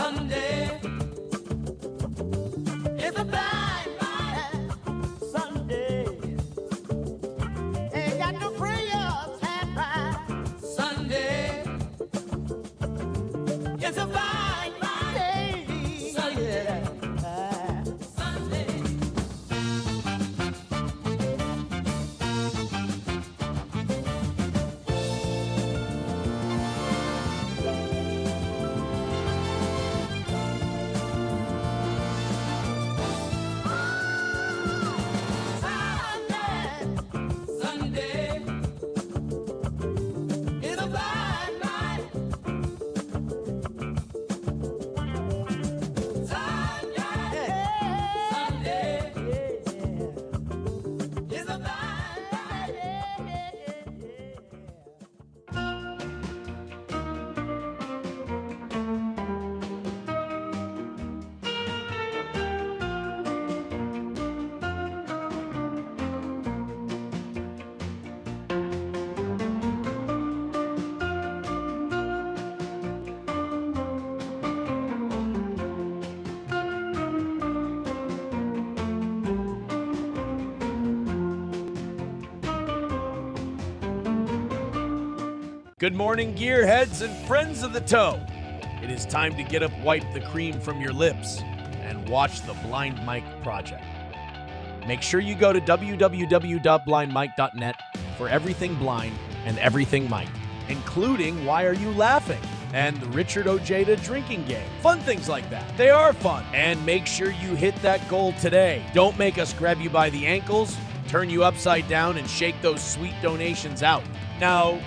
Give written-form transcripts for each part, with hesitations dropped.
Sunday is a blind man. Sunday ain't got no prayers half right. Sunday is a blind man. Sunday. Good morning, gearheads and friends of the toe. It is time to get up, wipe the cream from your lips, and watch the Blind Mike Project. Make sure you go to www.blindmike.net for everything blind and everything Mike, including Why Are You Laughing? And the Richard Ojeda drinking game. Fun things like that. They are fun. And make sure you hit that goal today. Don't make us grab you by the ankles, turn you upside down, and shake those sweet donations out. Now,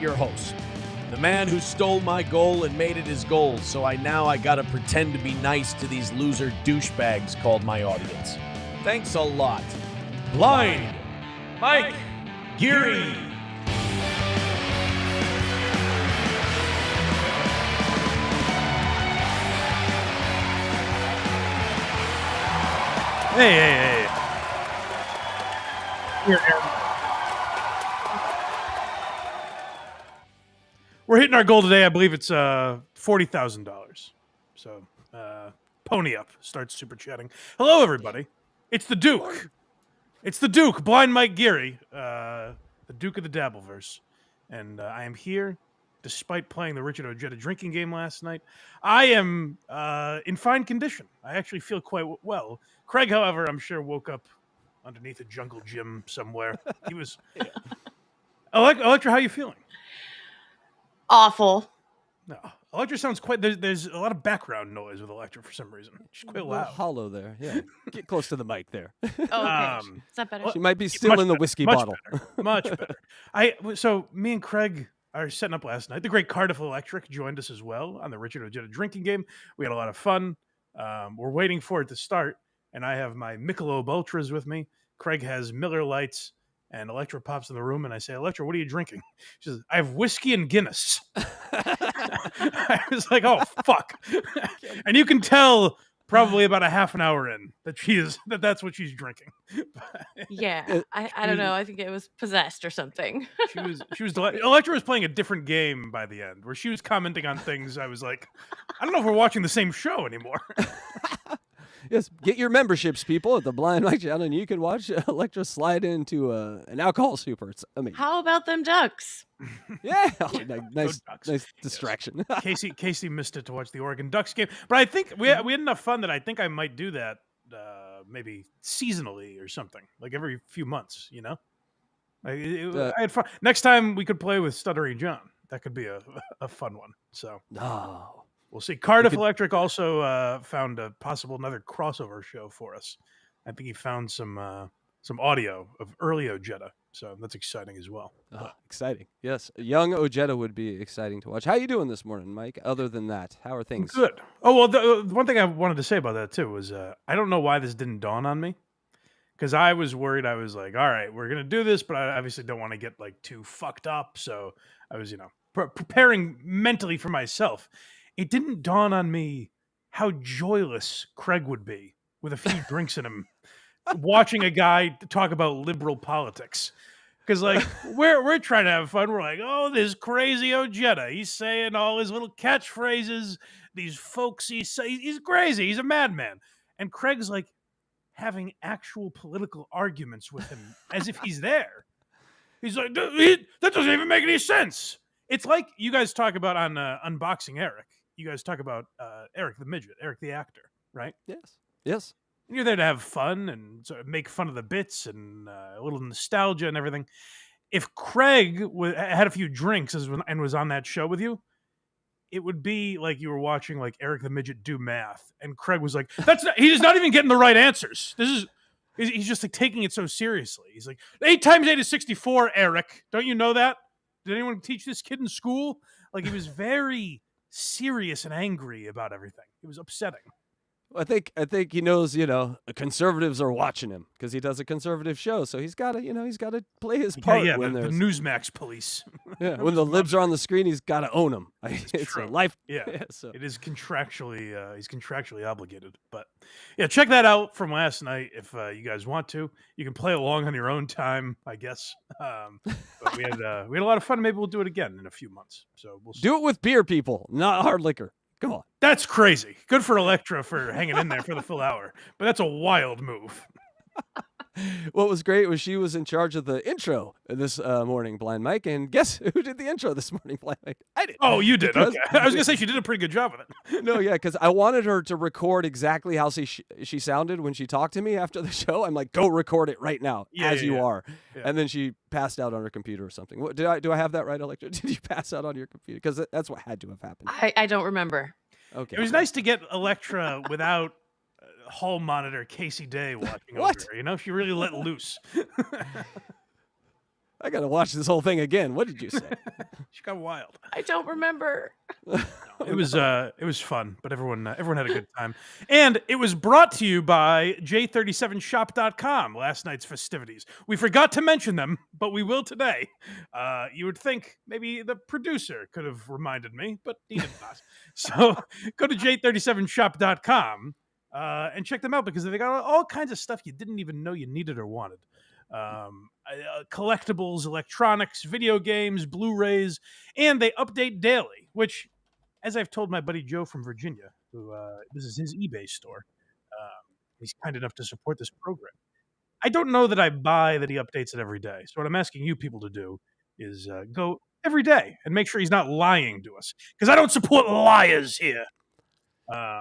your host, the man who stole my goal and made it his goal, so I gotta pretend to be nice to these loser douchebags called my audience. Thanks a lot. Blind Mike Geary. Hey. Here, Aaron. We're hitting our goal today. I believe it's $40,000. So pony up. Start super chatting. Hello, everybody. It's the Duke. It's the Duke, Blind Mike Geary, the Duke of the Dabbleverse. And I am here despite playing the Richard Ojeda drinking game last night. I am in fine condition. I actually feel quite well. Craig, however, I'm sure woke up underneath a jungle gym somewhere. He was... Electra, how are you feeling? Awful. No, Electra sounds quite. There's a lot of background noise with Electra for some reason. She's quite loud. Hollow there. Yeah, get close to the mic there. Oh, okay. Is that better? She might be still in the whiskey bottle. Much better. So me and Craig are setting up last night. The great Cardiff Electric joined us as well on the Richard Ojeda drinking game. We had a lot of fun. We're waiting for it to start, and I have my Michelob Ultras with me. Craig has Miller Lights. And Electra pops in the room, and I say, Electra, what are you drinking? She says, I have whiskey and Guinness. I was like, oh, fuck. And you can tell probably about a half an hour in that that's what she's drinking. Yeah, I don't know. I think it was possessed or something. She was Electra was playing a different game by the end, where she was commenting on things. I was like, I don't know if we're watching the same show anymore. Yes, get your memberships, people, at the Blind Mike channel, and you can watch Electra slide into an alcohol super. It's amazing. How about them ducks? Yeah, nice distraction. Casey missed it to watch the Oregon Ducks game, but I think we had enough fun that I think I might do that maybe seasonally or something, like every few months. You know, I had fun. Next time we could play with Stuttering John. That could be a fun one. So. No. We'll see. Cardiff Electric also found another crossover show for us. I think he found some audio of early Ojeda, so that's exciting as well. Exciting, yes. Young Ojeda would be exciting to watch. How you doing this morning, Mike? Other than that, how are things? Good. Oh well, the one thing I wanted to say about that too was I don't know why this didn't dawn on me, because I was worried. I was like, all right, we're gonna do this, but I obviously don't want to get like too fucked up. So I was, preparing mentally for myself. It didn't dawn on me how joyless Craig would be with a few drinks in him, watching a guy talk about liberal politics. Because we're trying to have fun. We're like, oh, this crazy Ojeda. He's saying all his little catchphrases, these folksy. He's crazy. He's a madman. And Craig's like having actual political arguments with him as if he's there. He's like, that doesn't even make any sense. It's like you guys talk about on Unboxing Eric. You guys talk about Eric the midget, Eric the actor, right? Yes. And you're there to have fun and sort of make fun of the bits and a little nostalgia and everything. If Craig had a few drinks and was on that show with you, it would be like you were watching like Eric the midget do math, and Craig was like, he's not even getting the right answers. He's just like taking it so seriously. He's like, 8 times 8 is 64, Eric. Don't you know that? Did anyone teach this kid in school? Like, he was very serious and angry about everything. It was upsetting. I think he knows, the conservatives are watching him because he does a conservative show. So he's got to play his part. Yeah, when the there's Newsmax police. Yeah, when the libs are on the screen, he's got to own them. It's true. a life. Yeah, so. It is contractually. He's contractually obligated. But yeah, check that out from last night if you guys want to. You can play along on your own time, I guess. But we had a lot of fun. Maybe we'll do it again in a few months. So we'll do it with beer, people, not hard liquor. Come on. That's crazy. Good for Electra for hanging in there for the full hour. But that's a wild move. What was great was she was in charge of the intro this morning, Blind Mike. And guess who did the intro this morning, Blind Mike? I did. Oh, you did? Okay. I was going to say she did a pretty good job with it. No, yeah, because I wanted her to record exactly how she sounded when she talked to me after the show. I'm like, go record it right now, you are. Yeah. And then she passed out on her computer or something. What, do I have that right, Electra? Did you pass out on your computer? Because that's what had to have happened. I don't remember. Okay. It was nice to get Electra without hall monitor Casey Day watching over her. She really let loose. I gotta watch this whole thing again. What did you say? She got wild. I don't remember. It was fun, but everyone had a good time. And it was brought to you by J37shop.com, last night's festivities. We forgot to mention them, but we will today. You would think maybe the producer could have reminded me, but he did not. So go to J37shop.com and check them out because they got all kinds of stuff you didn't even know you needed or wanted. Collectibles, electronics, video games, Blu-rays, and they update daily, which, as I've told my buddy Joe from Virginia, who this is his eBay store, he's kind enough to support this program. I don't know that I buy that he updates it every day. So what I'm asking you people to do is go every day and make sure he's not lying to us, because I don't support liars here.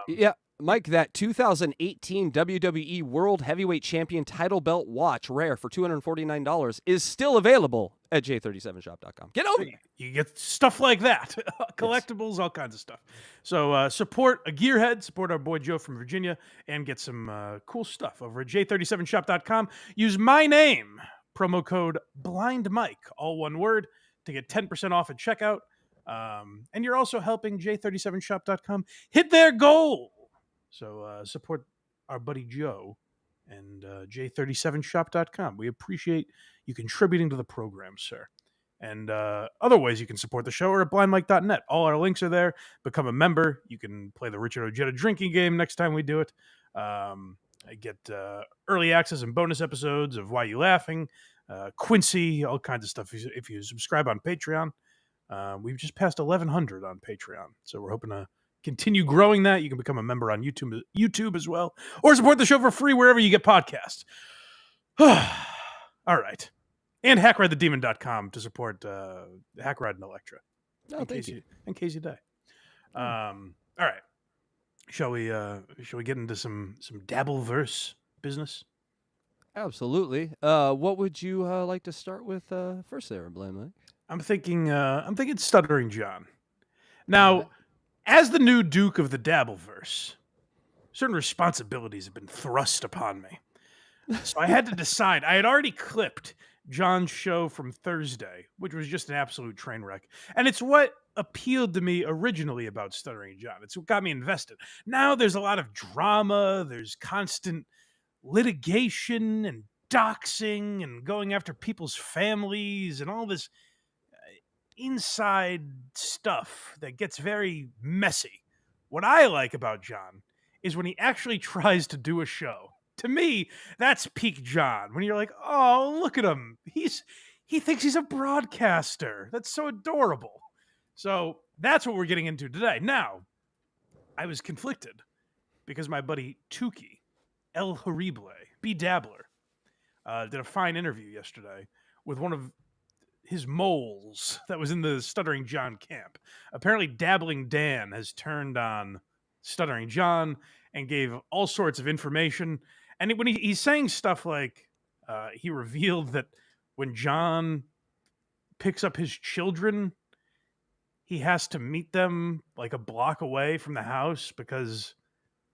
Yeah. Mike, that 2018 WWE World Heavyweight Champion title belt watch, rare for $249, is still available at J37shop.com. Get over there. You get stuff like that. Collectibles, all kinds of stuff. So support a gearhead, support our boy Joe from Virginia, and get some cool stuff over at J37shop.com. Use my name, promo code BLINDMike, all one word, to get 10% off at checkout. And you're also helping J37shop.com hit their goal. So support our buddy Joe and J37shop.com. We appreciate you contributing to the program, sir. And other ways you can support the show are at blindmike.net. All our links are there. Become a member. You can play the Richard Ojeda drinking game next time we do it. I get early access and bonus episodes of Why You Laughing, Quincy, all kinds of stuff if you subscribe on Patreon. We've just passed 1,100 on Patreon, so we're hoping to continue growing that. You can become a member on YouTube as well, or support the show for free wherever you get podcasts. All right. And HackRideTheDemon.com to support HackRide and Electra. Oh, thank you. And Casey Day. All right. Shall we get into some Dabbleverse business? Absolutely. What would you like to start with first there, Blind Mike? I'm thinking Stuttering John. Now, as the new Duke of the Dabbleverse, certain responsibilities have been thrust upon me. So I had to decide. I had already clipped John's show from Thursday, which was just an absolute train wreck. And it's what appealed to me originally about Stuttering John. It's what got me invested. Now there's a lot of drama. There's constant litigation and doxing and going after people's families and all this inside stuff that gets very messy. What I like about John is when he actually tries to do a show. To me, that's peak John. When you're like, oh, look at him. He thinks he's a broadcaster. That's so adorable. So that's what we're getting into today. Now, I was conflicted because my buddy Tukey, El Horrible, B Dabbler, did a fine interview yesterday with one of his moles that was in the Stuttering John camp. Apparently, Dabbling Dan has turned on Stuttering John and gave all sorts of information. And when he's saying stuff like he revealed that when John picks up his children, he has to meet them like a block away from the house because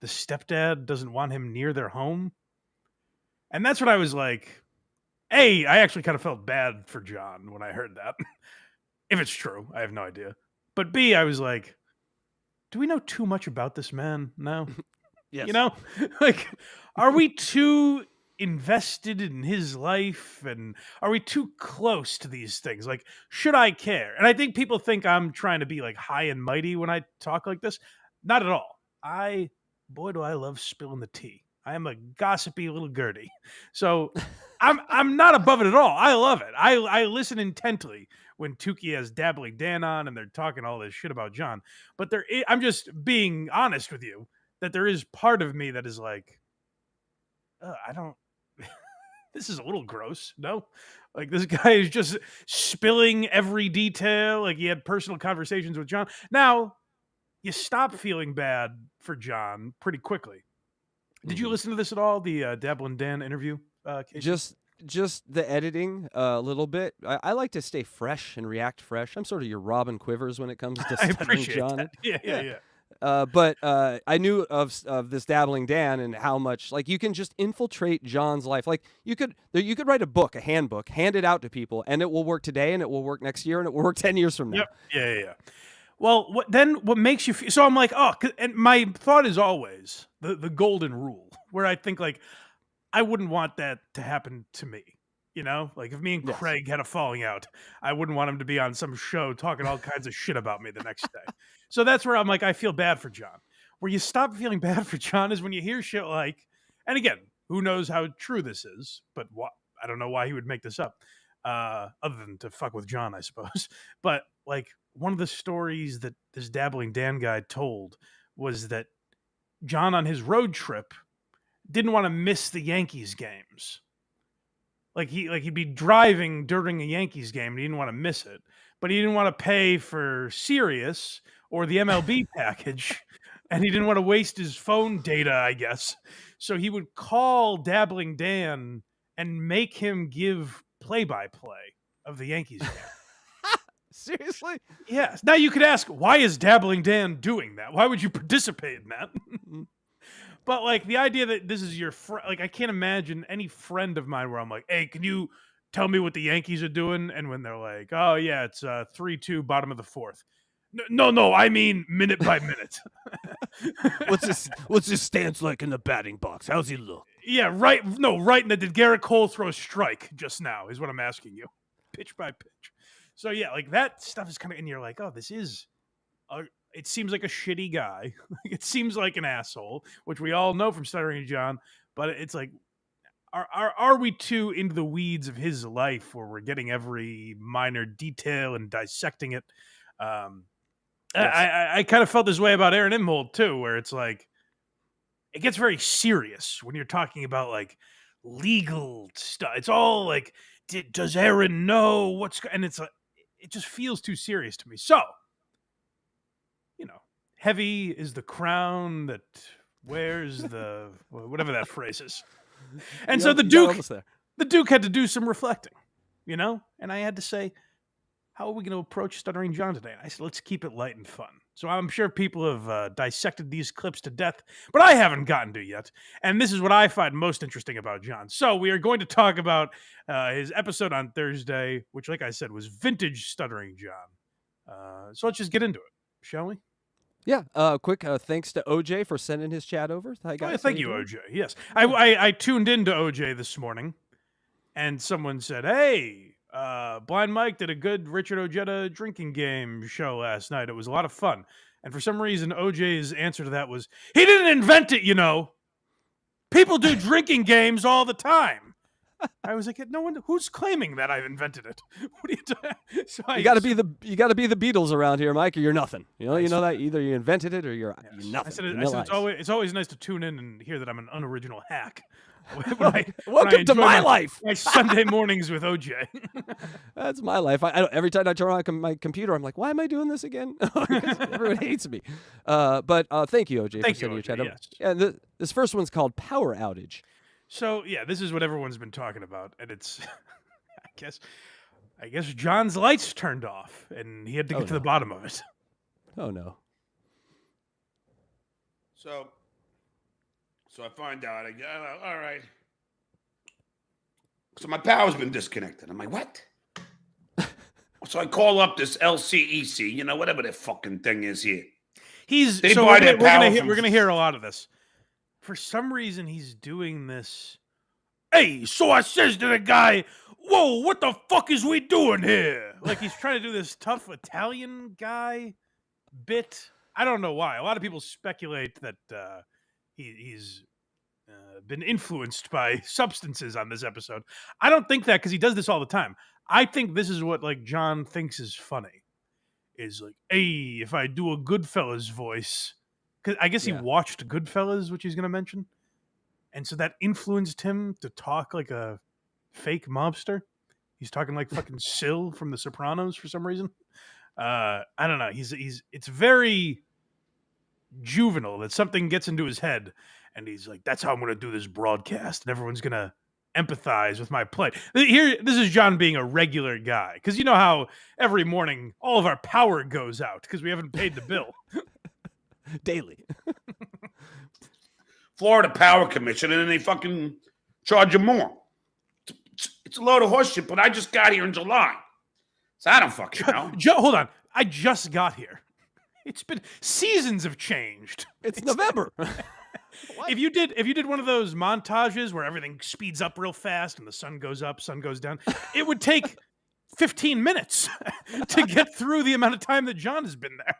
the stepdad doesn't want him near their home. And that's what I was like, A, I actually kind of felt bad for John when I heard that. If it's true, I have no idea. But B, I was like, do we know too much about this man now? Yes. You know? Like, are we too invested in his life? And are we too close to these things? Like, should I care? And I think people think I'm trying to be like high and mighty when I talk like this. Not at all. Boy, do I love spilling the tea. I am a gossipy little Gertie. So I'm not above it at all. I love it. I listen intently when Tukey has Dabbling Dan on and they're talking all this shit about John. But I'm just being honest with you that there is part of me that is like, I don't. This is a little gross. No, like this guy is just spilling every detail. Like he had personal conversations with John. Now you stop feeling bad for John pretty quickly. Did you listen to this at all? The Dabbling Dan interview? Casey? Just the editing a little bit. I like to stay fresh and react fresh. I'm sort of your Robin Quivers when it comes to I Stuttering appreciate John. that. Yeah. But I knew of this Dabbling Dan and how much like you can just infiltrate John's life. Like you could write a book, a handbook, hand it out to people, and it will work today, and it will work next year, and it will work 10 years from now. Yep. Yeah. Well, what makes you feel? So I'm like, and my thought is always the golden rule, where I think like I wouldn't want that to happen to me. You know, like if me and Craig had a falling out, I wouldn't want him to be on some show talking all kinds of shit about me the next day. So that's where I'm like, I feel bad for John. Where you stop feeling bad for John is when you hear shit like, and again, who knows how true this is, but I don't know why he would make this up, other than to fuck with John, I suppose. But like one of the stories that this Dabbling Dan guy told was that John on his road trip didn't want to miss the Yankees games. Like he'd be driving during a Yankees game and he didn't want to miss it, but he didn't want to pay for Sirius or the MLB package, and he didn't want to waste his phone data, I guess. So he would call Dabbling Dan and make him give play-by-play of the Yankees game. Seriously? Yes. Now you could ask, why is Dabbling Dan doing that? Why would you participate in that? But like the idea that this is your friend, like I can't imagine any friend of mine where I'm like, hey, can you tell me what the Yankees are doing? And when they're like, oh yeah, it's 3-2 bottom of the fourth. No, I mean minute by minute. What's his stance like in the batting box? How's he look? Yeah, right. No, right. And did Garrett Cole throw a strike just now is what I'm asking you. Pitch by pitch. So yeah, like that stuff is kind of, and you're like, oh, this is it seems like a shitty guy. It seems like an asshole, which we all know from Stuttering John. But it's like, are we too into the weeds of his life where we're getting every minor detail and dissecting it? I kind of felt this way about Aaron Imhold too, where it's like it gets very serious when you're talking about like legal stuff. It's all like, does Aaron know what's? And it's like it just feels too serious to me. So. You know, heavy is the crown that wears the whatever that phrase is. And so the Duke had to do some reflecting, you know? And I had to say, how are we going to approach Stuttering John today? And I said, let's keep it light and fun. So I'm sure people have dissected these clips to death, but I haven't gotten to yet. And this is what I find most interesting about John. So we are going to talk about his episode on Thursday, which, like I said, was vintage Stuttering John. So let's just get into it, shall we? Yeah. Quick thanks to OJ for sending his chat over. Hi, guys. Thank you, OJ. Yes. I tuned into OJ this morning, and someone said, hey, Blind Mike did a good Richard Ojeda drinking game show last night. It was a lot of fun. And for some reason, OJ's answer to that was, he didn't invent it, you know. People do drinking games all the time. I was like, no one. Who's claiming that I've invented it? What are you doing? So You got to be the Beatles around here, Mike, or you're nothing. You know that either you invented it or you're nothing. I said it's always nice to tune in and hear that I'm an unoriginal hack. Welcome to my life. My Sunday mornings with OJ. That's my life. Every time I turn on my computer, I'm like, why am I doing this again? Everyone hates me. But thank you, OJ, for sending your chat. Yes. Yeah, this first one's called Power Outage. So yeah, this is what everyone's been talking about, and it's, I guess John's lights turned off, and he had to get to the bottom of it. Oh no. So I find out. I go, all right. So my power's been disconnected. I'm like, what? So I call up this LCEC, whatever the fucking thing is here. We're gonna hear a lot of this. For some reason, he's doing this. Hey, so I says to the guy, "Whoa, what the fuck is we doing here?" Like he's trying to do this tough Italian guy bit. I don't know why. A lot of people speculate that he's been influenced by substances on this episode. I don't think that, because he does this all the time. I think this is what like John thinks is funny. Is like, hey, if I do a Goodfellas voice, because I guess he watched Goodfellas, which he's going to mention, and so that influenced him to talk like a fake mobster. He's talking like fucking Sil from The Sopranos for some reason. I don't know. It's very juvenile that something gets into his head, and he's like, "That's how I'm going to do this broadcast, and everyone's going to empathize with my plight." Here, this is John being a regular guy, because you know how every morning all of our power goes out because we haven't paid the bill daily. Florida Power Commission, and then they fucking charge you more. It's a load of horseshit, but I just got here in July, so I don't fucking know. Hold on, I just got here. It's been seasons have changed. It's November. If you did one of those montages where everything speeds up real fast and the sun goes up, sun goes down, it would take 15 minutes to get through the amount of time that John has been there.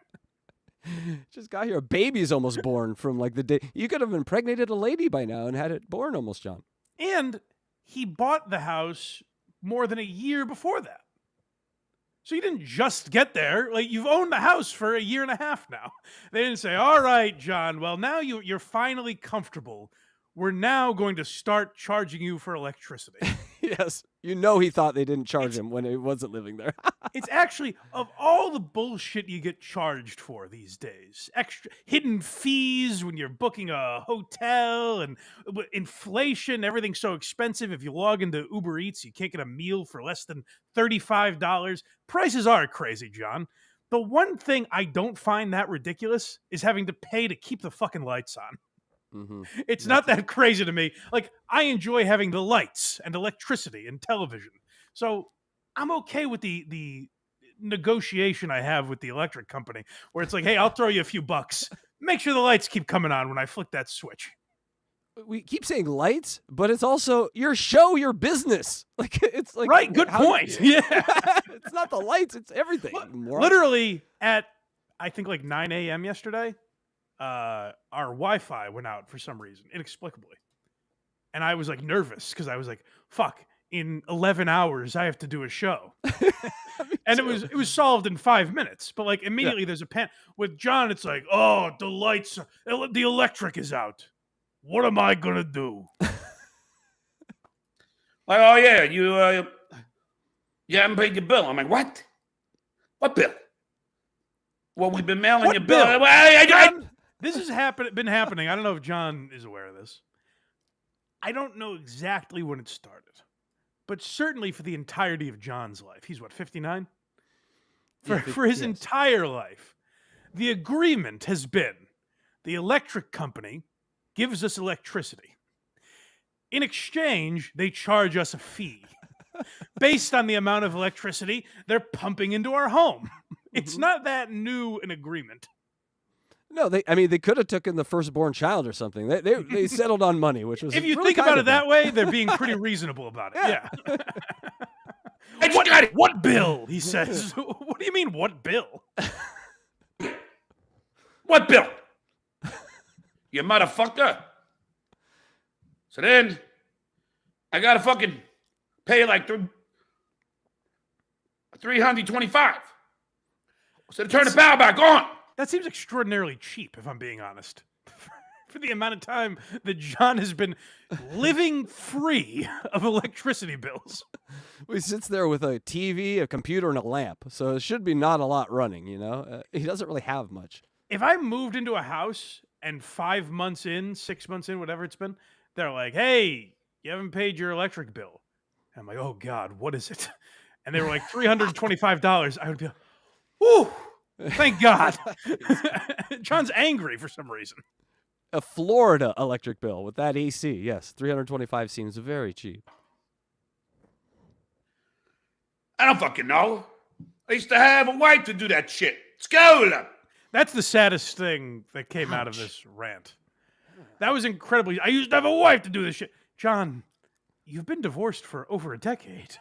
Just got here. A baby's almost born from like the day. You could have impregnated a lady by now and had it born almost, John. And he bought the house more than a year before that. So you didn't just get there. Like, you've owned the house for a year and a half now. They didn't say, all right, John, well, now you're finally comfortable. We're now going to start charging you for electricity. Yes. He thought they didn't charge him when he wasn't living there. It's actually, of all the bullshit you get charged for these days, extra hidden fees when you're booking a hotel, and inflation, everything's so expensive. If you log into Uber Eats, you can't get a meal for less than $35. Prices are crazy, John. The one thing I don't find that ridiculous is having to pay to keep the fucking lights on. Mm-hmm. It's not that crazy to me. Like, I enjoy having the lights and electricity and television. So I'm okay with the negotiation I have with the electric company, where it's like, hey, I'll throw you a few bucks. Make sure the lights keep coming on when I flick that switch. We keep saying lights, but it's also your show, your business. Like, it's like, right. Good point. Yeah. It's not the lights. It's everything. Literally at, I think, like 9 a.m. yesterday, our Wi-Fi went out for some reason, inexplicably. And I was like nervous because I was like, fuck, in 11 hours, I have to do a show. And it was solved in 5 minutes. But like immediately there's a pan. With John, it's like, oh, the lights, the electric is out. What am I going to do? Like, oh, yeah, you haven't paid your bill. I'm like, what? What bill? Well, we've been mailing your bill. This has been happening. I don't know if John is aware of this. I don't know exactly when it started, but certainly for the entirety of John's life. He's what, 59? For his entire life, the agreement has been the electric company gives us electricity. In exchange, they charge us a fee based on the amount of electricity they're pumping into our home. It's not that new an agreement. No, they could have taken the firstborn child or something. They settled on money, which was, if you really think about it that way, they're being pretty reasonable about it. Yeah. What bill? He says. What do you mean, what bill? What bill? You motherfucker. So then I got to fucking pay like $325. So to turn the power back on. That seems extraordinarily cheap, if I'm being honest. For the amount of time that John has been living free of electricity bills. He sits there with a TV, a computer, and a lamp, so it should be not a lot running, he doesn't really have much. If I moved into a house and 5 months in, 6 months in, whatever it's been, they're like, hey, you haven't paid your electric bill. And I'm like, oh, God, what is it? And they were like, $325. I would be like, ooh, thank God. John's angry for some reason. A Florida electric bill with that AC, yes, $325 seems very cheap. I don't fucking know. I used to have a wife to do that shit. Scola. That's the saddest thing that came out of this rant. That was incredibly... I used to have a wife to do this shit. John, you've been divorced for over a decade.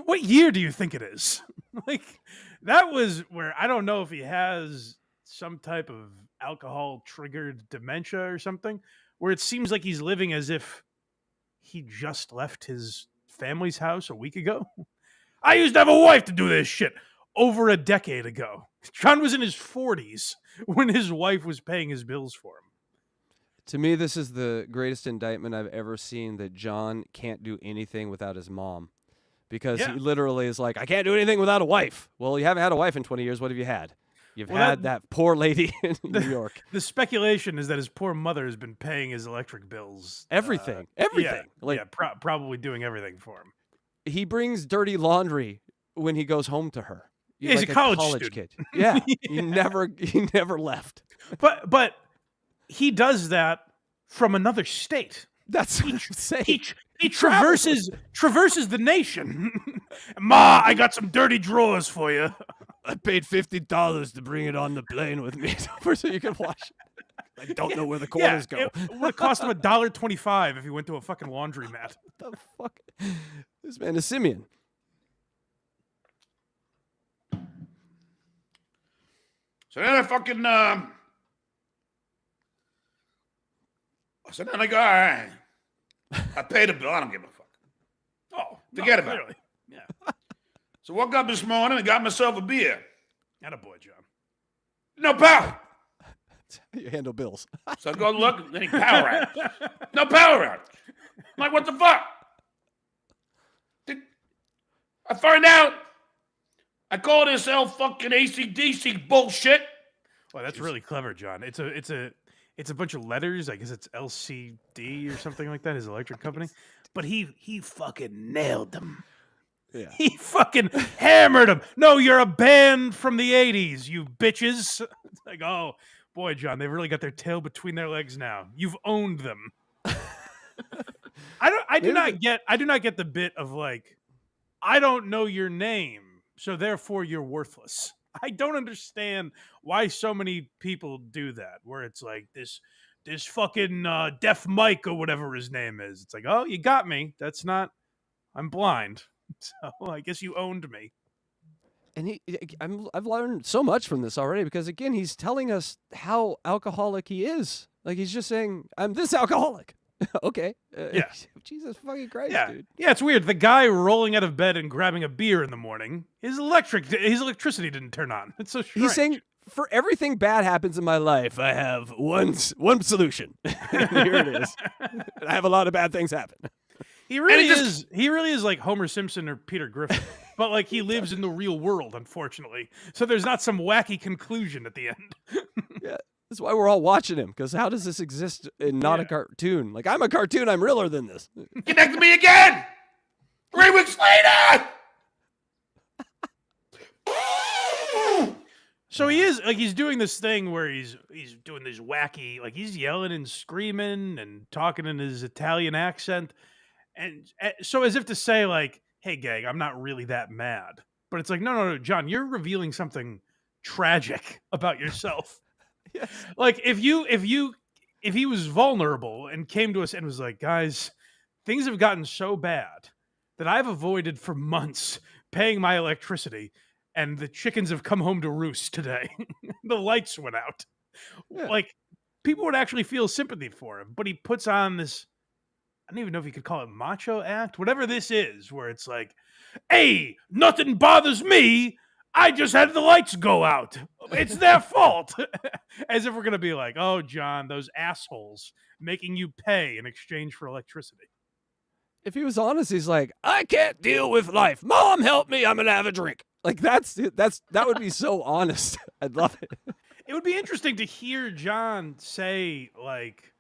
What year do you think it is? That was where... I don't know if he has some type of alcohol-triggered dementia or something, where it seems like he's living as if he just left his family's house a week ago. I used to have a wife to do this shit over a decade ago. John was in his 40s when his wife was paying his bills for him. To me, this is the greatest indictment I've ever seen, that John can't do anything without his mom. Because he literally is like, I can't do anything without a wife. Well, you haven't had a wife in 20 years. What have you had? You've had that poor lady in New York. The speculation is that his poor mother has been paying his electric bills. Everything. Probably doing everything for him. He brings dirty laundry when he goes home to her. Yeah, he's a college kid. Yeah, he never left. But he does that from another state. That's what I'm saying. He traverses the nation. Ma, I got some dirty drawers for you. I paid $50 to bring it on the plane with me so you can wash it. I don't know where the quarters go. It would have cost him $1.25 if he went to a fucking laundromat. What the fuck? This man is Simeon. So then I fucking, so then I go, all right. I paid the bill. I don't give a fuck. Oh, forget about it. Yeah. So woke up this morning and got myself a beer. Attaboy, John. No power. You handle bills. So I go look, any power outage. No power outage. I'm like, what the fuck? I find out. I call this fucking AC/DC bullshit. Well, that's really clever, John. It's a bunch of letters. I guess it's LCD or something like that, his electric company. But he fucking nailed them. Yeah. He fucking hammered them. No, you're a band from the 80s, you bitches. It's like, oh, boy, John, they've really got their tail between their legs now. You've owned them. I do not get the bit of like, I don't know your name, so therefore you're worthless. I don't understand why so many people do that, where it's like this fucking deaf Mike or whatever his name is. It's like, oh, you got me. That's not, I'm blind. So I guess you owned me. And I've learned so much from this already, because again, he's telling us how alcoholic he is. Like, he's just saying, I'm this alcoholic. Okay. Yeah. Jesus fucking Christ, dude. Yeah, it's weird. The guy rolling out of bed and grabbing a beer in the morning, his electricity didn't turn on. It's so strange. He's saying, for everything bad happens in my life, I have one solution. Here it is. And I have a lot of bad things happen. He really is like Homer Simpson or Peter Griffin. But like, he lives in the real world, unfortunately. So there's not some wacky conclusion at the end. Yeah. That's why we're all watching him, because how does this exist in not a cartoon? Like, I'm a cartoon, I'm realer than this. Connect me again! 3 weeks later! So he is, like, he's doing this thing where he's doing this wacky, like, he's yelling and screaming and talking in his Italian accent. And so as if to say, like, hey, gang, I'm not really that mad. But it's like, no, John, you're revealing something tragic about yourself. Yes. Like, if he was vulnerable and came to us and was like, guys, things have gotten so bad that I've avoided for months paying my electricity, and the chickens have come home to roost today. The lights went out. Yeah. Like, people would actually feel sympathy for him, but he puts on this, I don't even know if you could call it macho act, whatever this is, where it's like, hey, nothing bothers me. I just had the lights go out. It's their fault. As if we're going to be like, oh, John, those assholes making you pay in exchange for electricity. If he was honest, he's like, I can't deal with life. Mom, help me. I'm going to have a drink. Like, that would be so honest. I'd love it. It would be interesting to hear John say, like,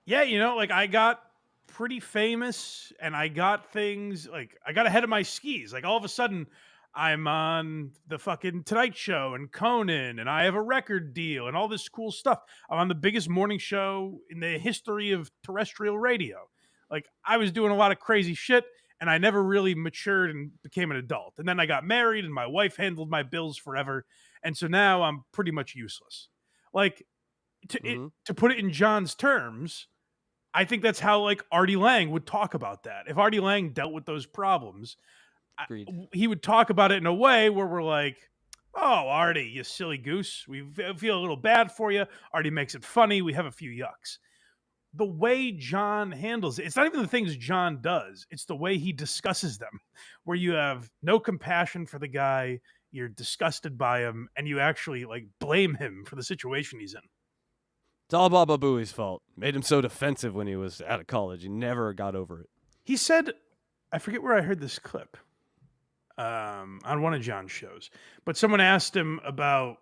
yeah, you know, like, I got pretty famous and I got things, like, I got ahead of my skis. Like, all of a sudden, I'm on the fucking Tonight Show and Conan, and I have a record deal and all this cool stuff. I'm on the biggest morning show in the history of terrestrial radio. Like, I was doing a lot of crazy shit, and I never really matured and became an adult. And then I got married, and my wife handled my bills forever. And so now I'm pretty much useless. Like, to put it in John's terms, I think that's how, like, Artie Lang would talk about that. If Artie Lang dealt with those problems, he would talk about it in a way where we're like, oh, Artie, you silly goose. We feel a little bad for you. Artie makes it funny. We have a few yucks. The way John handles it, it's not even the things John does. It's the way he discusses them, where you have no compassion for the guy. You're disgusted by him, and you actually, like, blame him for the situation he's in. It's all Baba Booey's fault. Made him so defensive when he was out of college. He never got over it. He said, I forget where I heard this clip. On one of John's shows, but someone asked him about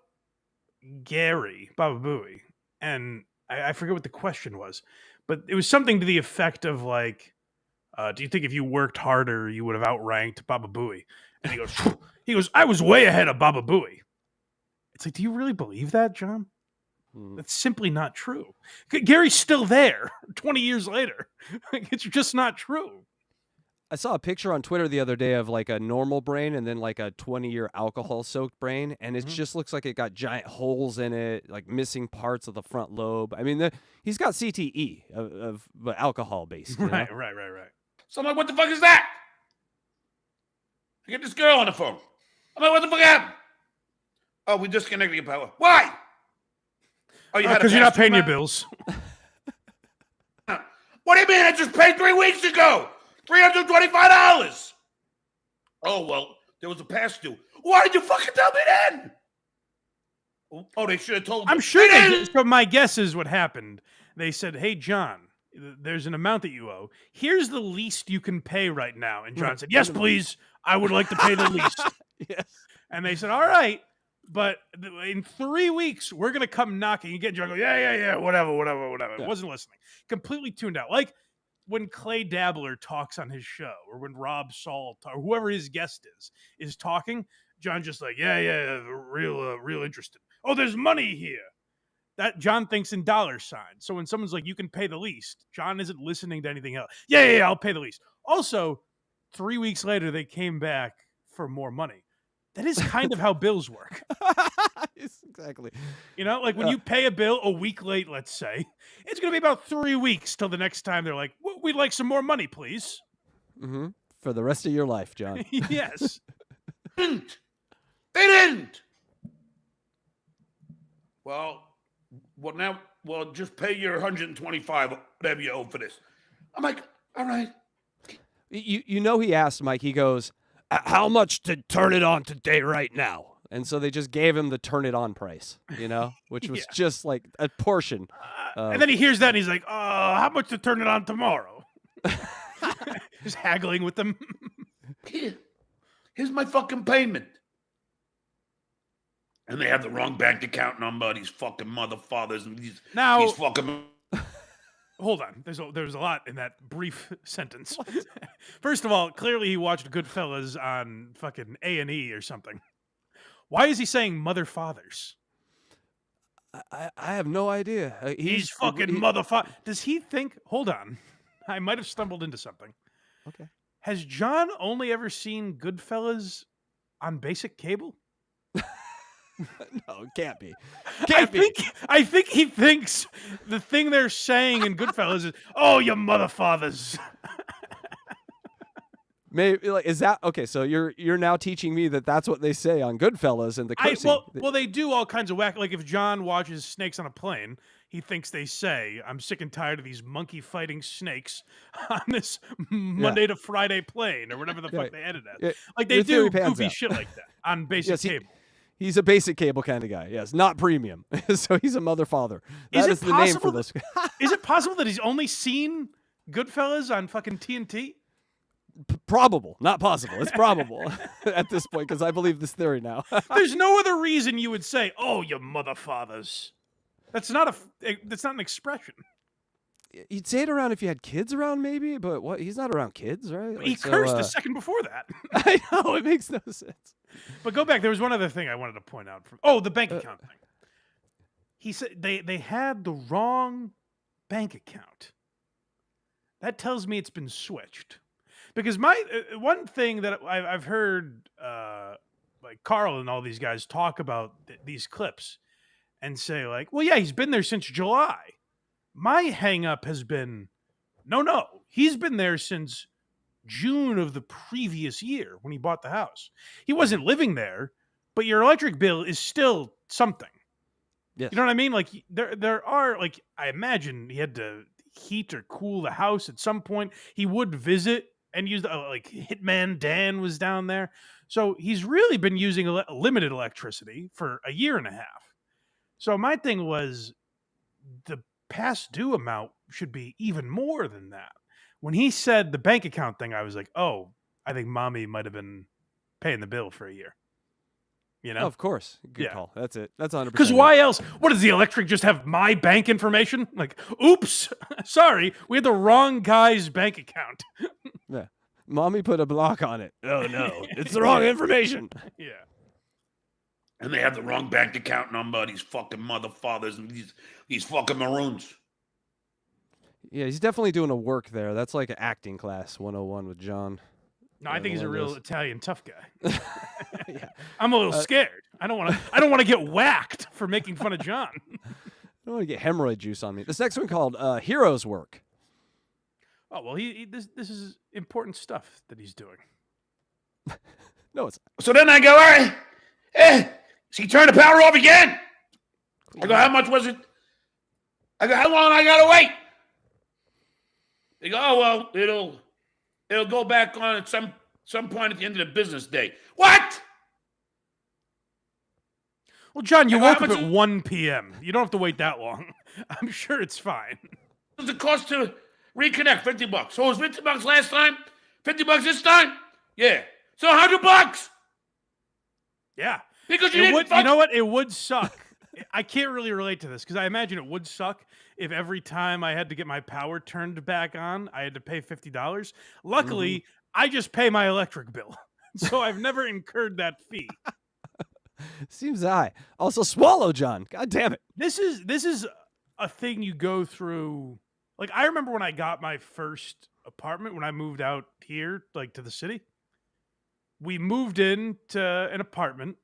Gary Baba Booey, and I forget what the question was, but it was something to the effect of like, do you think if you worked harder you would have outranked Baba Booey? And he goes, I was way ahead of Baba Booey. It's like, do you really believe that, John? That's simply not true. Gary's still there 20 years later. It's just not true. I saw a picture on Twitter the other day of like a normal brain and then like a 20-year alcohol-soaked brain, and it just looks like it got giant holes in it, like missing parts of the front lobe. I mean, he's got CTE of alcohol-based. Right. So I'm like, what the fuck is that? I get this girl on the phone. I'm like, what the fuck happened? Oh, we disconnected your power. Why? Oh, you because you're not paying your bills. What do you mean? I just paid 3 weeks ago. $325. Oh, well, there was a past due. Why did you fucking tell me then? Oh, they should have told me. I'm sure they did. So my guess is what happened. They said, hey, John, there's an amount that you owe. Here's the least you can pay right now. And John said, yes, please. I would like to pay the least. Yes. And they said, all right. But in 3 weeks, we're going to come knocking. You get John go, yeah, whatever. Yeah. Wasn't listening. Completely tuned out. Like, when Clay Dabbler talks on his show, or when Rob Salt, or whoever his guest is talking, John just like, yeah, real interested. Oh, there's money here. That John thinks in dollar signs. So when someone's like, you can pay the least, John isn't listening to anything else. Yeah, I'll pay the least. Also, 3 weeks later, they came back for more money. That is kind of how bills work. Yes, exactly. You know, like when you pay a bill a week late, let's say, it's going to be about 3 weeks till the next time they're like, we'd like some more money, please. Mm-hmm. For the rest of your life, John. Yes. They didn't. Well, just pay your $125, whatever you owe for this. I'm like, all right. You know, he asked Mike, he goes, how much to turn it on today right now? And so they just gave him the turn it on price, you know, which was just like a portion. And then he hears that and he's like, how much to turn it on tomorrow? Just haggling with them. Here's my fucking payment. And they have the wrong bank account number, these fucking motherfathers. And these fucking... Hold on. There's a lot in that brief sentence. First of all, clearly he watched Goodfellas on fucking A&E or something. Why is he saying mother fathers? I have no idea. He's fucking motherfucker. Does he think? Hold on. I might have stumbled into something. Okay. Has John only ever seen Goodfellas on basic cable? No, it can't be. I think he thinks the thing they're saying in Goodfellas is, "Oh, you motherfathers." Maybe like, is that okay? So you're now teaching me that that's what they say on Goodfellas and the cursing. Well, they do all kinds of whack. Like if John watches Snakes on a Plane, he thinks they say, I'm sick and tired of these monkey fighting snakes on this Monday to Friday plane or whatever the fuck they edit as. Like they do goofy shit like that on basic cable. He's a basic cable kind of guy. Yes, not premium. So he's a mother father. That is the name for this. Is it possible that he's only seen Goodfellas on fucking TNT? Probable, not possible. It's probable at this point because I believe this theory now. There's no other reason you would say, "Oh, you mother fathers." That's not an expression. You'd say it around if you had kids around, maybe, but what? He's not around kids, right? He cursed a second before that. I know, it makes no sense. But go back. There was one other thing I wanted to point out. The bank account thing. He said they had the wrong bank account. That tells me it's been switched. Because my one thing that I've heard, like Carl and all these guys talk about these clips and say like, well, yeah, he's been there since July. My hang up has been, no, he's been there since June of the previous year when he bought the house. He wasn't living there, but your electric bill is still something. Yes. You know what I mean? Like there are, like, I imagine he had to heat or cool the house at some point. He would visit and use like Hitman Dan was down there. So he's really been using limited electricity for a year and a half. So my thing was the past due amount should be even more than that. When he said the bank account thing, I was like, oh, I think mommy might have been paying the bill for a year. You know? Of course. Good call. That's it. That's 100%. Because why else? What, does the electric just have my bank information? Like, oops, sorry, we had the wrong guy's bank account. Yeah. Mommy put a block on it. Oh, no. It's the wrong information. Yeah. And they have the wrong bank account number, these fucking mother fathers and these fucking maroons. Yeah, he's definitely doing a work there. That's like an acting class 101 with John. No, I think he's a real Italian tough guy. Yeah. I'm a little scared. I don't want to get whacked for making fun of John. I don't want to get hemorrhoid juice on me. This next one called Hero's Work. Oh, well, this is important stuff that he's doing. No, it's So then I go, all right, so he turned the power off again. I go, how much was it? I go, how long I gotta wait? They go, oh well, it'll go back on at some point at the end of the business day. What? Well, John, you woke up at 1 p.m. You don't have to wait that long. I'm sure it's fine. What does it cost to reconnect? $50. So it was $50 last time? $50 this time? Yeah. So $100. Yeah. Because you know what? It would suck. I can't really relate to this because I imagine it would suck if every time I had to get my power turned back on, I had to pay $50. Luckily, I just pay my electric bill. So I've never incurred that fee. Seems high. Also, swallow, John. God damn it. This is a thing you go through. Like, I remember when I got my first apartment, when I moved out here, like to the city, we moved into an apartment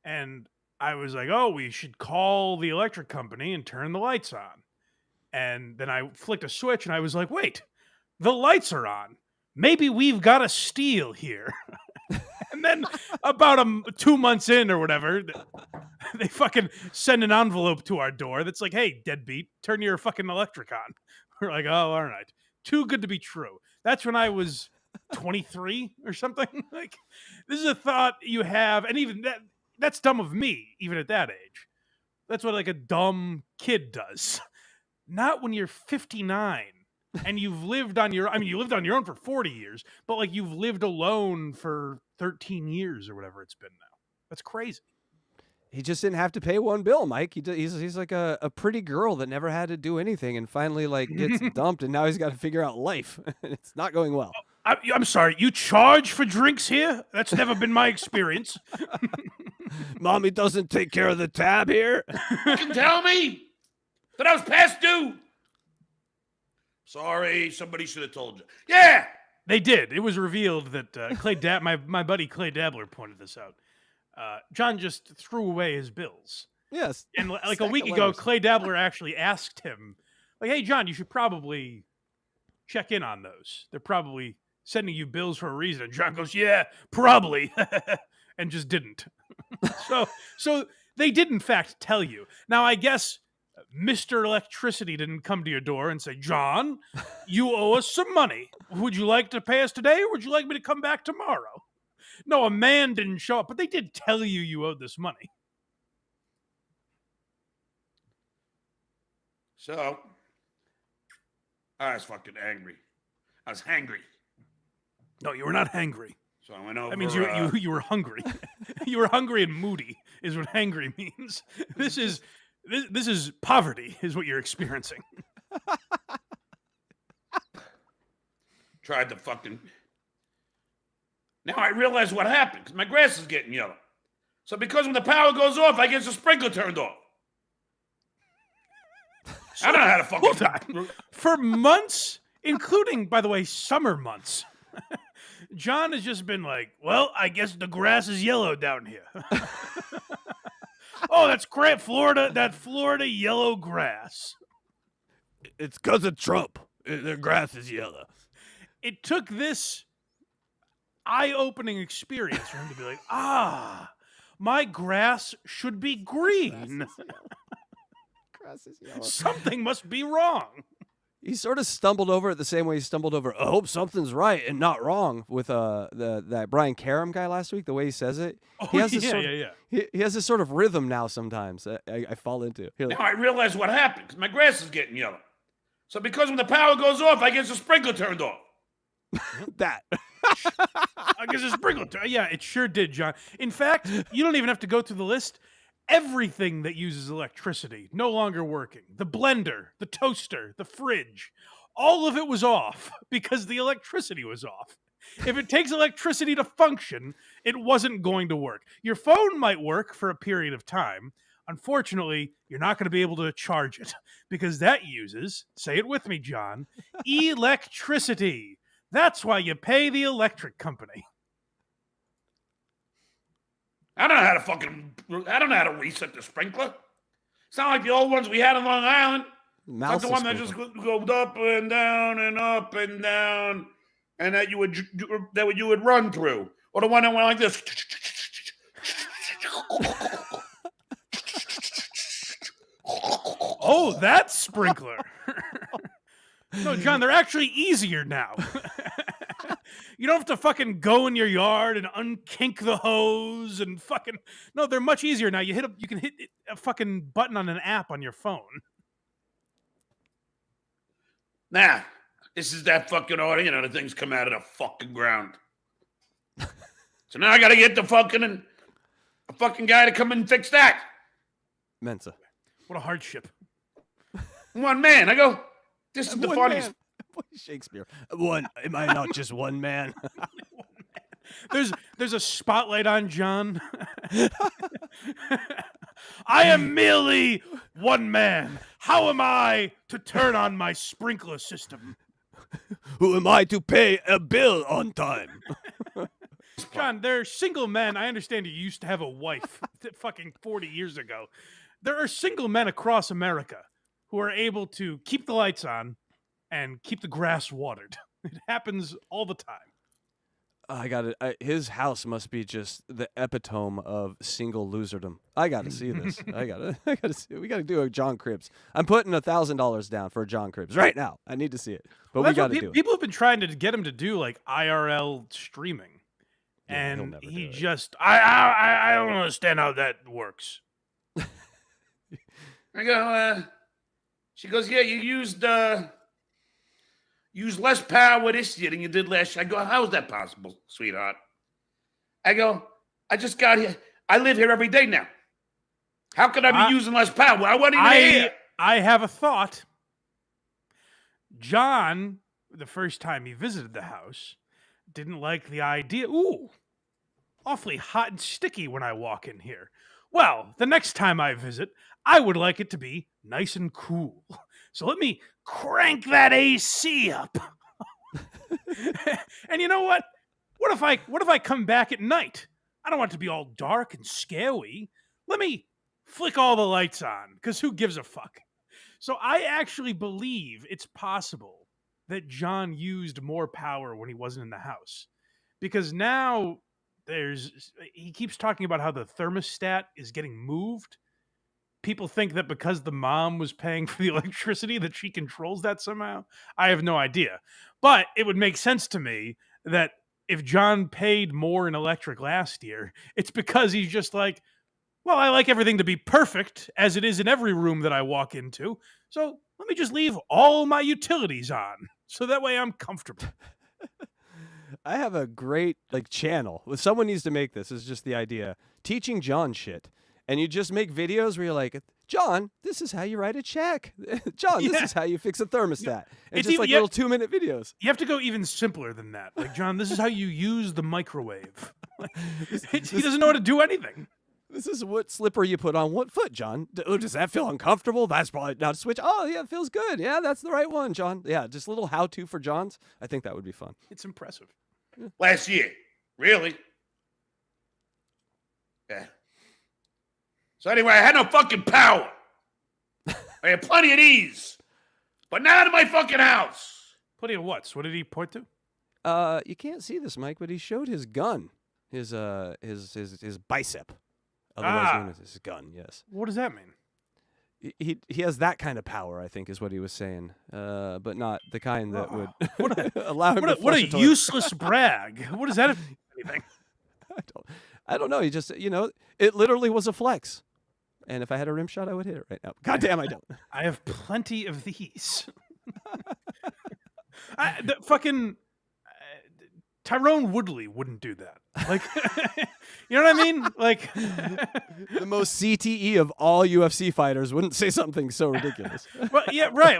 and I was like, oh, we should call the electric company and turn the lights on. And then I flicked a switch and I was like, wait, the lights are on. Maybe we've got a steal here. And then about 2 months in or whatever, they fucking send an envelope to our door that's like, hey, deadbeat, turn your fucking electric on. We're like, oh, all right. Too good to be true. That's when I was 23 or something. Like, this is a thought you have. And even that's dumb of me, even at that age. That's what like a dumb kid does. Not when you're 59 and you've lived on your, I mean, you lived on your own for 40 years, but like you've lived alone for 13 years or whatever it's been now. That's crazy. He just didn't have to pay one bill, Mike. He's like a pretty girl that never had to do anything and finally like gets dumped and now he's got to figure out life. It's not going well. I'm sorry, you charge for drinks here? That's never been my experience. Mommy doesn't take care of the tab here. You can tell me that I was past due. Sorry, somebody should have told you. Yeah, they did. It was revealed that my buddy Clay Dabbler pointed this out. John just threw away his bills. Yes. And like a week ago, Clay Dabbler actually asked him, like, hey, John, you should probably check in on those. They're probably sending you bills for a reason. And John goes, yeah, probably. And just didn't. So they did, in fact, tell you. Now, I guess Mr. Electricity didn't come to your door and say, John, you owe us some money. Would you like to pay us today, or would you like me to come back tomorrow? No, a man didn't show up, but they did tell you you owed this money. So, I was fucking angry. I was hangry. No, you were not hangry. So I went over. That means you were hungry. You were hungry and moody is what hangry means. This is poverty is what you're experiencing. Tried to fucking. Now I realize what happened, because my grass is getting yellow. So because when the power goes off, I get the sprinkler turned off. I don't know how to fucking. For months, including, by the way, summer months, John has just been like, well, I guess the grass is yellow down here. Oh, that's great. That Florida yellow grass. It's because of Trump. The grass is yellow. It took this eye-opening experience for him to be like, my grass should be green. Grass is yellow. Something must be wrong. He sort of stumbled over it the same way he stumbled over, I hope something's right and not wrong, with that Brian Karam guy last week, the way he says it. Oh, he has this He has this sort of rhythm now sometimes I fall into. Now I realize what happened, because my grass is getting yellow. So because when the power goes off, I get the sprinkler turned off. That. I guess the sprinkler. Yeah, it sure did, John. In fact, you don't even have to go through the list. Everything that uses electricity no longer working. The blender, the toaster, the fridge, all of it was off because the electricity was off. If it takes electricity to function, it wasn't going to work. Your phone might work for a period of time. Unfortunately, you're not going to be able to charge it because that uses, say it with me, John, electricity. That's why you pay the electric company. I don't know how to reset the sprinkler. It's not like the old ones we had in Long Island. It's like the one that just goes up and down and up and down, and that you would run through, or the one that went like this. Oh, that sprinkler. No, John, they're actually easier now. You don't have to fucking go in your yard and unkink the hose and fucking. No, they're much easier now. You can hit a fucking button on an app on your phone. Nah, this is that fucking order. You know, the things come out of the fucking ground. So now I got to get a fucking guy to come and fix that. Mensa. What a hardship. One man. I go, this is the funniest. Shakespeare. Am I not just one man? There's a spotlight on John. I am merely one man. How am I to turn on my sprinkler system? Who am I to pay a bill on time? John, they're single men. I understand you used to have a wife fucking 40 years ago. There are single men across America who are able to keep the lights on and keep the grass watered. It happens all the time. I got it. His house must be just the epitome of single loserdom. I got to see this. I got to see. We got to do a John Cribs. I'm putting $1,000 down for a John Cribs right now. I need to see it, but we got to do it. People have been trying to get him to do like IRL streaming, Yeah, and he just I don't understand how that works. I go. She goes, yeah, you used less power this year than you did last year. I go, how is that possible, sweetheart? I go, I just got here. I live here every day now. How could I be using less power? I wasn't even here. I have a thought. John, the first time he visited the house, didn't like the idea. Ooh, awfully hot and sticky when I walk in here. Well, the next time I visit, I would like it to be nice and cool. So let me crank that AC up. And you know what? What if I come back at night? I don't want it to be all dark and scary. Let me flick all the lights on, because who gives a fuck? So I actually believe it's possible that John used more power when he wasn't in the house. Because now he keeps talking about how the thermostat is getting moved. people think that because the mom was paying for the electricity that she controls that somehow. I have no idea. But it would make sense to me that if John paid more in electric last year, it's because he's just like, well, I like everything to be perfect, as it is in every room that I walk into. So let me just leave all my utilities on, so that way I'm comfortable. I have a great channel. Someone needs to make this. Is just the idea. Teaching John shit. And you just make videos where you're like, John, this is how you write a check. John, this is how you fix a thermostat. And it's just like little 2-minute videos. You have to go even simpler than that. Like, John, this is how you use the microwave. Like, he doesn't know how to do anything. This is what slipper you put on what foot, John? Does that feel uncomfortable? That's probably not a switch. Oh, yeah, it feels good. Yeah, that's the right one, John. Yeah, just a little how-to for Johns. I think that would be fun. It's impressive. Last year. Really? Yeah. So anyway, I had no fucking power. I had plenty of these. But not in my fucking house. Plenty of what? What did he point to? You can't see this, Mike, but he showed his gun. His bicep. Otherwise known as his gun, yes. What does that mean? He has that kind of power, I think, is what he was saying, but not the kind that would allow him to What a useless brag. What does that have to do with anything? I don't know. He just, it literally was a flex. And if I had a rim shot, I would hit it right now. God damn, I don't. I have plenty of these. The fucking Tyrone Woodley wouldn't do that. Like, you know what I mean? Like, the most CTE of all UFC fighters wouldn't say something so ridiculous. Well, yeah, right.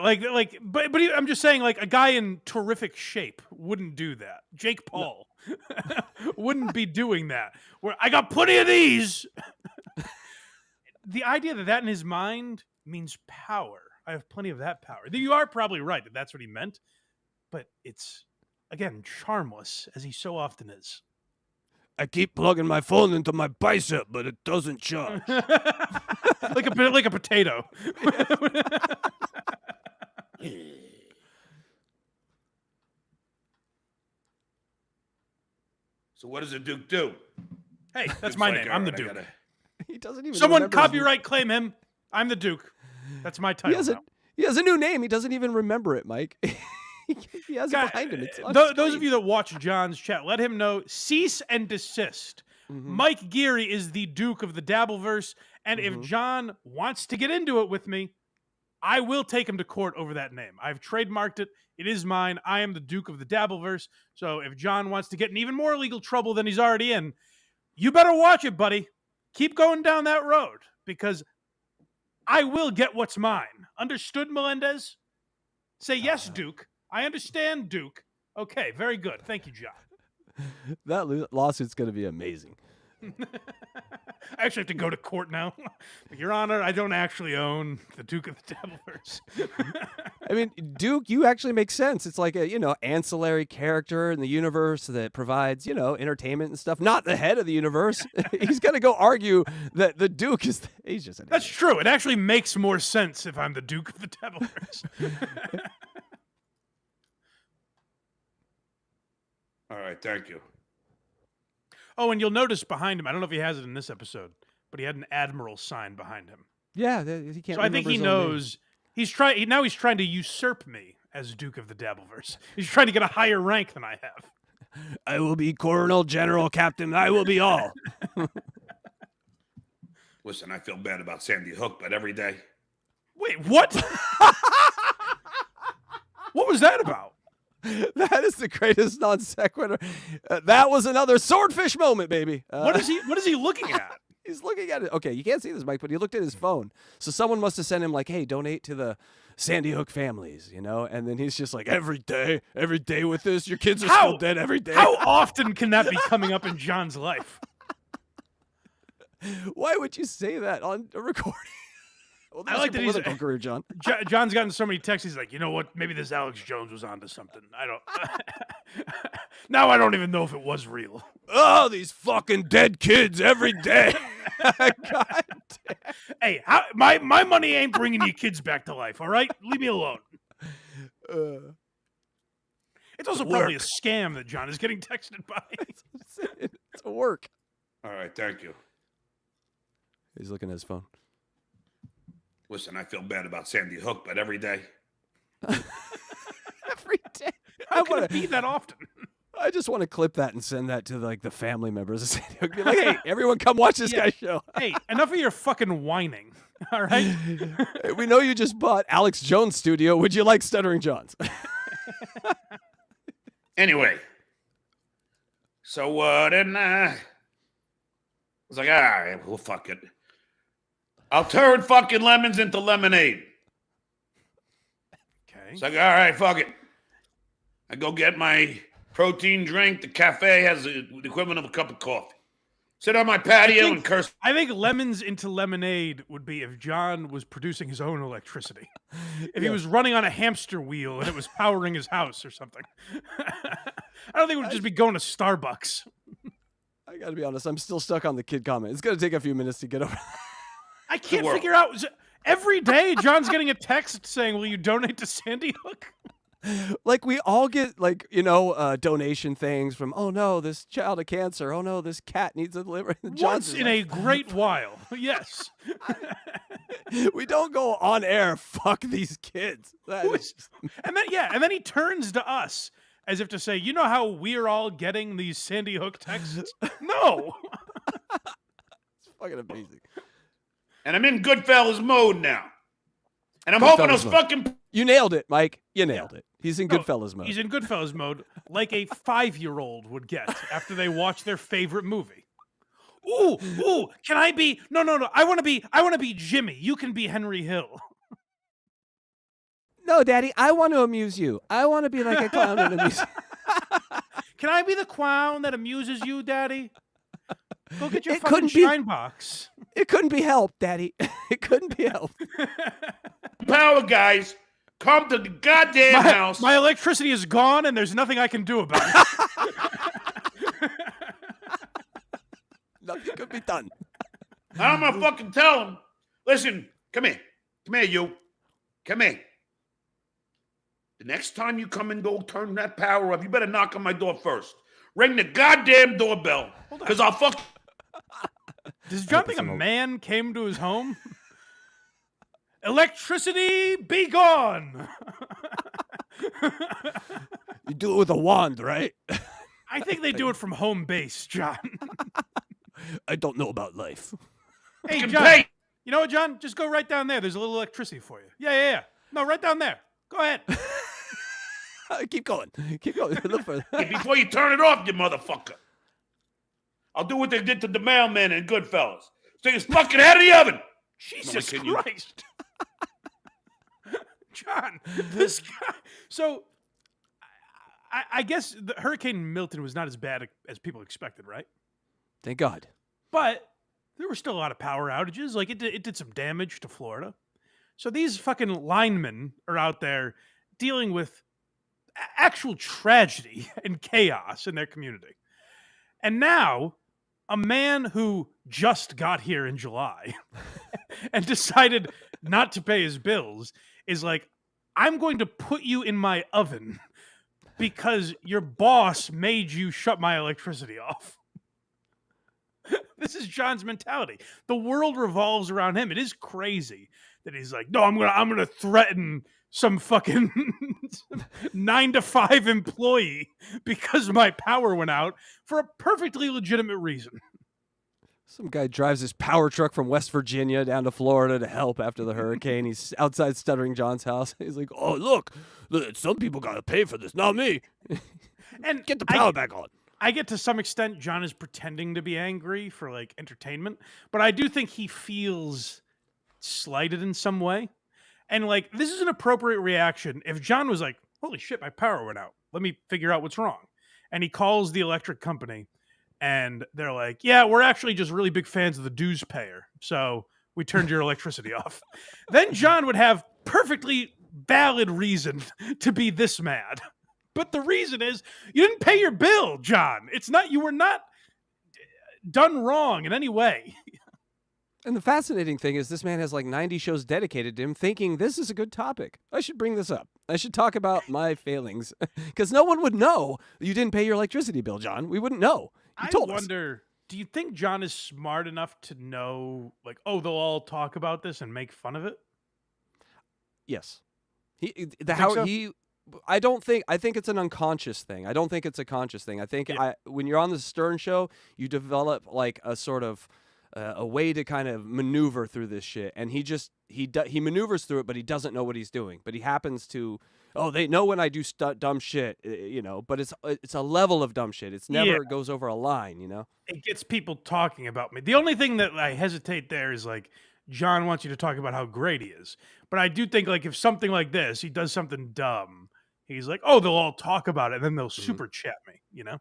But I'm just saying, like, a guy in terrific shape wouldn't do that. Jake Paul wouldn't be doing that. Where I got plenty of these. The idea that in his mind means power. I have plenty of that power. You are probably right that that's what he meant, but it's, again, charmless, as he so often is. I keep plugging my phone into my bicep, but it doesn't charge. like a potato. So what does the Duke do? Hey, that's my name. I'm the Duke. He doesn't even. Someone copyright claim him. I'm the Duke. That's my title. He has a new name. He doesn't even remember it, Mike. He has it behind him. It's those of you that watch John's chat, let him know. Cease and desist. Mm-hmm. Mike Geary is the Duke of the Dabbleverse, and if John wants to get into it with me, I will take him to court over that name. I've trademarked it. It is mine. I am the Duke of the Dabbleverse. So if John wants to get in even more legal trouble than he's already in, you better watch it, buddy. Keep going down that road, because I will get what's mine. Understood, Melendez? Say yes, Duke. I understand, Duke. Okay, very good. Thank you, John. That lawsuit's going to be amazing. I actually have to go to court now. Your Honor, I don't actually own the Duke of the Dabbleverse. I mean, Duke, you actually make sense. It's like a, ancillary character in the universe that provides, entertainment and stuff. Not the head of the universe. He's going to go argue that the Duke is... He's just... That's true. It actually makes more sense if I'm the Duke of the Dabbleverse. All right, thank you. Oh, and you'll notice behind him, I don't know if he has it in this episode, but he had an admiral sign behind him. Yeah, he can't. So I think he knows he's trying to usurp me as Duke of the Dabbleverse. He's trying to get a higher rank than I have. I will be Colonel, General, Captain. I will be all. Listen, I feel bad about Sandy Hook, but every day. Wait, what? What was that about? That is the greatest non sequitur. That was another swordfish moment, baby. What is he looking at? He's looking at it. Okay, you can't see this, Mike, but he looked at his phone. So someone must have sent him like, "Hey, donate to the Sandy Hook families," And then he's just like, every day with this, your kids are still dead every day. How often can that be coming up in John's life? Why would you say that on a recording? Well, I like that he's political career, John. John's gotten so many texts. He's like, you know what? Maybe this Alex Jones was onto something. I don't. Now I don't even know if it was real. Oh, these fucking dead kids every day. God damn. Hey, my money ain't bringing you kids back to life. All right, leave me alone. It's also probably a scam that John is getting texted by. It's a work. All right, thank you. He's looking at his phone. Listen, I feel bad about Sandy Hook, but every day. Every day. How can it be that often? I just want to clip that and send that to like the family members of Sandy Hook. Be like, hey, everyone, come watch this guy's show. Hey, enough of your fucking whining. All right. We know you just bought Alex Jones' studio. Would you like Stuttering John's? Anyway, so then I was like, all right, well, fuck it. I'll turn fucking lemons into lemonade. Okay. It's like, all right, fuck it. I go get my protein drink. The cafe has the equivalent of a cup of coffee. Sit on my patio and curse. I think lemons into lemonade would be if John was producing his own electricity. If he was running on a hamster wheel and it was powering his house or something. I don't think it would just be going to Starbucks. I got to be honest. I'm still stuck on the kid comment. It's going to take a few minutes to get over. I can't figure out. Every day, John's getting a text saying, will you donate to Sandy Hook? Like we all get like, donation things from, oh no, this child of cancer. Oh no, this cat needs a liver. Once in a great while. Yes. We don't go on air. Fuck these kids. And then he turns to us as if to say, you know how we're all getting these Sandy Hook texts? No. It's fucking amazing. And I'm in Goodfellas mode now. And I'm hoping those fucking... You nailed it, Mike. You nailed it. He's in Goodfellas mode. He's in Goodfellas mode like a 5-year-old would get after they watch their favorite movie. Ooh, can I be... No. I want to be Jimmy. You can be Henry Hill. No, Daddy, I want to amuse you. I want to be like a clown and amuse you. Can I be the clown that amuses you, Daddy? Go get your It fucking couldn't be- shine box. It couldn't be helped, Daddy. It couldn't be helped. power guys come to the goddamn house. My electricity is gone, and there's nothing I can do about it. Nothing could be done. I'm gonna fucking tell them. Listen, come here, you. Come here. The next time you come and go turn that power up, you better knock on my door first. Ring the goddamn doorbell, because I'll fuck. Does John think a man came to his home? Electricity be gone. You do it with a wand, right? I think they do it from home base, John. I don't know about life. Hey, Fucking John. pay. You know what, John? Just go right down there. There's a little electricity for you. Yeah. No, right down there. Go ahead. Keep going. Look for Hey, before you turn it off, you motherfucker. I'll do what they did to the mailman in Goodfellas. Stick his fucking head in the oven. Jesus No, I can't Christ. John, this guy. So, I guess the Hurricane Milton was not as bad as people expected, right? Thank God. But there were still a lot of power outages. Like, it did some damage to Florida. So these fucking linemen are out there dealing with actual tragedy and chaos in their community. And now, a man who just got here in July and decided not to pay his bills is like, I'm going to put you in my oven because your boss made you shut my electricity off. This is John's mentality. The world revolves around him. It is crazy that he's like, no, I'm gonna threaten some fucking 9-to-5 employee because my power went out for a perfectly legitimate reason. Some guy drives his power truck from West Virginia down to Florida to help after the hurricane. He's outside Stuttering John's house. He's like, oh, look, some people got to pay for this, not me. And get the power back on. I get to some extent John is pretending to be angry for like entertainment, but I do think he feels slighted in some way. And like, this is an appropriate reaction. If John was like, holy shit, my power went out. Let me figure out what's wrong. And he calls the electric company and they're like, yeah, we're actually just really big fans of the dues payer. So we turned your electricity off. Then John would have perfectly valid reason to be this mad. But the reason is you didn't pay your bill, John. You were not done wrong in any way. And the fascinating thing is this man has like 90 shows dedicated to him thinking this is a good topic. I should bring this up. I should talk about my failings because no one would know you didn't pay your electricity bill, John. We wouldn't know. You told us. Do you think John is smart enough to know, like, oh, they'll all talk about this and make fun of it? Yes. So? I think it's an unconscious thing. I don't think it's a conscious thing. I think when you're on the Stern show, you develop like a sort of a way to kind of maneuver through this shit, and he maneuvers through it, but he doesn't know what he's doing. But he happens to. Oh, they know when I do dumb shit, But it's a level of dumb shit. It's never goes over a line, It gets people talking about me. The only thing that I hesitate there is like John wants you to talk about how great he is, but I do think like if something like this, he does something dumb, he's like, oh, they'll all talk about it, and then they'll super chat me, Yeah,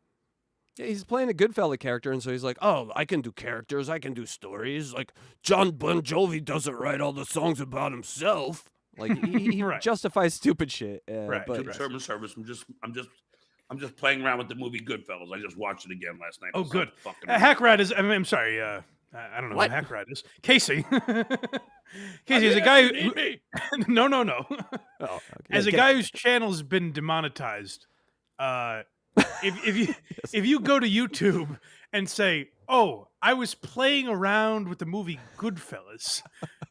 he's playing a Goodfella character, and so he's like, oh, I can do characters, I can do stories. Like John Bon Jovi doesn't write all the songs about himself. Like he Right. justifies stupid shit. Right. But Service. I'm just playing around with the movie Goodfellas. I just watched it again last night. Oh, It's good. fucking HACKRIDE is. I'm sorry. I don't know what HACKRIDE is. Casey. Casey is a guy who. No. oh, okay. As a guy whose channel's been demonetized, if you go to YouTube and say, "Oh, I was playing around with the movie Goodfellas,"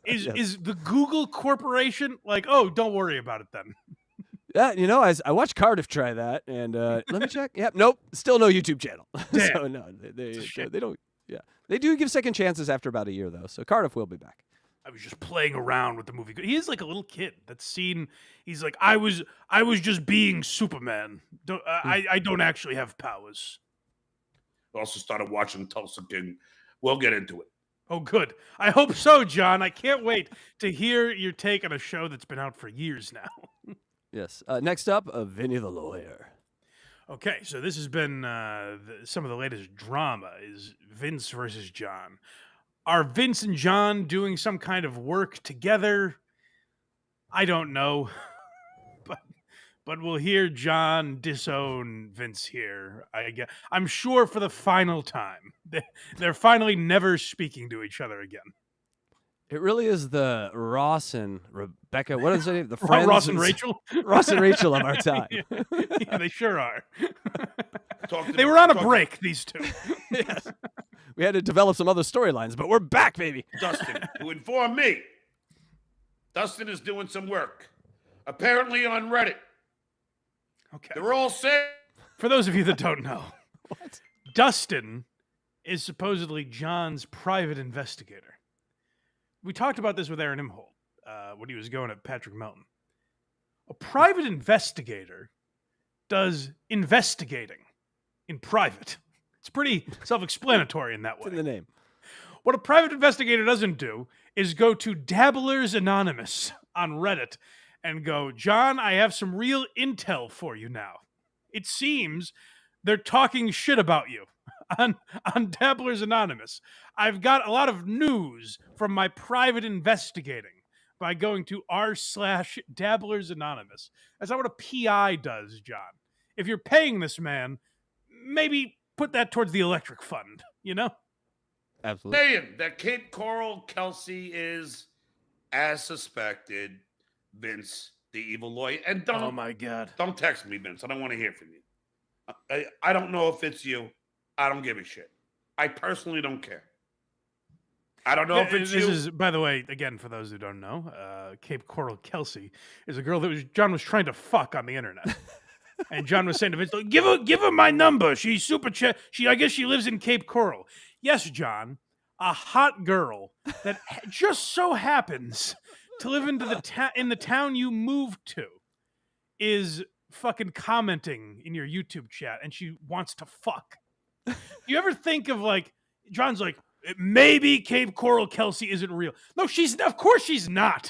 is the Google Corporation like, "Oh, don't worry about it then"? Yeah, I watched Cardiff try that, and let me check. Yep, nope, still no YouTube channel. Damn. So no, they don't. Yeah, they do give second chances after about a year though. So Cardiff will be back. I was just playing around with the movie. He is like a little kid that's seen. He's like, I was just being Superman. I don't actually have powers. I also started watching Tulsa King. We'll get into it. Oh, good. I hope so, John. I can't wait to hear your take on a show that's been out for years now. Yes. Next up, Vinny the Lawyer. Okay, so this has been some of the latest drama is Vince versus John. Are Vince and John doing some kind of work together? I don't know. But we'll hear John disown Vince here. I'm sure for the final time. They're finally never speaking to each other again. It really is the Ross and Rebecca. What is it? The friends Ross and Rachel? Ross and Rachel of our time. Yeah, they sure are. They were on a break, these two. Yes. We had to develop some other storylines, but we're back, baby. Dustin, who informed me Dustin is doing some work, apparently on Reddit. Okay. They're all saying. For those of you that don't know, Dustin is supposedly John's private investigator. We talked about this with Aaron Imholt when he was going at Patrick Melton. A private investigator does investigating in private. It's pretty self-explanatory in that way. It's in the name. What a private investigator doesn't do is go to Dabblers Anonymous on Reddit and go, John, I have some real intel for you now. It seems they're talking shit about you on Dabblers Anonymous. I've got a lot of news from my private investigating by going to r/Dabblers Anonymous. That's not what a PI does, John. If you're paying this man, maybe put that towards the electric fund, Absolutely. Saying that Cape Coral Kelsey is, as suspected, Vince, the evil lawyer. And Oh my God. don't text me, Vince. I don't want to hear from you. I don't know if it's you. I don't give a shit. I personally don't care. I don't know if it's this you. is, by the way, again, for those who don't know, Cape Coral Kelsey is a girl that John was trying to fuck on the internet. And John was saying to Vince, give her my number. She's super I guess she lives in Cape Coral. Yes, John, a hot girl that just so happens to live in the town you moved to is fucking commenting in your YouTube chat, and she wants to fuck. You ever think of John's like, maybe Cape Coral Kelsey isn't real. No, of course she's not.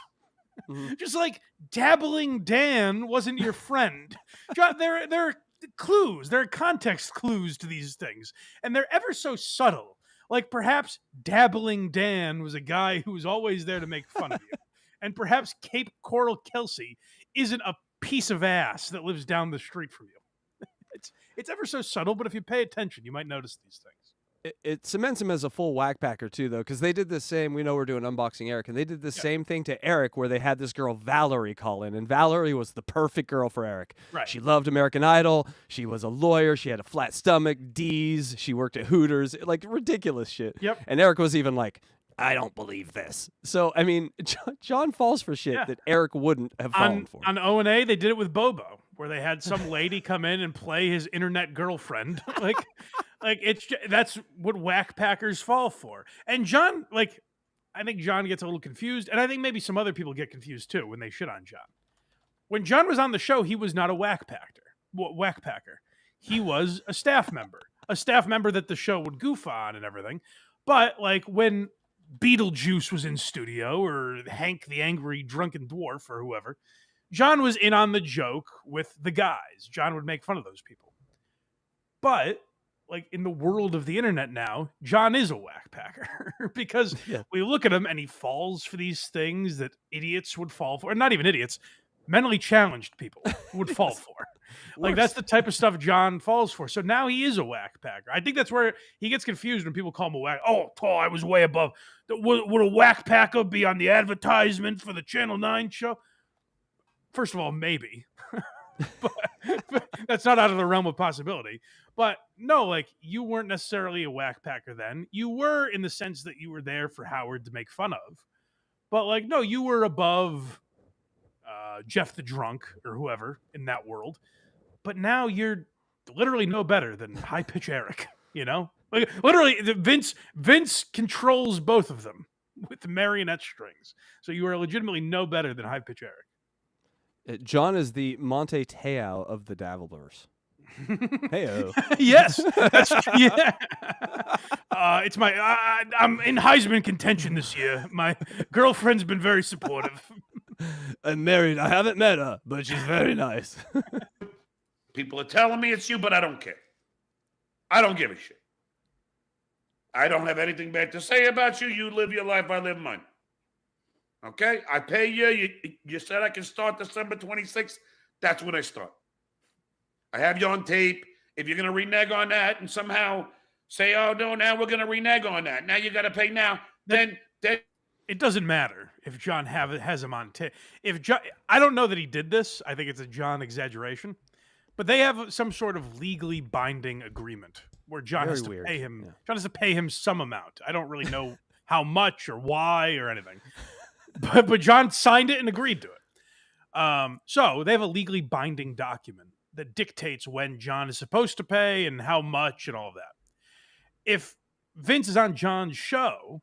Mm-hmm. Just like Dabbling Dan wasn't your friend. John, there are clues. There are context clues to these things. And they're ever so subtle. Like perhaps Dabbling Dan was a guy who was always there to make fun of you. And perhaps Cape Coral Kelsey isn't a piece of ass that lives down the street from you. It's ever so subtle, but if you pay attention, you might notice these things. It cements him as a full whack packer too, though, because they did the same. We know we're doing Unboxing Eric, and they did the same thing to Eric, where they had this girl Valerie call in, and Valerie was the perfect girl for Eric. Right. She loved American Idol. She was a lawyer. She had a flat stomach. D's. She worked at Hooters. Like ridiculous shit. Yep. And Eric was even like, I don't believe this. So, I mean, John falls for shit that Eric wouldn't have fallen for. On O&A, they did it with Bobo, where they had some lady come in and play his internet girlfriend. That's what whack packers fall for. And John, I think John gets a little confused, and I think maybe some other people get confused too when they shit on John. When John was on the show, he was not a whack packer. He was a staff member that the show would goof on and everything. But when Beetlejuice was in studio, or Hank the Angry Drunken Dwarf, or whoever, John was in on the joke with the guys. John would make fun of those people. But in the world of the internet now, John is a whack packer because we look at him and he falls for these things that idiots would fall for. Or not even idiots, mentally challenged people would fall for. That's the type of stuff John falls for. So now he is a whack packer. I think that's where he gets confused when people call him a whack. Oh, I was way above. Would a whack packer be on the advertisement for the Channel 9 show? First of all, maybe. but that's not out of the realm of possibility. But no, you weren't necessarily a whack packer then. You were, in the sense that you were there for Howard to make fun of. But no, you were above Jeff the Drunk or whoever in that world. But now you're literally no better than High Pitch Eric, literally Vince controls both of them with the marionette strings. So you are legitimately no better than High Pitch Eric. John is the Monte Teo of the Dabblerverse. Heyo. Yes. It's I'm in Heisman contention this year. My girlfriend's been very supportive. I'm married. I haven't met her, but she's very nice. People are telling me it's you, but I don't care. I don't give a shit. I don't have anything bad to say about you. You live your life, I live mine. Okay? I pay you. You said I can start December 26th. That's when I start. I have you on tape. If you're going to renege on that and somehow say, oh, no, now we're going to renege on that. Now you got to pay now. Then it doesn't matter if John has him on tape. I don't know that he did this. I think it's a John exaggeration. But they have some sort of legally binding agreement where John has to pay him. Yeah. John has to pay him some amount. I don't really know how much or why or anything. But John signed it and agreed to it. So they have a legally binding document that dictates when John is supposed to pay and how much and all of that. If Vince is on John's show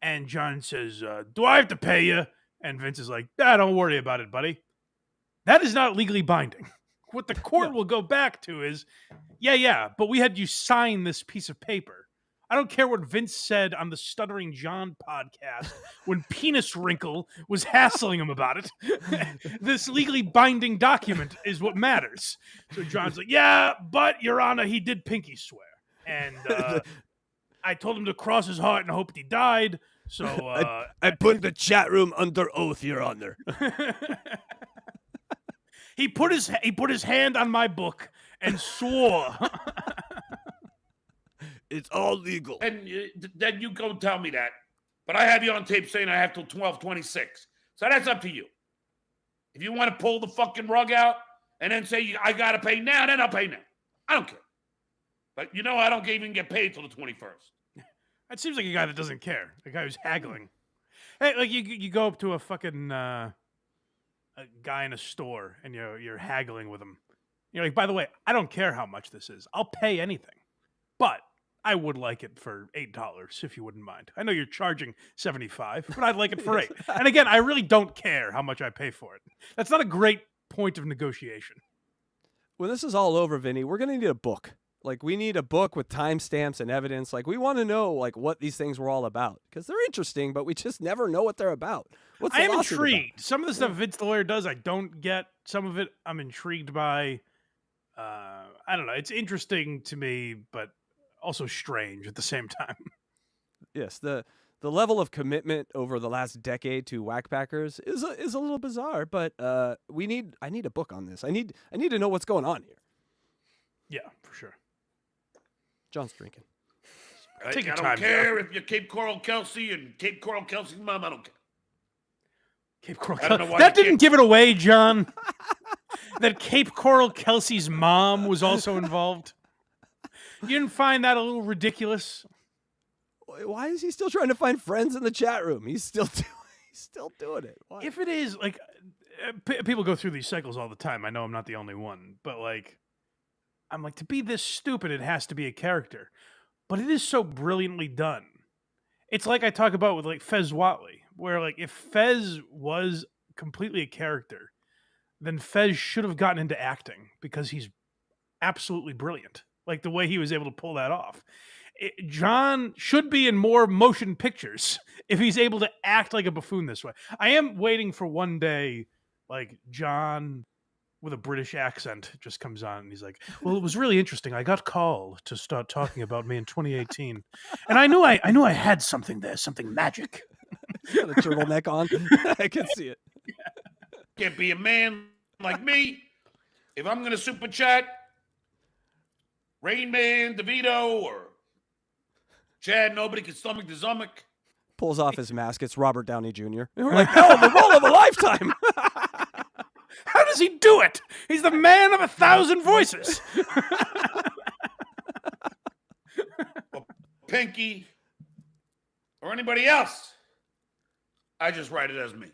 and John says, do I have to pay you? And Vince is like, don't worry about it, buddy. That is not legally binding. What the court will go back to is, but we had you sign this piece of paper. I don't care what Vince said on the Stuttering John podcast when Penis Wrinkle was hassling him about it. This legally binding document is what matters. So John's like, but Your Honor, he did pinky swear. And I told him to cross his heart and hope that he died. So I put the chat room under oath, Your Honor. He put his hand on my book and swore. It's all legal. And then you go tell me that. But I have you on tape saying I have till 12/26. So that's up to you. If you want to pull the fucking rug out and then say I got to pay now, then I'll pay now. I don't care. But I don't even get paid till the 21st. That seems like a guy that doesn't care. A guy who's haggling. Hey, you go up to a fucking a guy in a store and you're haggling with him. You're like, by the way, I don't care how much this is. I'll pay anything. But I would like it for $8 if you wouldn't mind. I know you're charging $75, but I'd like it for $8. And again, I really don't care how much I pay for it. That's not a great point of negotiation. When this is all over, Vinny, we're going to need a book. We need a book with timestamps and evidence. We want to know, what these things were all about. Because they're interesting, but we just never know what they're about. What's the I am lawsuit intrigued. about? Some of the stuff Vince the lawyer does, I don't get. Some of it I'm intrigued by. I don't know. It's interesting to me, but also strange at the same time. Yes, the level of commitment over the last decade to whackpackers is a little bizarre, but I need a book on this. I need to know what's going on here. Yeah, for sure. John's drinking. I don't care if you're Cape Coral Kelsey and Cape Coral Kelsey's mom. I don't care. Cape Coral Kelsey. That didn't give it away, John. That Cape Coral Kelsey's mom was also involved. You didn't find that a little ridiculous? Why is he still trying to find friends in the chat room? He's still doing it. Why? If it is like people go through these cycles all the time. I know I'm not the only one, but like I'm like, to be this stupid, it has to be a character. But it is so brilliantly done. It's like I talk about with like Fez Whatley, where like if Fez was completely a character, then Fez should have gotten into acting because he's absolutely brilliant. Like the way he was able to pull that off. John should be in more motion pictures if he's able to act like a buffoon this way. I am waiting for one day, like John with a British accent just comes on and he's like, well, it was really interesting. I got called to start talking about me in 2018. And I knew I had something there, something magic. Got a turtleneck on. I can see it. Can't be a man like me. If I'm going to super chat Rain Man, DeVito, or Chad, nobody can stomach the zummick. Pulls off his mask. It's Robert Downey Jr. And we're like, oh, the role of a lifetime. How does he do it? He's the man of 1,000 voices. Or Pinky, or anybody else. I just write it as me.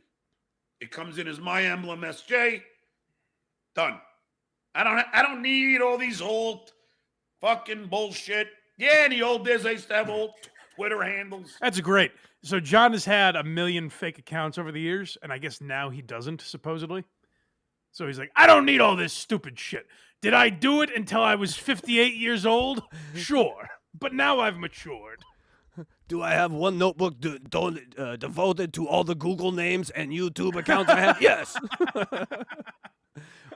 It comes in as my emblem, SJ. Done. I don't need all these old fucking bullshit. Yeah, in the old days, I used to have old Twitter handles. That's great. So John has had 1 million fake accounts over the years, and I guess now he doesn't, supposedly. So he's like, I don't need all this stupid shit. Did I do it until I was 58 years old? Sure. But now I've matured. Do I have one notebook devoted to all the Google names and YouTube accounts I have? Yes.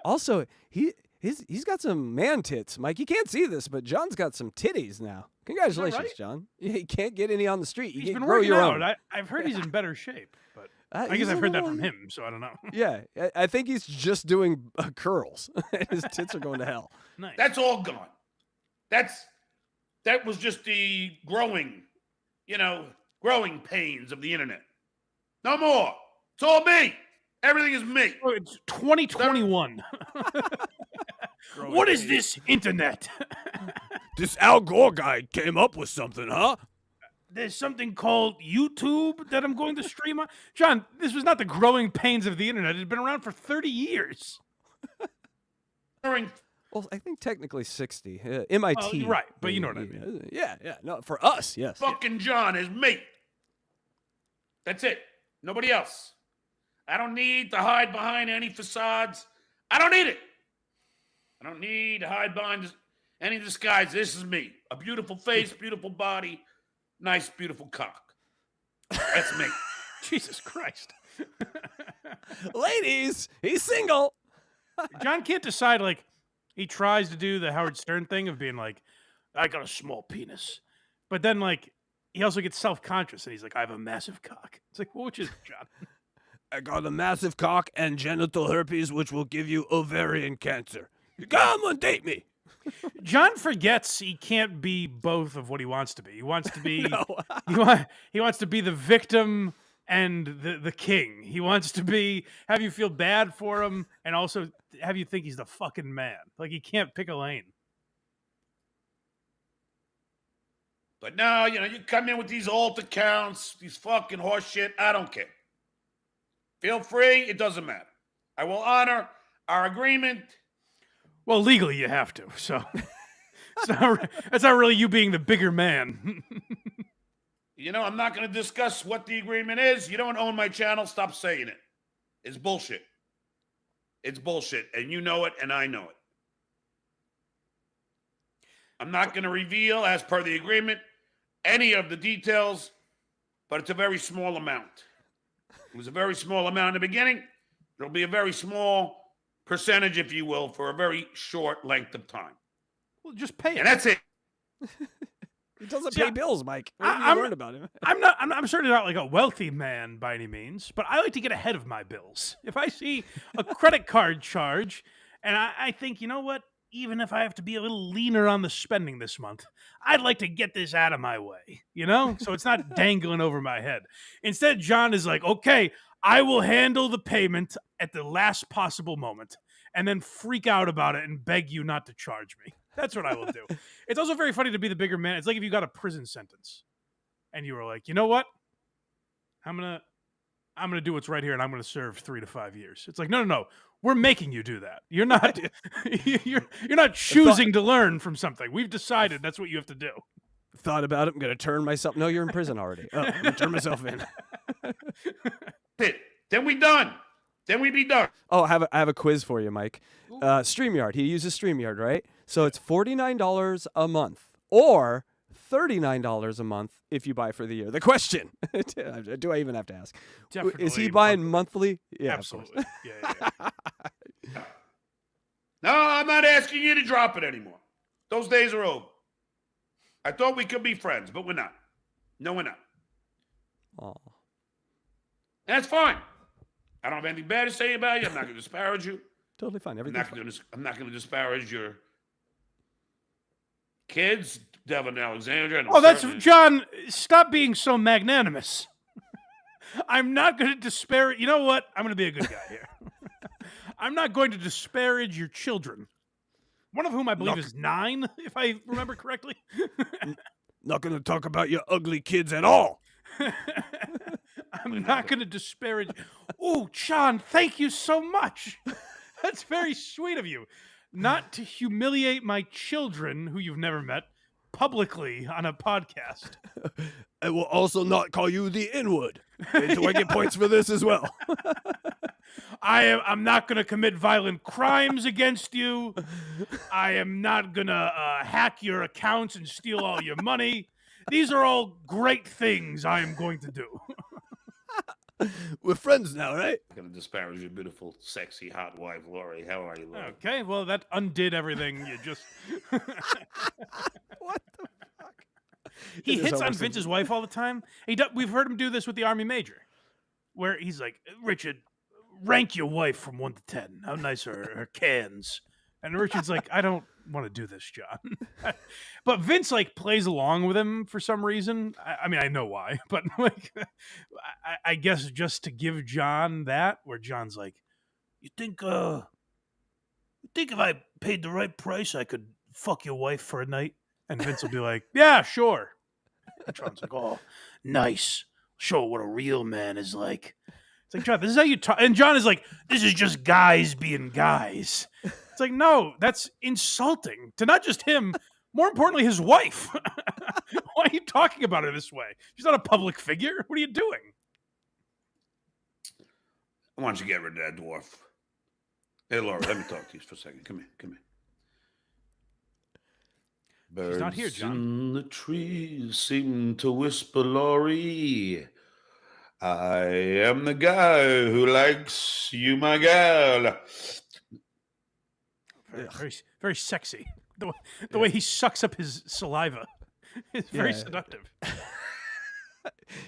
Also, he's got some man tits, Mike. You can't see this, but John's got some titties now. Congratulations, right? John. You can't get any on the street. You He's can been grow working your out. own. I've heard he's in better shape, but I He's guess I've a heard that little- from him, so I don't know. Yeah, I think he's just doing curls. His tits are going to hell. Nice. That's all gone. That was just the growing pains of the internet. No more. It's all me. Everything is me. Oh, it's 2021. What is this internet? This Al Gore guy came up with something, huh? There's something called YouTube that I'm going to stream on. John, this was not the growing pains of the internet. It's been around for 30 years. During Well, I think technically 60. MIT. Right, but you know what I mean. Yeah. No, for us, yes. fucking John is me. That's it. Nobody else. I don't need to hide behind any facades. I don't need it. I don't need to hide behind any disguise. This is me. A beautiful face, beautiful body, nice, beautiful cock. That's me. Jesus Christ. Ladies, he's single. John can't decide, like, he tries to do the Howard Stern thing of being like, I got a small penis. But then, like, he also gets self-conscious and he's like, I have a massive cock. It's like, well, which is it, John? I got a massive cock and genital herpes, which will give you ovarian cancer. Come on, date me. John forgets he can't be both of what he wants to be. He wants to be No. he wants to be the victim and the king. He wants to have you feel bad for him and also have you think he's the fucking man. Like he can't pick a lane. But now, you come in with these alt accounts, these fucking horse shit. I don't care. Feel free. It doesn't matter. I will honor our agreement. Well, legally you have to. So that's not really you being the bigger man. I'm not going to discuss what the agreement is. You don't own my channel. Stop saying it. It's bullshit. It's bullshit. And you know it, and I know it. I'm not going to reveal, as per the agreement, any of the details, but it's a very small amount. It was a very small amount in the beginning. It'll be a very small percentage, if you will, for a very short length of time. Well, just pay it. And that's it. He doesn't See, pay bills, Mike. What have I'm- you learned about him? I'm certainly not like a wealthy man by any means, but I like to get ahead of my bills. If I see a credit card charge and I think, you know what, even if I have to be a little leaner on the spending this month, I'd like to get this out of my way, so it's not dangling over my head. Instead, John is like, okay, I will handle the payment at the last possible moment and then freak out about it and beg you not to charge me. That's what I will do. It's also very funny to be the bigger man. It's like if you got a prison sentence and you were like, you know what? I'm gonna do what's right here, and I'm gonna serve 3 to 5 years. It's like, no. We're making you do that. You're not you're not choosing to learn from something. We've decided that's what you have to do. Thought about it. I'm gonna turn myself. No, you're in prison already. Oh, I'm gonna turn myself in. Then we done. Then we be done. Oh, I have a quiz for you, Mike. StreamYard. He uses StreamYard, right? So it's $49 a month, or $39 a month if you buy for the year. The question: do I even have to ask? Definitely Is he buying monthly? Yeah, absolutely. Yeah. No, I'm not asking you to drop it anymore. Those days are over. I thought we could be friends, but we're not. No, we're not. Oh. That's fine. I don't have anything bad to say about you. I'm not going to disparage you. Totally fine. I'm not going to disparage your kids, Devin Alexander. And that's John. Stop being so magnanimous. I'm not going to disparage. You know what? I'm going to be a good guy here. I'm not going to disparage your children. One of whom I believe is 9, if I remember correctly. Not going to talk about your ugly kids at all. I'm not going to disparage. Oh, John, thank you so much. That's very sweet of you. Not to humiliate my children, who you've never met, publicly on a podcast. I will also not call you the N-word. Do I get points for this as well? I'm not going to commit violent crimes against you. I am not going to hack your accounts and steal all your money. These are all great things I am going to do. We're friends now, right? I'm going to disparage your beautiful, sexy, hot wife, Lori. How are you, Lori? Okay, well, that undid everything you just... What the fuck? He hits on Vince's wife all the time. We've heard him do this with the Army Major, where he's like, Richard, rank your wife from 1 to 10. How nice are her cans? And Richard's like, I don't want to do this, John. But Vince like plays along with him for some reason. I mean, I know why, but like, I guess just to give John that, where John's like, you think if I paid the right price, I could fuck your wife for a night? And Vince will be like, yeah, sure. And John's like, oh, nice. Show what a real man is like. It's like, John, this is how you talk. And John is like, this is just guys being guys. It's like, no, that's insulting to not just him, more importantly, his wife. Why are you talking about her this way? She's not a public figure. What are you doing? Why don't you get rid of that dwarf? Hey, Laura, let me talk to you for a second. Come here. Birds She's not here, John. in the trees seem to whisper, Laurie, I am the guy who likes you, my gal. Very, very sexy. The way he sucks up his saliva is very seductive.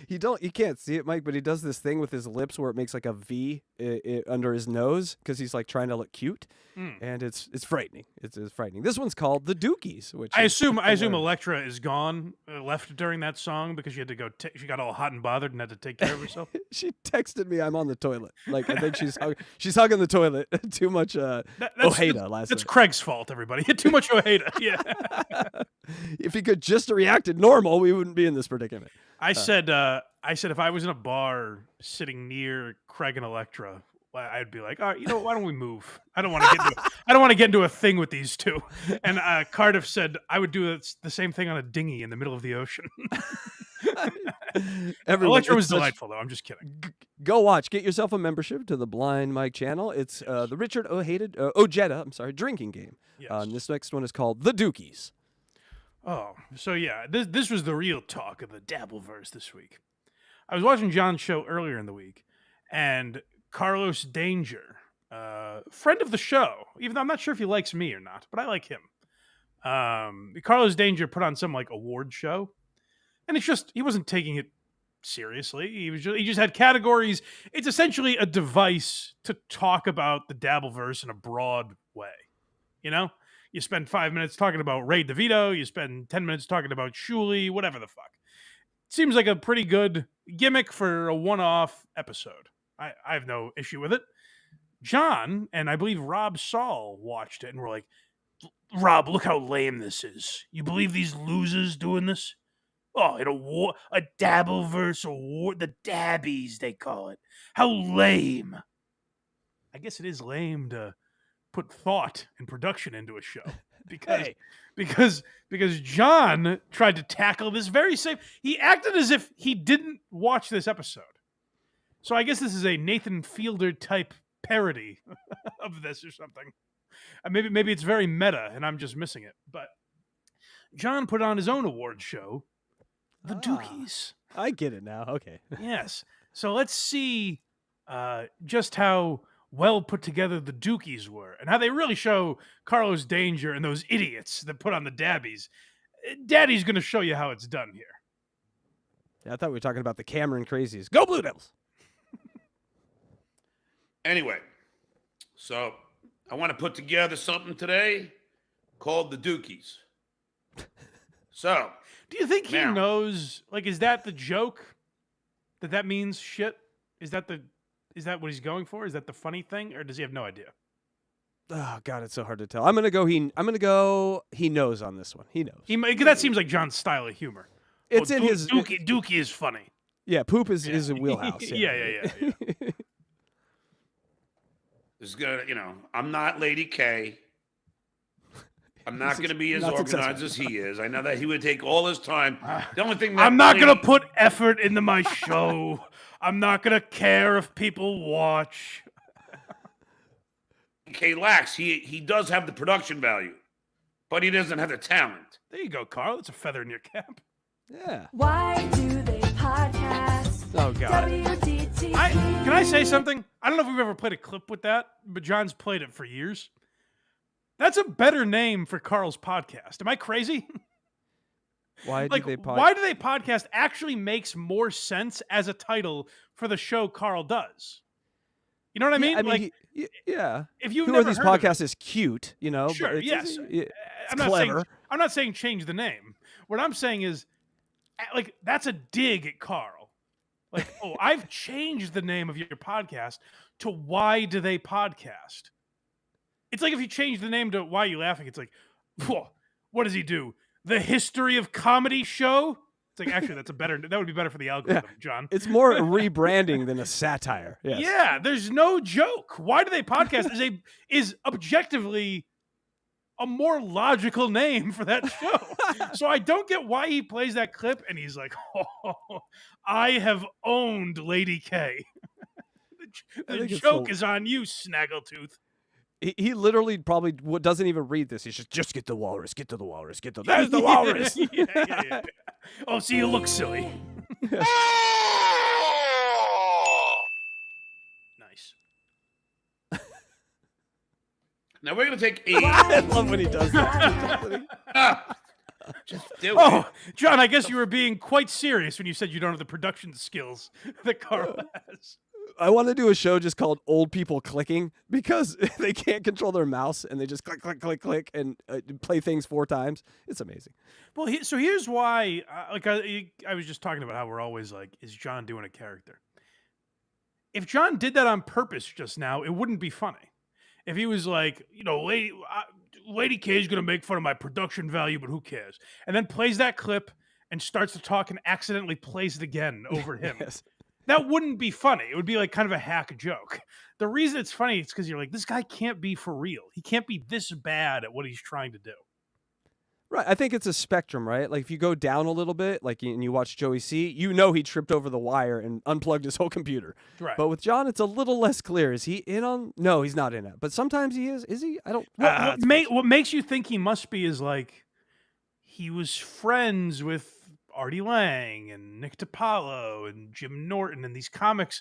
You can't see it, Mike, but he does this thing with his lips where it makes like a V under his nose because he's like trying to look cute, and it's frightening. It's frightening. This one's called The Dookies, which I assume Electra is gone, left during that song because she had to go. She got all hot and bothered and had to take care of herself. She texted me, "I'm on the toilet." Like I think she's hugging the toilet. Too much Ojeda last That's night. Craig's fault. Everybody, too much Ojeda. Yeah. If he could just reacted normal, we wouldn't be in this predicament. I said if I was in a bar sitting near Craig and Electra, I'd be like, all right, why don't we move? I don't want to get into a thing with these two. And Cardiff said I would do the same thing on a dinghy in the middle of the ocean. Electra was delightful, though. I'm just kidding. Go watch. Get yourself a membership to the Blind Mike channel. It's the Richard Ojeda, drinking game. Yes. This next one is called The Dookies. Oh, so yeah, this was the real talk of the Dabbleverse this week. I was watching John's show earlier in the week, and Carlos Danger, friend of the show, even though I'm not sure if he likes me or not, but I like him. Carlos Danger put on some like award show, and it's just he wasn't taking it seriously. He just had categories. It's essentially a device to talk about the Dabbleverse in a broad way, You spend 5 minutes talking about Ray DeVito. You spend 10 minutes talking about Shuley, whatever the fuck. Seems like a pretty good gimmick for a one-off episode. I have no issue with it. John and I believe Rob Saul watched it and were like, Rob, look how lame this is. You believe these losers doing this? Oh, a Dabbleverse award, the Dabbies they call it. How lame! I guess it is lame to put thought and production into a show because Hey. because John tried to tackle this very same. He acted as if he didn't watch this episode. So I guess this is a Nathan Fielder type parody of this or something. Maybe it's very meta and I'm just missing it. But John put on his own award show, the Dookies. I get it now. Okay. Yes. So let's see just how well put together the Dookies were and how they really show Carlos Danger and those idiots that put on the Dabbies. Daddy's going to show you how it's done here. Yeah, I thought we were talking about the Cameron Crazies. Go Blue Devils! Anyway, so I want to put together something today called the Dookies. So, do you think he now, knows? Like, is that the joke? That means shit? Is that what he's going for? Is that the funny thing, or does he have no idea? Oh God, it's so hard to tell. I'm gonna go. He knows on this one. He knows. That seems like John's style of humor. It's in his Dookie is funny. Yeah, poop is a wheelhouse. Yeah. This is gonna, I'm not Lady K. I'm not going to be as organized as he is. I know that he would take all his time. The only thing that I'm not going to put effort into my show. I'm not going to care if people watch. K lacks. He does have the production value, but he doesn't have the talent. There you go, Carl. It's a feather in your cap. Yeah. Why do they podcast? Oh God. WDT. Can I say something? I don't know if we've ever played a clip with that, but John's played it for years. That's a better name for Carl's podcast. Am I crazy? Why do they podcast? Why do they podcast actually makes more sense as a title for the show Carl does. You know what I mean? Yeah. If you've Who never are these heard of podcasts is cute, Sure, but yes. It's clever. I'm not saying change the name. What I'm saying is, like, that's a dig at Carl. Like, oh, I've changed the name of your podcast to Why Do They Podcast? It's like if you change the name to Why Are You Laughing? It's like, whoa, what does he do? The History of Comedy Show? It's like, actually, that would be better for the algorithm, John. It's more rebranding than a satire. Yes. Yeah, there's no joke. Why Do They Podcast is objectively a more logical name for that show. So I don't get why he plays that clip and he's like, oh, I have owned Lady K. the joke is on you, Snaggletooth. He literally probably doesn't even read this. He's just get the walrus, get to the walrus, get to there's the walrus. Yeah. Oh, so you look silly. Nice. Now we're going to take I love when he does that. Just do Oh, it. John, I guess you were being quite serious when you said you don't have the production skills that Carl has. I want to do a show just called Old People Clicking because they can't control their mouse and they just click, click, click, click and play things 4 times. It's amazing. Well, so here's why, I was just talking about how we're always like, is John doing a character? If John did that on purpose just now, it wouldn't be funny. If he was like, Lady K is going to make fun of my production value, but who cares? And then plays that clip and starts to talk and accidentally plays it again over him. Yes. That wouldn't be funny. It would be like kind of a hack joke. The reason it's funny is because you're like, this guy can't be for real. He can't be this bad at what he's trying to do. Right. I think it's a spectrum, right? Like if you go down a little bit, like and you watch Joey C, he tripped over the wire and unplugged his whole computer. Right. But with John, it's a little less clear. Is he in on? No, he's not in it. But sometimes he is. Is he? I don't. What makes you think he must be is like he was friends with Artie Lang and Nick DiPaolo and Jim Norton, and these comics,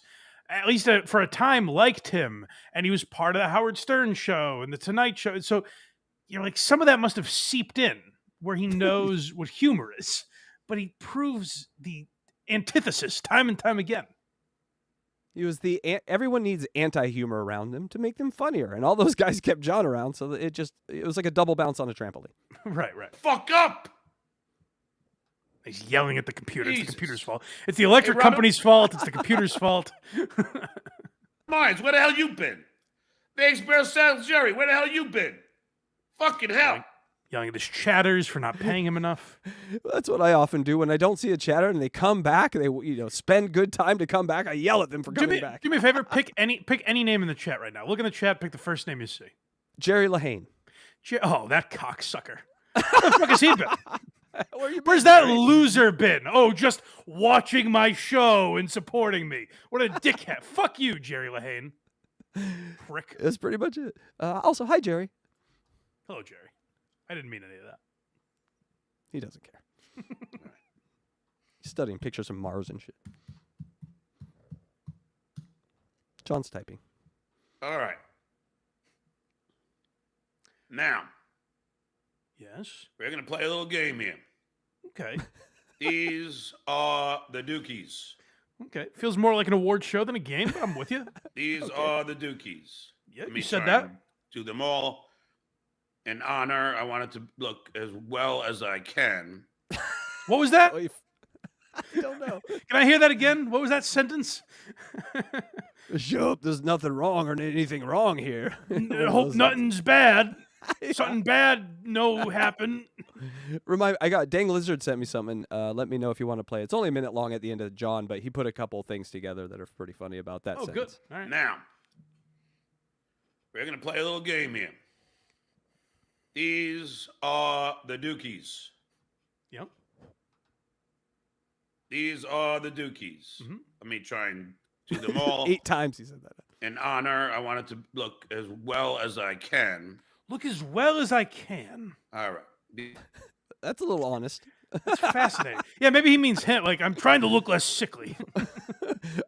at least for a time, liked him. And he was part of the Howard Stern show and the Tonight Show. So you're like, some of that must have seeped in where he knows what humor is, but he proves the antithesis time and time again. He was everyone needs anti-humor around them to make them funnier. And all those guys kept John around. So it was like a double bounce on a trampoline. Right. Fuck up. He's yelling at the computer. Jesus. It's the computer's fault. It's the electric company's fault. It's the computer's fault. Mines, where the hell you been? The Express Sal Jerry, where the hell you been? Fucking hell. yelling at his chatters for not paying him enough. That's what I often do when I don't see a chatter and they come back. They spend good time to come back. I yell at them for coming back. Do me a favor. Pick any name in the chat right now. Look in the chat. Pick the first name you see. Jerry Lahane. Oh, that cocksucker. Where the fuck has he been? Where's that loser been? Oh, just watching my show and supporting me. What a dickhead. Fuck you, Jerry Lahane. Prick. That's pretty much it. Also, hi, Jerry. Hello, Jerry. I didn't mean any of that. He doesn't care. He's studying pictures of Mars and shit. John's typing. All right. Now. Yes? We're going to play a little game here. Okay. These are the Dookies. Okay. Feels more like an award show than a game, but I'm with you. These are the Dookies. Yeah, Let you me said try that. and do them all in honor. I want it to look as well as I can. What was that? I don't know. Can I hear that again? What was that sentence? Sure, there's nothing wrong or anything wrong here. I hope nothing's bad. Something bad no happen. I got Dang Lizard sent me something. Let me know if you want to play. It's only a minute long at the end of John, but he put a couple things together that are pretty funny about that sentence. Good. All right. Now, we're going to play a little game here. These are the Dookies. Yep. These are the Dookies. Mm-hmm. Let me try and do them all 8 times he said that. in honor. I want it to look as well as I can. Look as well as I can. All right. That's a little honest. That's fascinating. Yeah, maybe he means him. Like, I'm trying to look less sickly.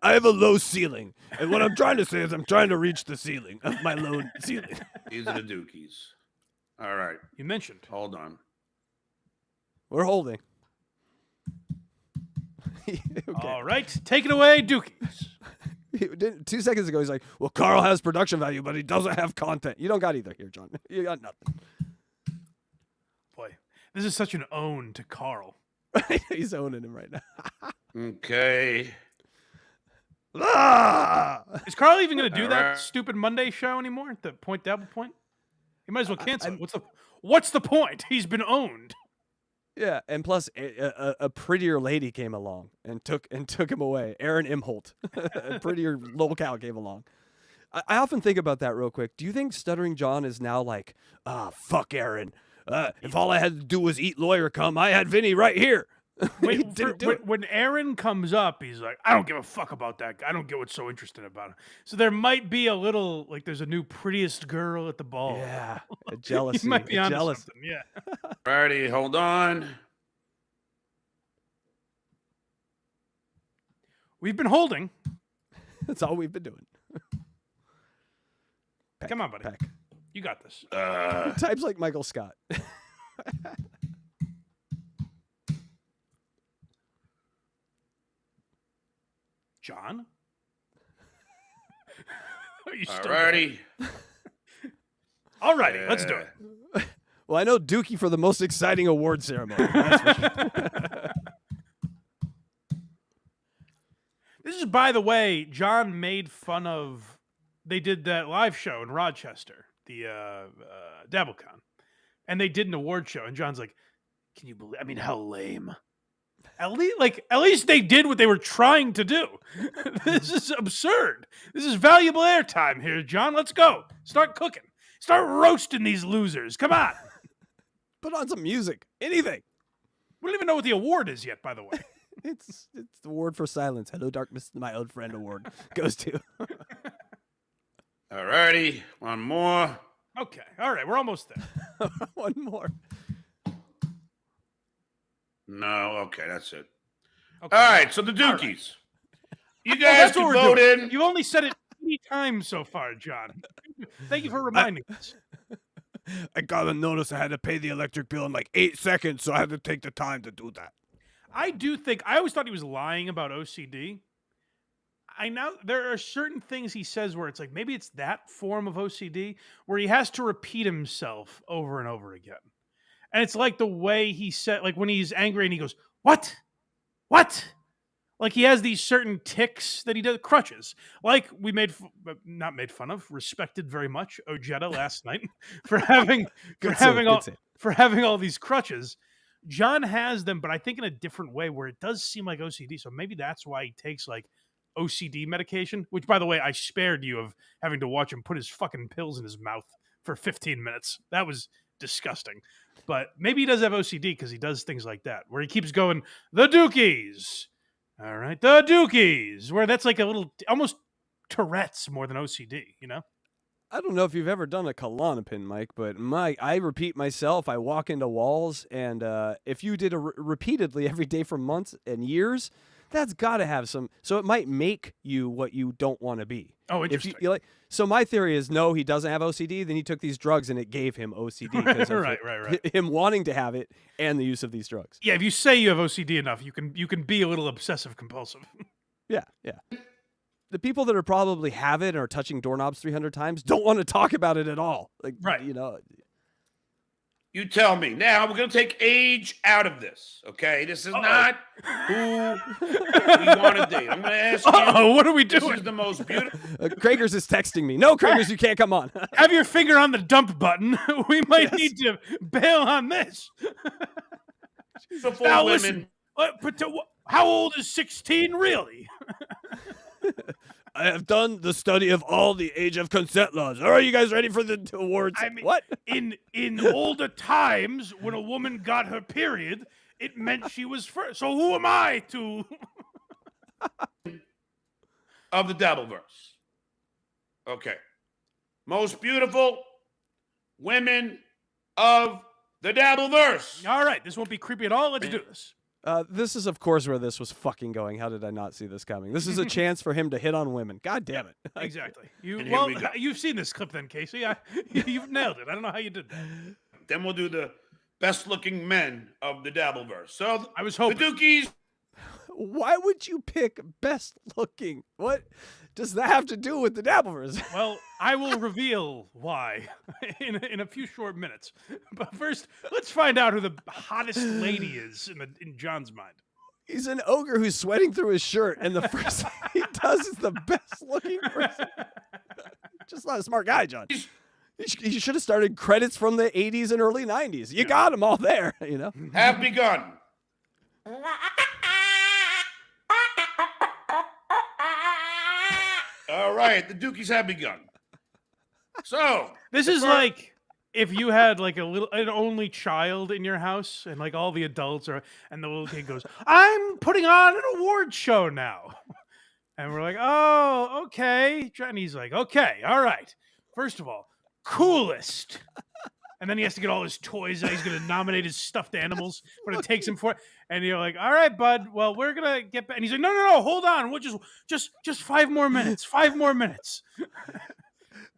I have a low ceiling. And what I'm trying to say is I'm trying to reach the ceiling of my low ceiling. These are the Dookies. All right. You mentioned. Hold on. We're holding. Okay. All right. Take it away, Dookies. 2 seconds ago, he's like, well, Carl has production value, but he doesn't have content. You don't got either here, John. You got nothing. Boy, this is such an own to Carl. He's owning him right now. Okay. Is Carl even going to do All that right. stupid Monday show anymore? The Point Double Point? He might as well cancel it. What's the point? He's been owned. Yeah, and plus a prettier lady came along and took him away. Aaron Imholt, a prettier locale came along. I often think about that real quick. Do you think Stuttering John is now like, fuck Aaron. If all I had to do was eat lawyer cum, I had Vinny right here. When Aaron comes up, he's like, I don't give a fuck about that guy. I don't get what's so interesting about him. So there might be a little, like, there's a new prettiest girl at the ball. Yeah, a jealousy. He might be a onto jealousy. something. Yeah. Alrighty, hold on. We've been holding. That's all we've been doing. Come on, buddy. Peck. You got this. Types like Michael Scott. John? Are you still Alrighty. Alrighty, let's do it. Well, I know Dookie for the most exciting award ceremony. That's for sure. This is, by the way, John made fun of. They did that live show in Rochester, the DabbleCon, and they did an award show. And John's like, "Can you believe? I mean, how lame." At least they did what they were trying to do. This is absurd. This is valuable airtime here, John. Let's go. Start cooking. Start roasting these losers. Come on. Put on some music. Anything. We don't even know what the award is yet, by the way. It's the award for silence. Hello, darkness, my old friend award goes to. Alrighty, one more. Okay. All right. We're almost there. One more. No, okay, that's it. Okay. All right, so the Dookies. You guys That's can what we're vote doing. in. You've only said it 3 times so far, John. Thank you for reminding us. I got a notice I had to pay the electric bill in like 8 seconds, so I had to take the time to do that. I do think I always thought he was lying about OCD. There are certain things he says where it's like maybe it's that form of OCD where he has to repeat himself over and over again. And it's like the way he said, like when he's angry and he goes, "What? What?" Like he has these certain tics that he does, crutches. Like we not made fun of, respected very much Ojeda last night for having for having all these crutches. John has them, but I think in a different way where it does seem like OCD. So maybe that's why he takes like OCD medication, which by the way, I spared you of having to watch him put his fucking pills in his mouth for 15 minutes. That was disgusting. But maybe he does have OCD because he does things like that, where he keeps going, the Dookies. All right, the Dookies, where that's like a little, almost Tourette's more than OCD, you know? I don't know if you've ever done a Klonopin, Mike, but I repeat myself. I walk into walls, and if you did it repeatedly every day for months and years, that's got to have some. So it might make you what you don't want to be. Oh, interesting. So my theory is, no, he doesn't have OCD. Then he took these drugs, and it gave him OCD. Right. Him wanting to have it and the use of these drugs. Yeah, if you say you have OCD enough, you can be a little obsessive compulsive. Yeah. The people that are probably have it and are touching doorknobs 300 times don't want to talk about it at all. Like, right. You know. You tell me. Now, we're going to take age out of this, okay? This is not who we want to date. I'm going to ask you. What are we doing? This is the most beautiful. Kragers is texting me. No, Kragers, you can't come on. Have your finger on the dump button. We might need to bail on this. Beautiful now, women. Listen, how old is 16 really? I have done the study of all the age of consent laws. Are you guys ready for the awards? I mean, what? In older times, when a woman got her period, it meant she was first. So who am I to? Of the Dabbleverse. Okay. Most beautiful women of the Dabbleverse. All right, this won't be creepy at all. Let's do this. This is, of course, where this was fucking going. How did I not see this coming? This is a chance for him to hit on women. God damn it. Exactly. Well, you've seen this clip then, Casey. You've nailed it. I don't know how you did that. Then we'll do the best-looking men of the Dabbleverse. So I was hoping. The Dookies. Why would you pick best looking? What does that have to do with the Dabbleverse? Well, I will reveal why in a few short minutes. But first, let's find out who the hottest lady is in John's mind. He's an ogre who's sweating through his shirt, and the first thing he does is the best looking person. Just not a smart guy, John. You should have started credits from the 80s and early 90s. You got them all there, you know? Have begun. All right, the Dookies have begun. So this is like if you had like an only child in your house, and like all the adults and the little kid goes, "I'm putting on an award show now," and we're like, "Oh, okay." And he's like, "Okay, all right. First of all, coolest." And then he has to get all his toys out. He's going to nominate his stuffed animals when it takes him for it. And you're like, all right, bud. Well, we're going to get back. And he's like, no, hold on. We'll just 5 more minutes. 5 more minutes.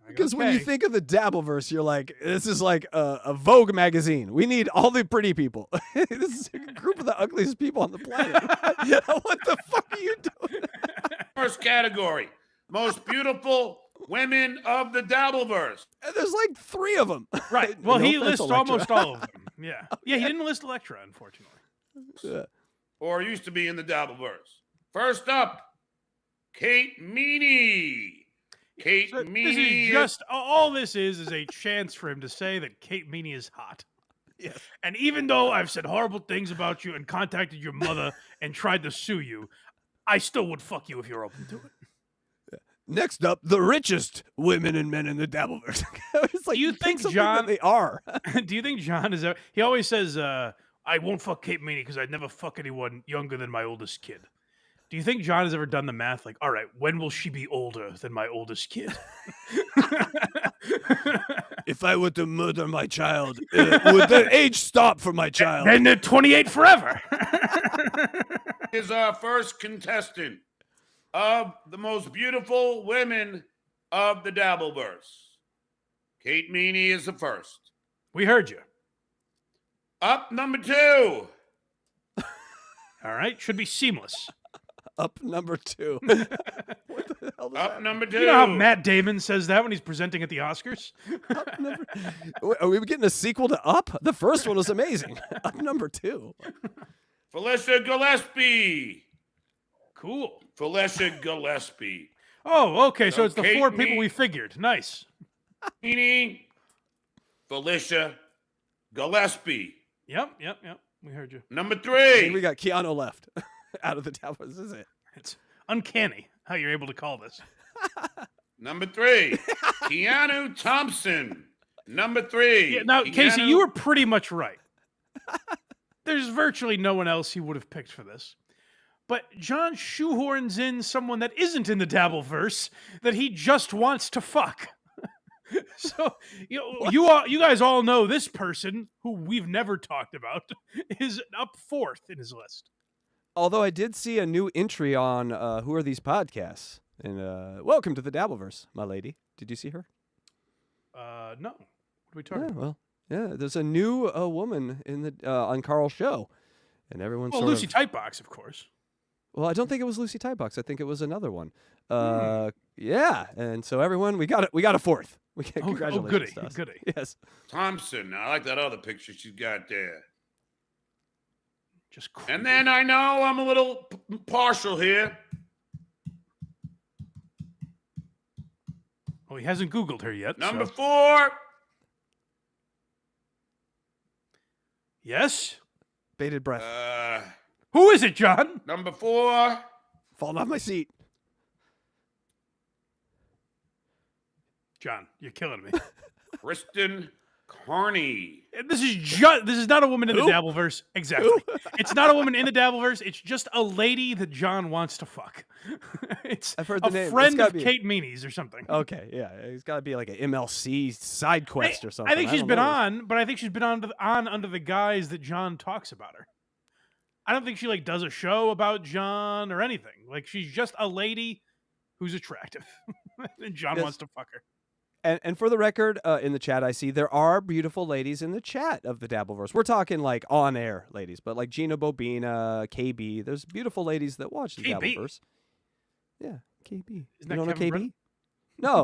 Because when you think of the Dabbleverse, you're like, this is like a Vogue magazine. We need all the pretty people. This is a group of the ugliest people on the planet. What the fuck are you doing? First category, most beautiful women of the Dabbleverse. And there's like 3 of them. Right. Well, No he offense, lists Electra. almost all of them. Yeah. Yeah, he didn't list Electra, unfortunately. Yeah. Or used to be in the Dabbleverse. First up, Kate Meany. Kate So Meany. this is just all this is a chance for him to say that Kate Meany is hot. Yes. And even though I've said horrible things about you and contacted your mother and tried to sue you, I still would fuck you if you're open to it. Next up, the richest women and men in the Dabbleverse. It's like, Do you think something John- that they are? Do you think John is ever... He always says, I won't fuck Kate Meany because I'd never fuck anyone younger than my oldest kid. Do you think John has ever done the math? Like, all right, when will she be older than my oldest kid? If I were to murder my child, would the age stop for my child? Then they're 28 forever. Is our first contestant of the most beautiful women of the Dabbleverse. Kate Meany is the first. We heard you. Up number 2. All right, should be seamless. Up number 2. What the hell does Up that number 2. You know how Matt Damon says that when he's presenting at the Oscars? Up number... Are we getting a sequel to Up? The first one was amazing. Up number 2. Felicia Gillespie. Cool. Felicia Gillespie. Oh, okay. So So it's the Kate 4 people Me- we figured. Nice. Meaning Felicia Gillespie. Yep. We heard you. Number I think we 3. got Keanu left out of the top. This is it. It's uncanny how you're able to call this. Number 3. Keanu Thompson. Number 3. Yeah, now, Casey, Keanu- you were pretty much right. There's virtually no one else he would have picked for this. But John shoehorns in someone that isn't in the Dabbleverse that he just wants to fuck. So you guys all know this person who we've never talked about is up 4th in his list. Although I did see a new entry on Who Are These Podcasts? And welcome to the Dabbleverse, my lady. Did you see her? No. What are we talking Yeah, about? well, yeah. There's a new woman in the on Carl's show, and everyone's Well, sort Lucy of, Tightbox, of course. Well, I don't think it was Lucy Tightbox. I think it was another one. Yeah, and so everyone, we got a 4th. We get congratulations. Goody, to us. goody. Yes. Thompson. I like that other picture she's got there. Just And then I know I'm a little partial here. Oh, he hasn't Googled her yet. Number so. 4. Yes. Bated breath. Who is it, John? Number 4. Falling off my seat. John, you're killing me. Kristen Carney. This is not a woman in the Dabbleverse. Exactly. It's not a woman in the Dabbleverse. It's just a lady that John wants to fuck. It's I've heard the a name. It's friend gotta of be- Kate Meany's or something. Okay, yeah, it's got to be like an MLC side quest or something. I think she's don't been know. on, but I think she's been on under the guise that John talks about her. I don't think she like does a show about John or anything. Like she's just a lady who's attractive, and John Yes. wants to fuck her. And for the record, in the chat, I see there are beautiful ladies in the chat of the Dabbleverse. We're talking like on air ladies, but like Gina Bobina, KB. There's beautiful ladies that watch the KB? Dabbleverse. Yeah, KB. Isn't You that don't know Kevin KB?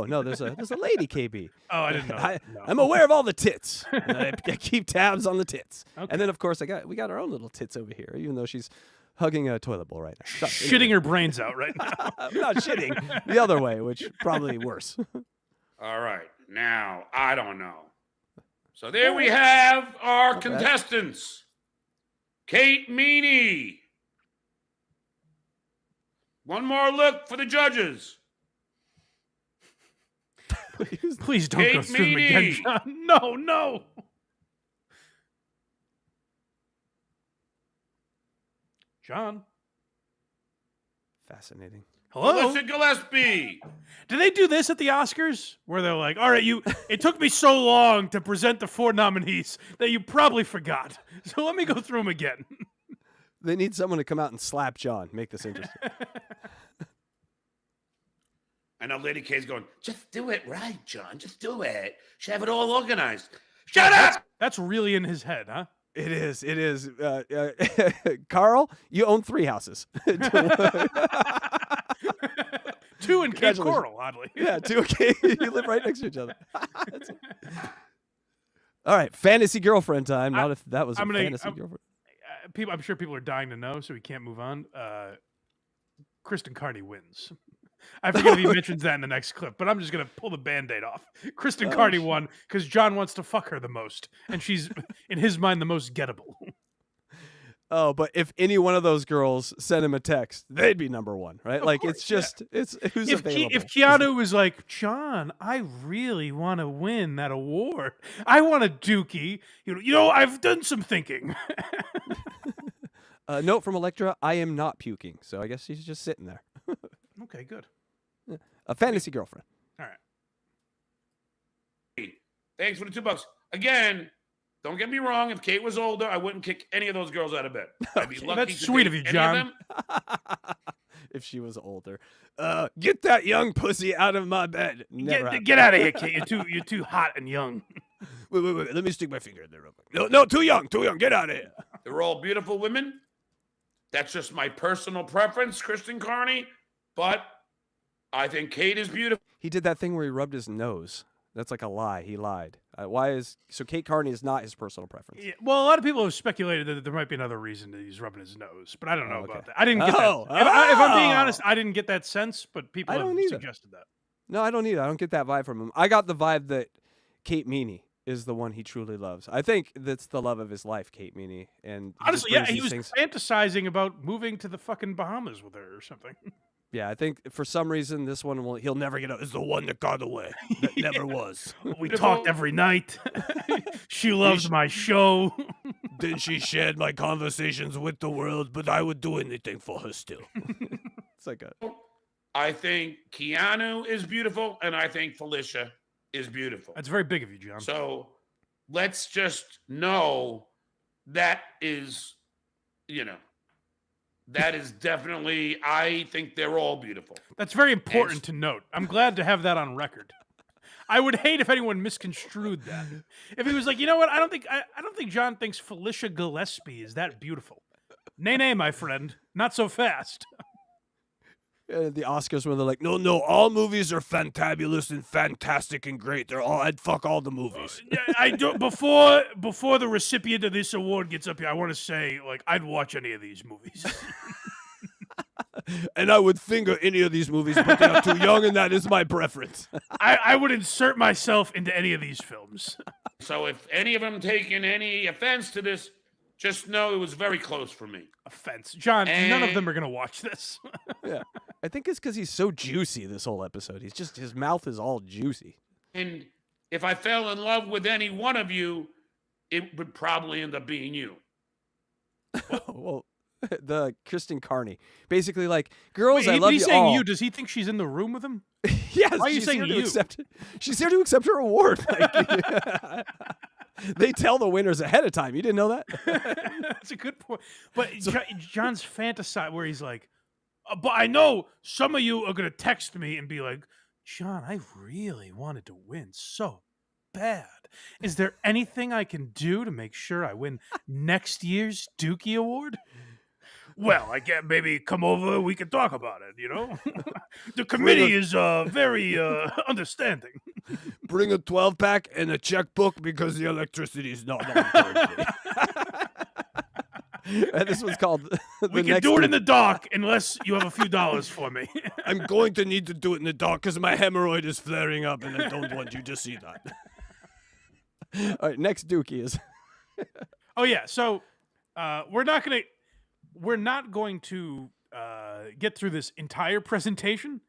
No, there's a lady KB. Oh, I didn't know. No. I'm aware of all the tits. I keep tabs on the tits. Okay. And then of course we got our own little tits over here, even though she's hugging a toilet bowl right now. So, Shitting her brains out right now. I'm not shitting the other way, which probably worse. All right. Now, I don't know. So there we have our Not bad. contestants. Kate Meany. One more look for the judges. Please don't go Kate through them again, Meany. John. No. John. Fascinating. Hello? Melissa Gillespie. Do they do this at the Oscars? Where they're like, all right, it took me so long to present the 4 nominees that you probably forgot. So let me go through them again. They need someone to come out and slap John, make this interesting. I know Lady K's going, just do it right, John. Just do it. Should have it all organized. Shut up! That's really in his head, huh? It is. Carl, you own 3 houses. 2 in Cape Congratulations. Coral, oddly. Yeah, 2. Okay, you live right next to each other. All right, fantasy girlfriend time. Not if that was a fantasy girlfriend. I'm sure people are dying to know, so we can't move on. Kristen Carney wins. I forget if he mentions that in the next clip, but I'm just going to pull the Band-Aid off. Kristen Carney won because John wants to fuck her the most, and she's, in his mind, the most gettable. Oh, but if any one of those girls sent him a text, they'd be number 1, right? Of like course, it's just it's who's If available. Keanu was like, John, I really want to win that award. I want a Dookie. I've done some thinking. Note from Electra: I am not puking, so I guess she's just sitting there. Okay, good. A fantasy girlfriend. All right. Thanks for the $2. Again, don't get me wrong. If Kate was older, I wouldn't kick any of those girls out of bed. I'd be lucky That's to sweet date of you, any of John. them. If she was older, get that young pussy out of my bed. Never happened. Get out of here, Kate. You're too hot and young. Wait. Let me stick my finger in there real quick. No, too young. Get out of here. They're all beautiful women. That's just my personal preference, Kristen Carney. But I think Kate is beautiful. He did that thing where he rubbed his nose That's like a lie. He lied. Why is so? Kate Carney is not his personal preference. Yeah, well, a lot of people have speculated that there might be another reason that he's rubbing his nose, but I don't know okay. about that. I didn't get Oh, that. If I'm being honest, I didn't get that sense, but people have suggested that. No, I don't either. I don't get that vibe from him. I got the vibe that Kate Meany is the one he truly loves. I think that's the love of his life, Kate Meany. And honestly, yeah, he was fantasizing about moving to the fucking Bahamas with her or something. Yeah, I think for some reason this one he'll never get out. Is the one that got away. That never was. We talked every night. She loves my show. Then she shared my conversations with the world, but I would do anything for her still. It's like I think Keanu is beautiful, and I think Felicia is beautiful. That's very big of you, John. So let's just know that is, that is definitely, I think they're all beautiful. That's very important to note. I'm glad to have that on record. I would hate if anyone misconstrued that. If he was like, you know what? I don't think John thinks Felicia Gillespie is that beautiful. Nay, my friend, not so fast. The Oscars when they're like, no, all movies are fantabulous and fantastic and great. I'd fuck all the movies. I do. Before the recipient of this award gets up here, I want to say, like, I'd watch any of these movies. And I would finger any of these movies, but they're too young, and that is my preference. I would insert myself into any of these films. So if any of them taking any offense to this, just know it was very close for me. Offense. John, none of them are going to watch this. Yeah. I think it's because he's so juicy this whole episode. His mouth is all juicy. And if I fell in love with any one of you, it would probably end up being you. Well, the Kristen Carney. Basically, like, girls, I love you he's saying all. you. Does he think she's in the room with him? Yes. Why are you saying you? She's here to accept her award. Like, they tell the winners ahead of time. You didn't know that? That's a good point. But John's fantasized where he's like, but I know some of you are going to text me and be like, John, I really wanted to win so bad. Is there anything I can do to make sure I win next year's Dookie Award? Well, I get maybe come over. We can talk about it. The committee is very understanding. Bring a 12-pack and a checkbook because the electricity is not on Thursday. And this was called. We can do it in the dark unless you have a few dollars for me. I'm going to need to do it in the dark because my hemorrhoid is flaring up, and I don't want you to see that. All right, next Dookie is. Oh yeah, so we're not going to get through this entire presentation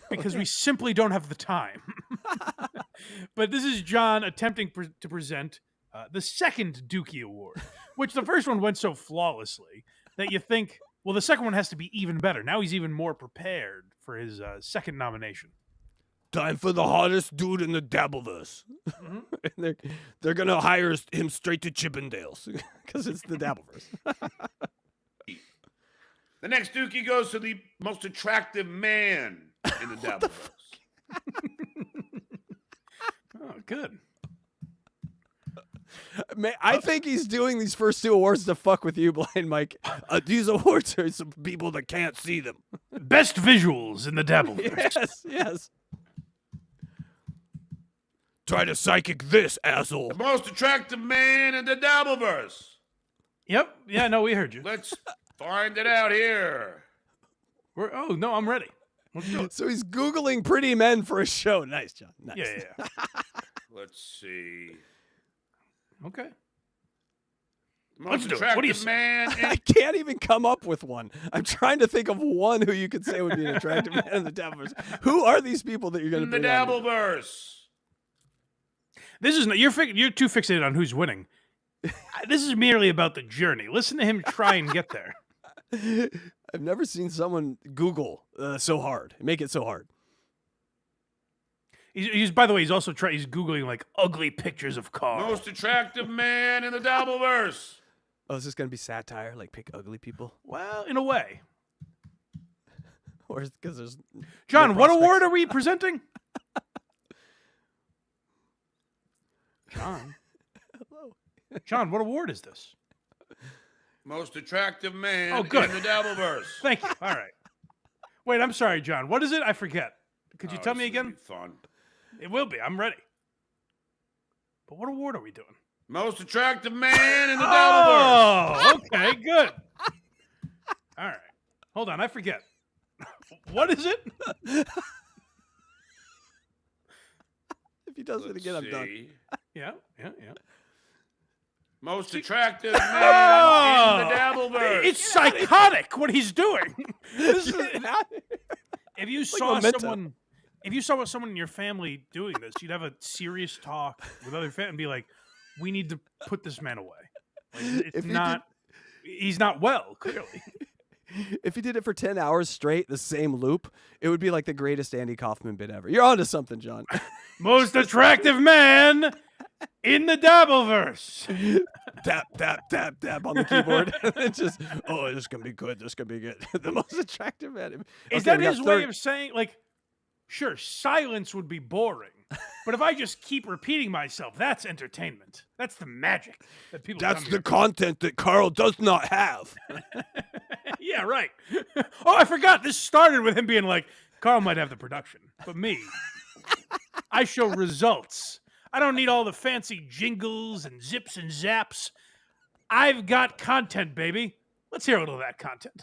because we simply don't have the time. But this is John attempting to present the second Dookie Award, which the first one went so flawlessly that you think, well, the second one has to be even better. Now he's even more prepared for his second nomination. Time for the hottest dude in the Dabbleverse. Mm-hmm. And they're going to hire him straight to Chippendales because it's the Dabbleverse. The next Dookie goes to the most attractive man in the Dabbleverse. Oh, good. I think he's doing these first two awards to fuck with you, Blind Mike. These awards are some people that can't see them. Best visuals in the Dabbleverse. Yes. Try to psychic this, asshole. The most attractive man in the Dabbleverse. Yep. Yeah, no, we heard you. Let's find it out here. I'm ready. Let's do it. So he's Googling pretty men for a show. Nice, John. Nice. Yeah. Let's see. Okay. Most Let's do it. What do you attractive say? man. I can't even come up with one. I'm trying to think of one who you could say would be an attractive man in the Dabbleverse. Who are these people that you're going to In the Dabbleverse. This is you're too fixated on who's winning. This is merely about the journey. Listen to him try and get there. I've never seen someone Google so hard. Make it so hard. He's by the way, he's also he's Googling like ugly pictures of cars. Most attractive man in the Dabbleverse. Oh, is this going to be satire? Like pick ugly people? Well, in a way. Or because there's John, no what prospects? award are we presenting? John. Hello. John, what award is this? Most attractive man Oh, good. in the Dabbleverse. Thank you. All right. Wait, I'm sorry, John. What is it? I forget. Could you tell me This is again? gonna be fun. It will be. I'm ready. But what award are we doing? Most attractive man in the Dabbleverse. Oh, okay, good. All right. Hold on, I forget. What is it? If he does it again, I'm done. Yeah. Most attractive man in the Dabbleverse. It's psychotic what he's doing. If you saw someone in your family doing this, you'd have a serious talk with other family and be like, "We need to put this man away. Like, he's not well, clearly." If he did it for 10 hours straight, the same loop, it would be like the greatest Andy Kaufman bit ever. You're onto something, John. Most attractive man in the Dabbleverse. Tap, tap, tap, tap on the keyboard. And then just, oh, this is going to be good. This is going to be good. The most attractive man. Is that his way of saying, like, sure, silence would be boring, but if I just keep repeating myself, that's entertainment. That's the magic that people That's the content that Carl does not have. Yeah, right. Oh, I forgot. This started with him being like, Carl might have the production, but me, I show results. I don't need all the fancy jingles and zips and zaps. I've got content, baby. Let's hear a little of that content.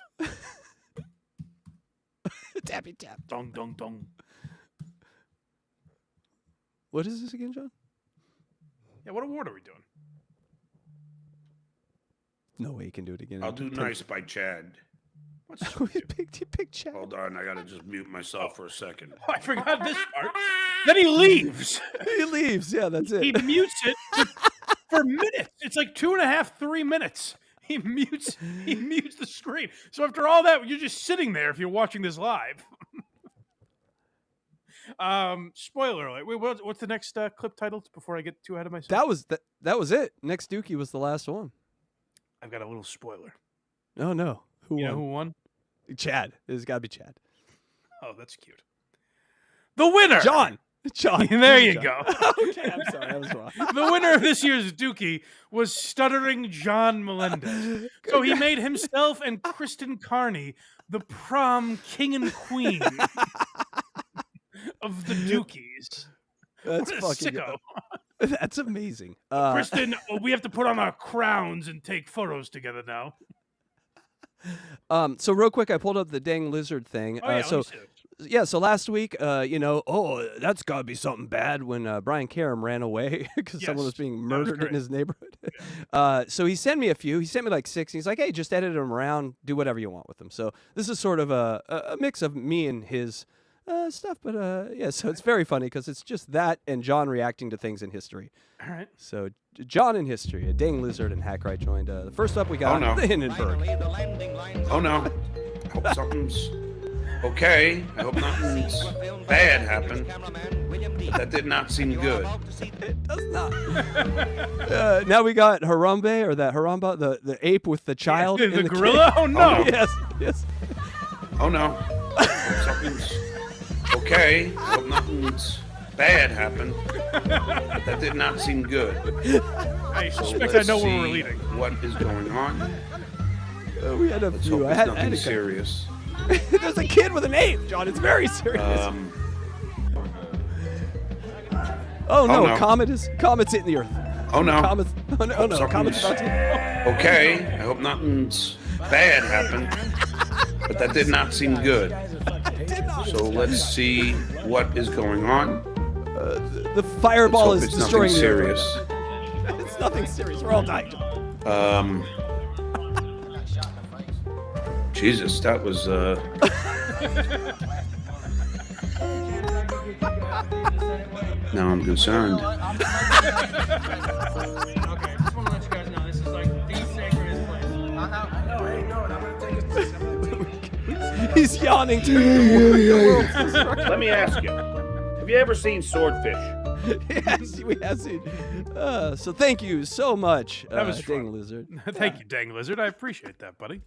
Tappy tap. Dong, dong, dong. What is this again, John? Yeah, what award are we doing? No way you can do it again. I'll do Nice by Chad. What's You picked Chad. Hold on, I gotta just mute myself for a second. Oh, I forgot this part. Then he leaves. He leaves. Yeah, that's it. He mutes it for minutes. It's like 2.5, 3 minutes. He mutes the screen. So after all that, you're just sitting there if you're watching this live. Spoiler alert. Wait, what's the next clip title before I get too ahead of myself? That was it. Next Dookie was the last one. I've got a little spoiler. Oh no. Who You won? know who won? Chad. It's got to be Chad. Oh, that's cute. The winner! John. There you go. Okay, I'm sorry. I was wrong. The winner of this year's Dookie was Stuttering John Melendez. So he made himself and Kristen Carney the prom king and queen of the Dookies. That's What a fucking sicko. That's amazing. Kristen, we have to put on our crowns and take photos together now. So real quick, I pulled up the dang lizard thing. Oh, yeah, let me see it. So last week, that's got to be something bad when Brian Karam ran away because someone was being murdered in his neighborhood. Yeah. So he sent me a few. He sent me like 6. And he's like, hey, just edit them around, do whatever you want with them. So this is sort of a mix of me and his stuff. But so it's very funny because it's just that and John reacting to things in history. All right. So John in history, a dang lizard and HACKRIDE joined. The first up we got the Hindenburg. Oh no. I hope something's okay. I hope nothing's bad happened. But that did not seem good. It does not. Now we got Harambe, or that Haramba, the ape with the child. The gorilla? Oh no. Yes. Oh no. I hope something's okay. I hope nothing's bad happened. But that did not seem good. I So suspect I let's know where see we're leading. what is going on. We had a Let's few. hope I it's had nothing to serious. There's a kid with an ape, John. It's very serious. Oh no, no. Comet's hitting the Earth. Oh no. Comet's Comet's about to. Okay. I hope nothing's bad happened. But that did not seem good. So let's see what is going on. The fireball Let's is hope it's nothing destroying the serious. Earth. It's nothing serious. We're all dying. Jesus, that was Now I'm concerned. Okay, just want to let you guys know this is like the sacredest place. No, hey, no, I'm gonna take it to He's yawning too. Let me ask you, have you ever seen Swordfish? Yes, we have seen. So thank you so much, That was Dang fun. Lizard. Thank you, Dang Lizard. I appreciate that, buddy.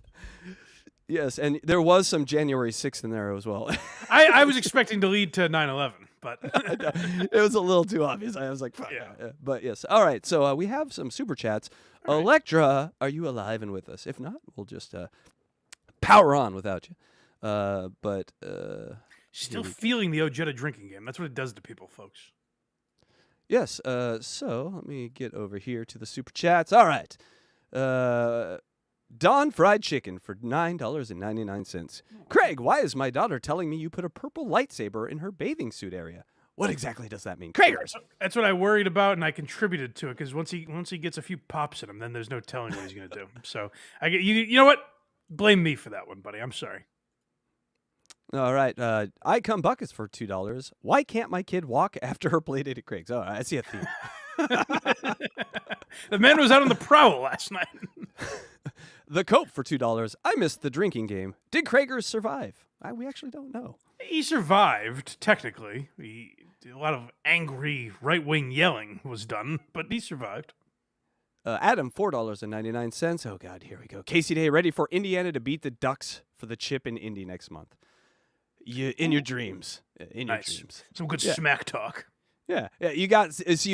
Yes, and there was some January 6th in there as well. I was expecting to lead to 9/11, but It was a little too obvious. I was like, fuck. Yeah. But yes. All right, so we have some super chats. Electra, are you alive and with us? If not, we'll just power on without you. still feeling the Ojeda drinking game. That's what it does to people, folks. Yes. So let me get over here to the super chats. All right. Don Fried Chicken for $9.99. Craig, why is my daughter telling me you put a purple lightsaber in her bathing suit area? What exactly does that mean? Krager's. That's what I worried about, and I contributed to it because once he gets a few pops in him, then there's no telling what he's going to do. So I get you know what? Blame me for that one, buddy. I'm sorry. All right. I come buckets for $2. Why can't my kid walk after her play date at Craig's? All right, I see a theme. The man was out on the prowl last night. The Cope for $2. I missed the drinking game. Did Krager's survive? We actually don't know. He survived, technically. A lot of angry right-wing yelling was done, but he survived. Adam, $4.99. Oh, God, here we go. Casey Day, ready for Indiana to beat the Ducks for the chip in Indy next month. In your dreams. In your dreams. Some good smack talk. Yeah. You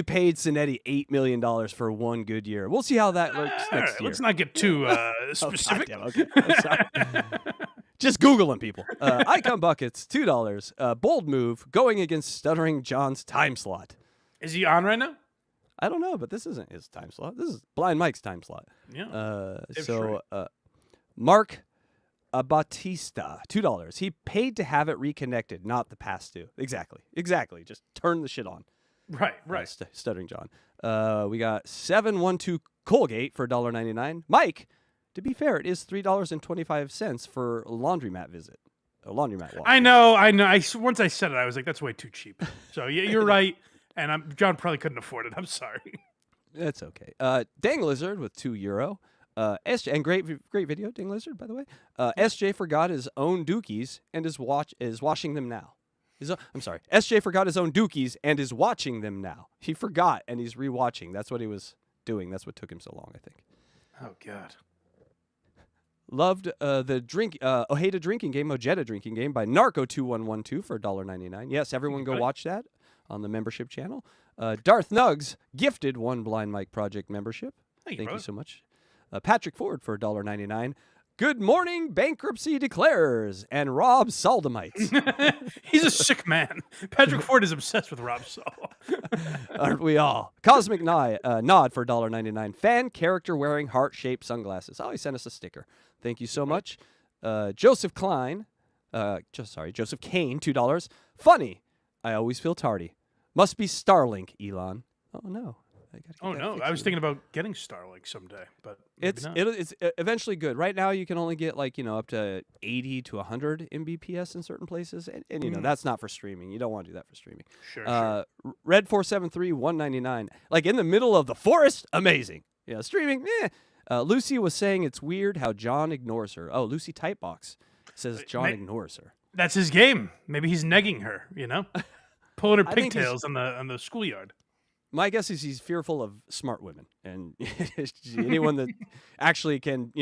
paid Cinetti $8 million for one good year. We'll see how that works next year. Let's not get too specific. Oh, okay. I'm sorry. Just Googling people. Icon Buckets, $2. Bold move, going against Stuttering John's time slot. Is he on right now? I don't know, but this isn't his time slot. This is Blind Mike's time slot. Yeah. Mark Batista, $2. He paid to have it reconnected, not the past due. Exactly. Just turn the shit on. Right. Stuttering John. We got 712 Colgate for $1.99. Mike, to be fair, it is $3.25 for a laundromat visit. A laundromat walk. I know. Once I said it, I was like, that's way too cheap. So yeah, you're right. And John probably couldn't afford it. I'm sorry. That's okay. Dang Lizard with €2. SJ, and great video, Dang Lizard, by the way. SJ forgot his own dookies and is washing them now. SJ forgot his own dookies and is watching them now. He forgot and he's rewatching. That's what he was doing. That's what took him so long, I think. Oh God. Loved the Ojeda drinking game, Ojeda drinking game by Narco2112 for $1.99. Yes, everyone go watch that on the membership channel. Darth Nugs gifted one Blind Mike Project membership. Thank you so much. Patrick Ford for $1.99. Good morning, bankruptcy declares, and Rob Soldemites. He's a sick man. Patrick Ford is obsessed with Rob Sol. Aren't we all? Cosmic Nod for $1.99. Fan character wearing heart-shaped sunglasses. Oh, he sent us a sticker. Thank you so much. Joseph Kane, $2. Funny. I always feel tardy. Must be Starlink, Elon. Oh, no. I was thinking about getting Starlink someday, but it's eventually good. Right now, you can only get up to 80 to 100 Mbps in certain places, and that's not for streaming. You don't want to do that for streaming. Sure. Red 473 $1.99. Like in the middle of the forest, amazing. Yeah, streaming. Lucy was saying it's weird how John ignores her. Oh, Lucy Typebox says John ignores her. That's his game. Maybe he's negging her. Pulling her pigtails on the schoolyard. My guess is he's fearful of smart women, and anyone that actually can,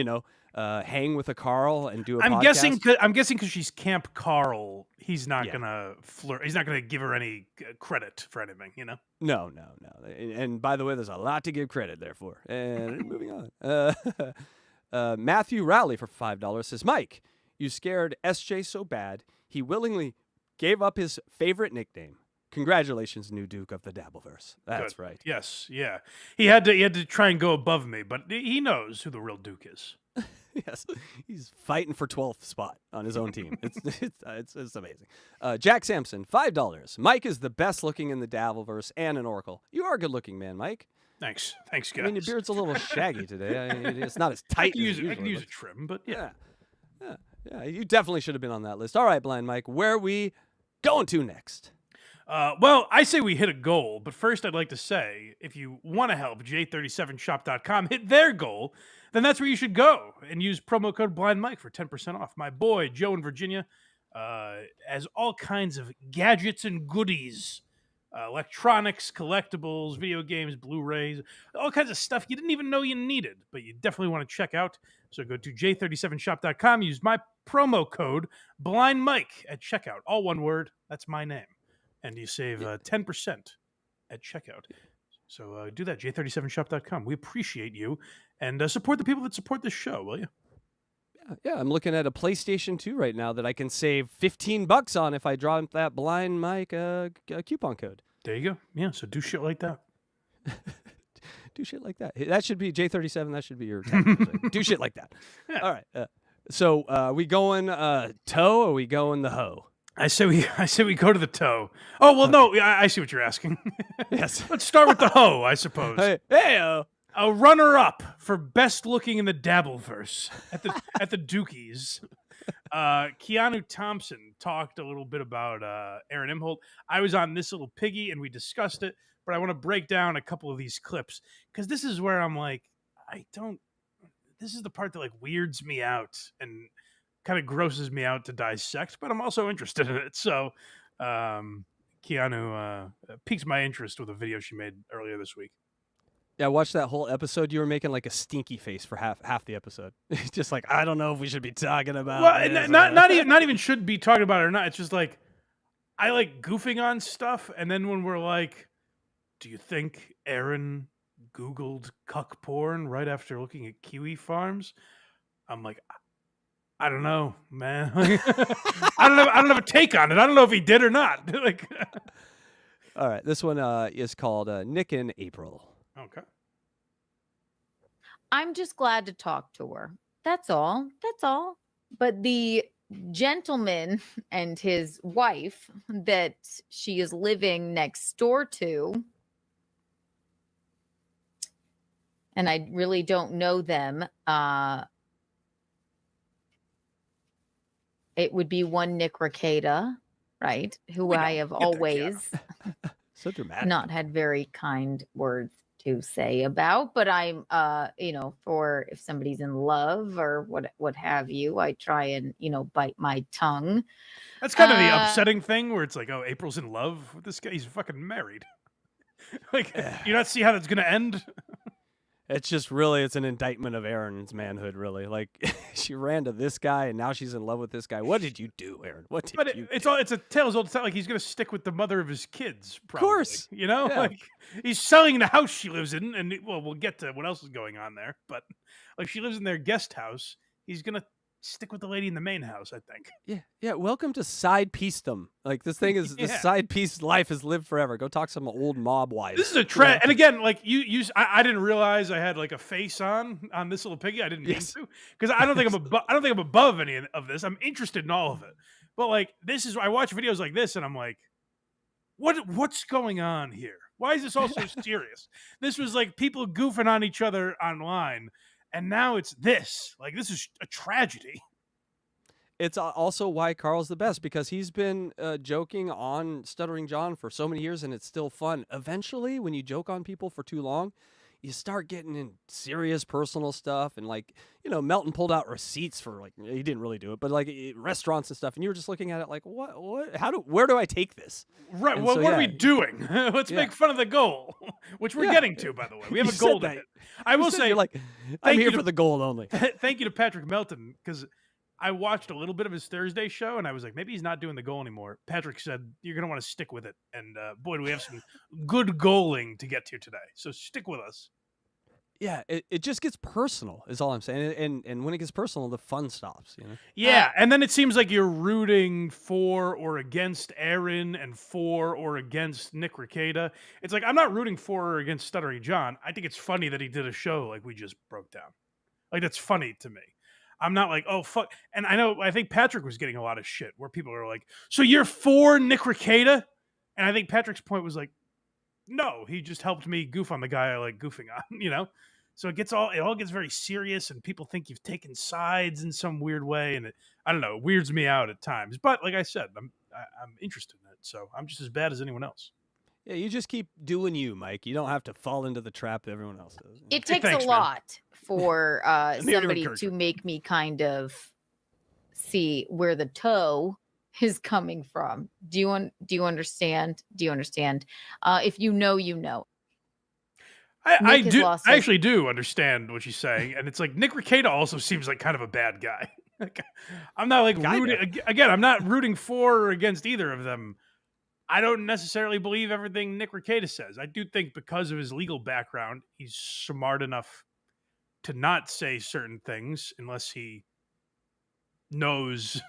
hang with a Carl and do a podcast. I'm guessing because she's Camp Carl, he's not gonna flirt. He's not gonna give her any credit for anything, No. And by the way, there's a lot to give credit there for. And moving on. Matthew Rowley for $5 says, Mike, you scared SJ so bad he willingly gave up his favorite nickname. Congratulations, new Duke of the Dabbleverse. That's right. Yes, yeah. He had to try and go above me, but he knows who the real Duke is. Yes, he's fighting for 12th spot on his own team. It's amazing. Jack Sampson, $5. Mike is the best looking in the Dabbleverse and an Oracle. You are a good looking man, Mike. Thanks, guys. I mean, your beard's a little shaggy today. It's not as tight. I can use a trim, but yeah. You definitely should have been on that list. All right, Blind Mike, where are we going to next? Well, I say we hit a goal, but first I'd like to say, if you want to help J37shop.com hit their goal, then that's where you should go and use promo code BlindMike for 10% off. My boy, Joe in Virginia, has all kinds of gadgets and goodies, electronics, collectibles, video games, Blu-rays, all kinds of stuff you didn't even know you needed, but you definitely want to check out. So go to J37shop.com, use my promo code BlindMike at checkout. All one word, that's my name. And you save 10% at checkout. So do that, J37shop.com. We appreciate you. And support the people that support this show, will you? Yeah, I'm looking at a PlayStation 2 right now that I can save $15 on if I drop that Blind Mike coupon code. There you go. Yeah, so do shit like that. Do shit like that. That should be J37. That should be your tag. Do shit like that. Yeah. All right. So we going toe or we going the hoe? I say we go to the toe. Oh well, no, I see what you're asking. Yes. Let's start with the hoe, I suppose. Hey. A runner-up for best looking in the Dabbleverse at the Dukies. Keanu Thompson talked a little bit about Aaron Imholt. I was on This Little Piggy and we discussed it, but I want to break down a couple of these clips because this is where I'm like, this is the part that like weirds me out and kind of grosses me out to dissect, but I'm also interested in it. So Keanu piqued my interest with a video she made earlier this week. Yeah, I watched that whole episode. You were making like a stinky face for half the episode. Just like, I don't know if we should be talking about this. Not even should be talking about it or not. It's just like I like goofing on stuff, and then when we're like, do you think Aaron Googled cuck porn right after looking at kiwi farms? I'm like, I don't know, man. I don't have a take on it. I don't know if he did or not. Like, all right, this one is called Nick and April. Okay. I'm just glad to talk to her. That's all. But the gentleman and his wife that she is living next door to, and I really don't know them. It would be one Nick Rekieta, right? Who I have always so dramatic. Not had very kind words to say about, but I'm for if somebody's in love or what have you, I try and bite my tongue. That's kind of the upsetting thing where it's like, oh, April's in love with this guy. He's fucking married. Like, you not see how that's gonna end? It's just really, it's an indictment of Aaron's manhood, really. Like, she ran to this guy, and now she's in love with this guy. What did you do, Aaron? What did you do? It's a tale as old as time. Like, he's going to stick with the mother of his kids, probably. Of course. You know? Yeah. Like, he's selling the house she lives in, and, well, we'll get to what else is going on there. But, like, she lives in their guest house. He's going to stick with the lady in the main house, I think. Yeah. Welcome to side piecedom. Like, this thing is, this side piece life has lived forever. Go talk to some old mob wives. This is a trend. And again, like, I didn't realize I had, like, a face on This Little Piggy. I didn't mean to. Because I don't think I'm above any of this. I'm interested in all of it. But, like, I watch videos like this, and I'm like, what's going on here? Why is this all so serious? This was, like, people goofing on each other online. And now it's this. Like, this is a tragedy. It's also why Carl's the best, because he's been joking on Stuttering John for so many years, and it's still fun. Eventually, when you joke on people for too long, you start getting in serious personal stuff. And, like, Melton pulled out receipts for, like, he didn't really do it, but, like, restaurants and stuff. And you were just looking at it like, what, where do I take this? Right. Well, what are we doing? Let's make fun of the goal, which we're getting to, by the way. We have a goal to hit. I will say, like, I'm here for the gold only. Thank you to Patrick Melton, because I watched a little bit of his Thursday show, and I was like, maybe he's not doing the goal anymore. Patrick said, you're going to want to stick with it. And boy, do we have some good goaling to get to today. So stick with us. Yeah, it just gets personal, is all I'm saying. And when it gets personal, the fun stops, Yeah, and then it seems like you're rooting for or against Aaron and for or against Nick Rekieta. It's like, I'm not rooting for or against Stuttering John. I think it's funny that he did a show like we just broke down. Like, that's funny to me. I'm not like, oh, fuck. And I think Patrick was getting a lot of shit where people are like, so you're for Nick Rekieta? And I think Patrick's point was like, no, he just helped me goof on the guy I like goofing on, So it all gets very serious, and people think you've taken sides in some weird way, and I don't know, it weirds me out at times. But like I said, I'm interested in it, so I'm just as bad as anyone else. Yeah, you just keep doing you, Mike. You don't have to fall into the trap everyone else does. It takes a lot for somebody to make me kind of see where the toe is coming from. Do you understand? Do you understand? If you know, you know. I do. I actually do understand what she's saying, and it's like Nick Rekieta also seems like kind of a bad guy. I'm not like rooting again. I'm not rooting for or against either of them. I don't necessarily believe everything Nick Rekieta says. I do think because of his legal background, he's smart enough to not say certain things unless he knows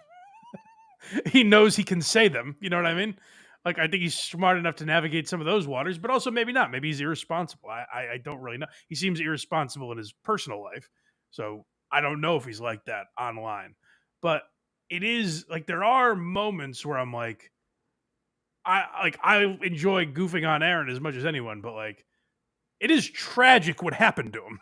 he can say them. You know what I mean? Like, I think he's smart enough to navigate some of those waters, but also maybe not. Maybe he's irresponsible. I don't really know. He seems irresponsible in his personal life. So I don't know if he's like that online. But it is like there are moments where I'm like, I enjoy goofing on Aaron as much as anyone, but like it is tragic what happened to him.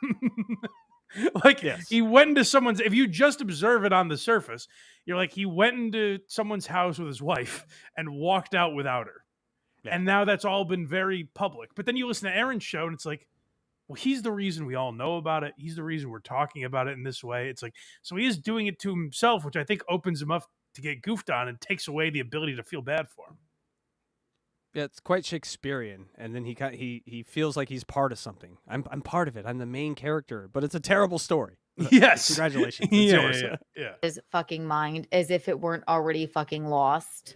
Like he went into someone's, if you just observe it on the surface, you're like, he went into someone's house with his wife and walked out without her. Yeah. And now that's all been very public. But then you listen to Aaron's show and it's like, well, he's the reason we all know about it. He's the reason we're talking about it in this way. It's like, so he is doing it to himself, which I think opens him up to get goofed on and takes away the ability to feel bad for him. Yeah, it's quite Shakespearean, and then he feels like he's part of something. I'm part of it. I'm the main character, but it's a terrible story. Yes, congratulations. It's yours. Yeah. His fucking mind, as if it weren't already fucking lost.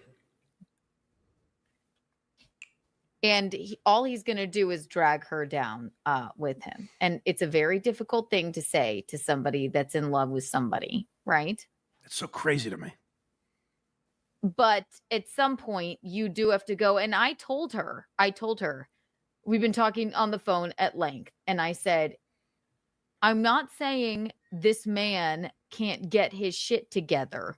And all he's gonna do is drag her down with him, and it's a very difficult thing to say to somebody that's in love with somebody, right? It's so crazy to me. But at some point you do have to go. And I told her, we've been talking on the phone at length. And I said, I'm not saying this man can't get his shit together.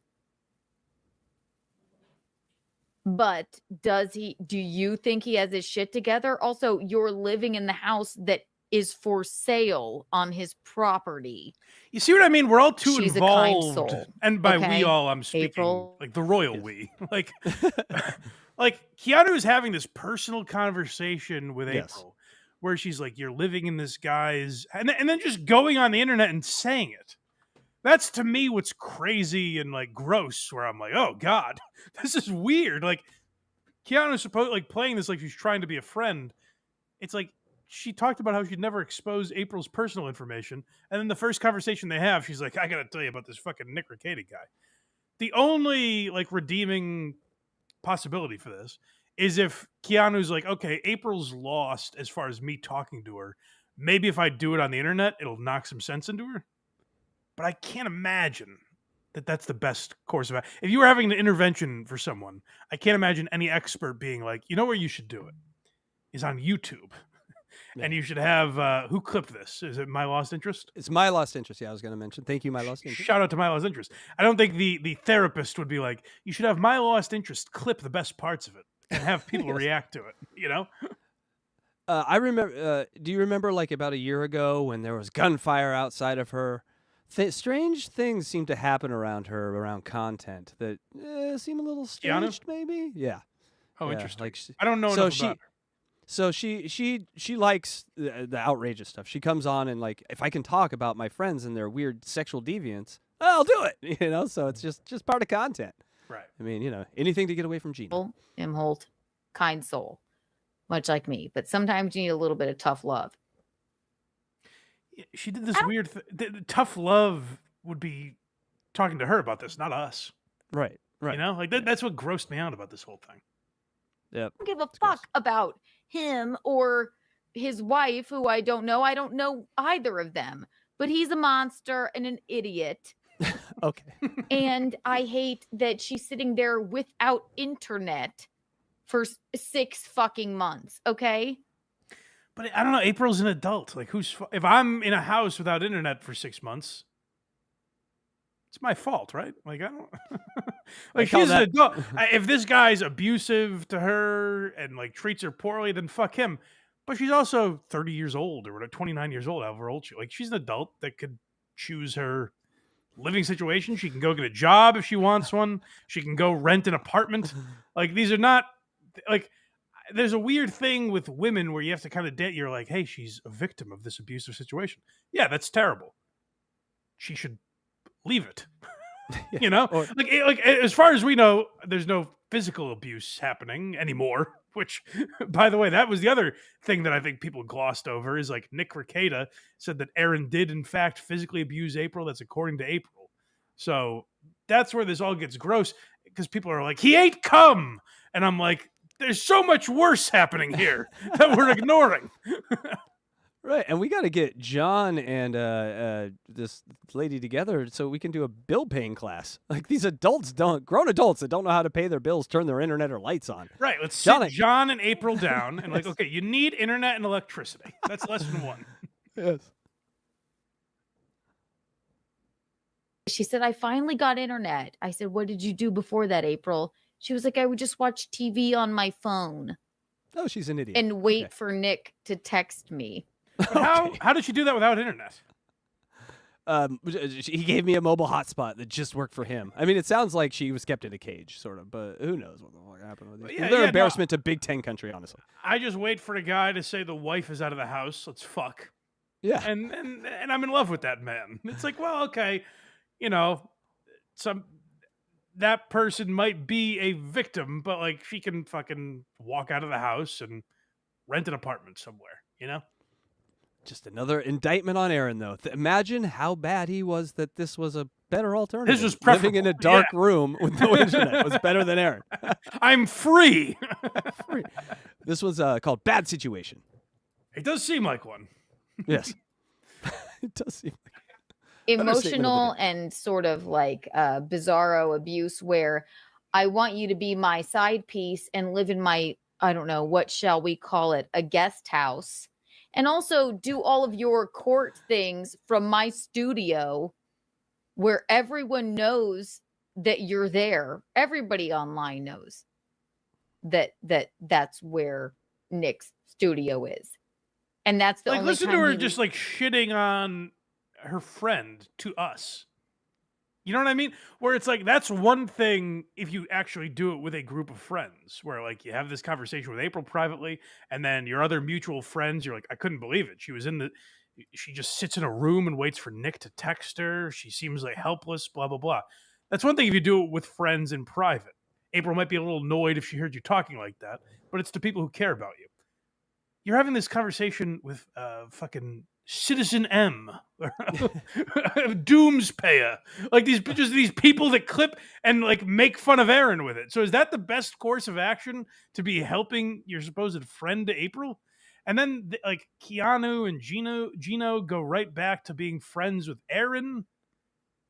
But do you think he has his shit together? Also, you're living in the house that is for sale on his property. You see what I mean? We're all too She's involved. A kind soul. And by we all, I'm speaking April. Like the royal we. Like, like KEANU is having this personal conversation with April where she's like, you're living in this guy's, and then just going on the internet and saying it. That's to me what's crazy and like gross, where I'm like, oh God, this is weird. Like KEANU's supposed like playing this like she's trying to be a friend. It's like, she talked about how she'd never expose April's personal information. And then the first conversation they have, she's like, I got to tell you about this fucking Nick Rekieta guy. The only like redeeming possibility for this is if KEANU's like, okay, April's lost as far as me talking to her. Maybe if I do it on the internet, it'll knock some sense into her. But I can't imagine that that's the best course of action. If you were having an intervention for someone, I can't imagine any expert being like, you know where you should do it is on YouTube. Yeah. And you should have, who clipped this? Is it My Lost Interest? It's My Lost Interest, yeah, I was going to mention. Thank you, My Lost Interest. Shout out to My Lost Interest. I don't think the therapist would be like, you should have My Lost Interest clip the best parts of it and have people react to it, you know? I remember, do you remember like about a year ago when there was gunfire outside of her? Strange things seem to happen around her, around content that seem a little staged, maybe? Yeah. Oh, yeah, interesting. Like I don't know enough about her. So she likes the outrageous stuff. She comes on and like, if I can talk about my friends and their weird sexual deviance, I'll do it. You know, so it's just part of content. Right. I mean, you know, anything to get away from Gina. Imholt, kind soul, much like me. But sometimes you need a little bit of tough love. She did this weird the tough love would be talking to her about this, not us. Right. You know, like that's what grossed me out about this whole thing. Yep. I don't give a fuck about him or his wife, who I don't know. I don't know either of them, but he's a monster and an idiot. Okay. And I hate that she's sitting there without internet for 6 fucking months. Okay. But I don't know. April's an adult. Like, if I'm in a house without internet for 6 months, it's my fault, right? Like, I don't like she's an adult. If this guy's abusive to her and like treats her poorly, then fuck him. But she's also 30 years old or 29 years old, however old she. Like, she's an adult that could choose her living situation. She can go get a job if she wants one. She can go rent an apartment. Like, these are not like. There's a weird thing with women where you have to kind of you're like, hey, she's a victim of this abusive situation. Yeah, that's terrible. She should leave it. You know, like as far as we know, there's no physical abuse happening anymore. Which, by the way, that was the other thing that I think people glossed over is like Nick Rekieta said that Aaron did in fact physically abuse April. That's according to April. So that's where this all gets gross because people are like, he ate cum, and I'm like, there's so much worse happening here that we're ignoring. Right, and we got to get John and this lady together so we can do a bill paying class. Like these grown adults that don't know how to pay their bills, turn their internet or lights on. Right, let's sit John and April down and like, okay, you need internet and electricity. That's lesson 1. Yes. She said, I finally got internet. I said, what did you do before that, April? She was like, I would just watch TV on my phone. Oh, she's an idiot. And wait for Nick to text me. How did she do that without internet? He gave me a mobile hotspot that just worked for him. I mean, it sounds like she was kept in a cage, sort of, but who knows what the fuck happened with these. They're embarrassment to Big Ten country, honestly. I just wait for a guy to say the wife is out of the house. Let's fuck. Yeah. And I'm in love with that man. It's like, well, okay, that person might be a victim, but like she can fucking walk out of the house and rent an apartment somewhere, Just another indictment on Aaron, though. Imagine how bad he was that this was a better alternative. This was preferable. Living in a dark room with no internet was better than Aaron. I'm free. This was called Bad Situation. It does seem like one. Yes. It does seem like Emotional and sort of like bizarro abuse where I want you to be my side piece and live in my, I don't know, what shall we call it, a guest house. And also do all of your court things from my studio where everyone knows that you're there. Everybody online knows that's where Nick's studio is. And that's the like, only listen time to her just like shitting on her friend to us. You know what I mean? Where it's like, that's one thing if you actually do it with a group of friends, where like you have this conversation with April privately, and then your other mutual friends, you're like, I couldn't believe it. She just sits in a room and waits for Nick to text her. She seems like helpless, blah, blah, blah. That's one thing if you do it with friends in private. April might be a little annoyed if she heard you talking like that, but it's the people who care about you. You're having this conversation with fucking Citizen M, Doomspayer, like these people that clip and like make fun of Aaron with it. So is that the best course of action, to be helping your supposed friend April? And then like KEANU and Gino go right back to being friends with Aaron.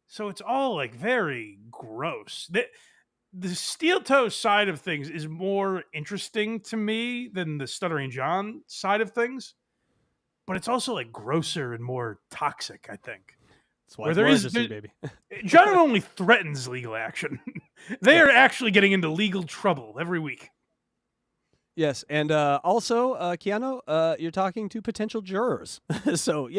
So it's all like very gross. The steel toe side of things is more interesting to me than the Stuttering John side of things. But it's also like grosser and more toxic, I think. That's why it's more baby. John only threatens legal action. They are actually getting into legal trouble every week. Yes, and also, KEANU, you're talking to potential jurors. So,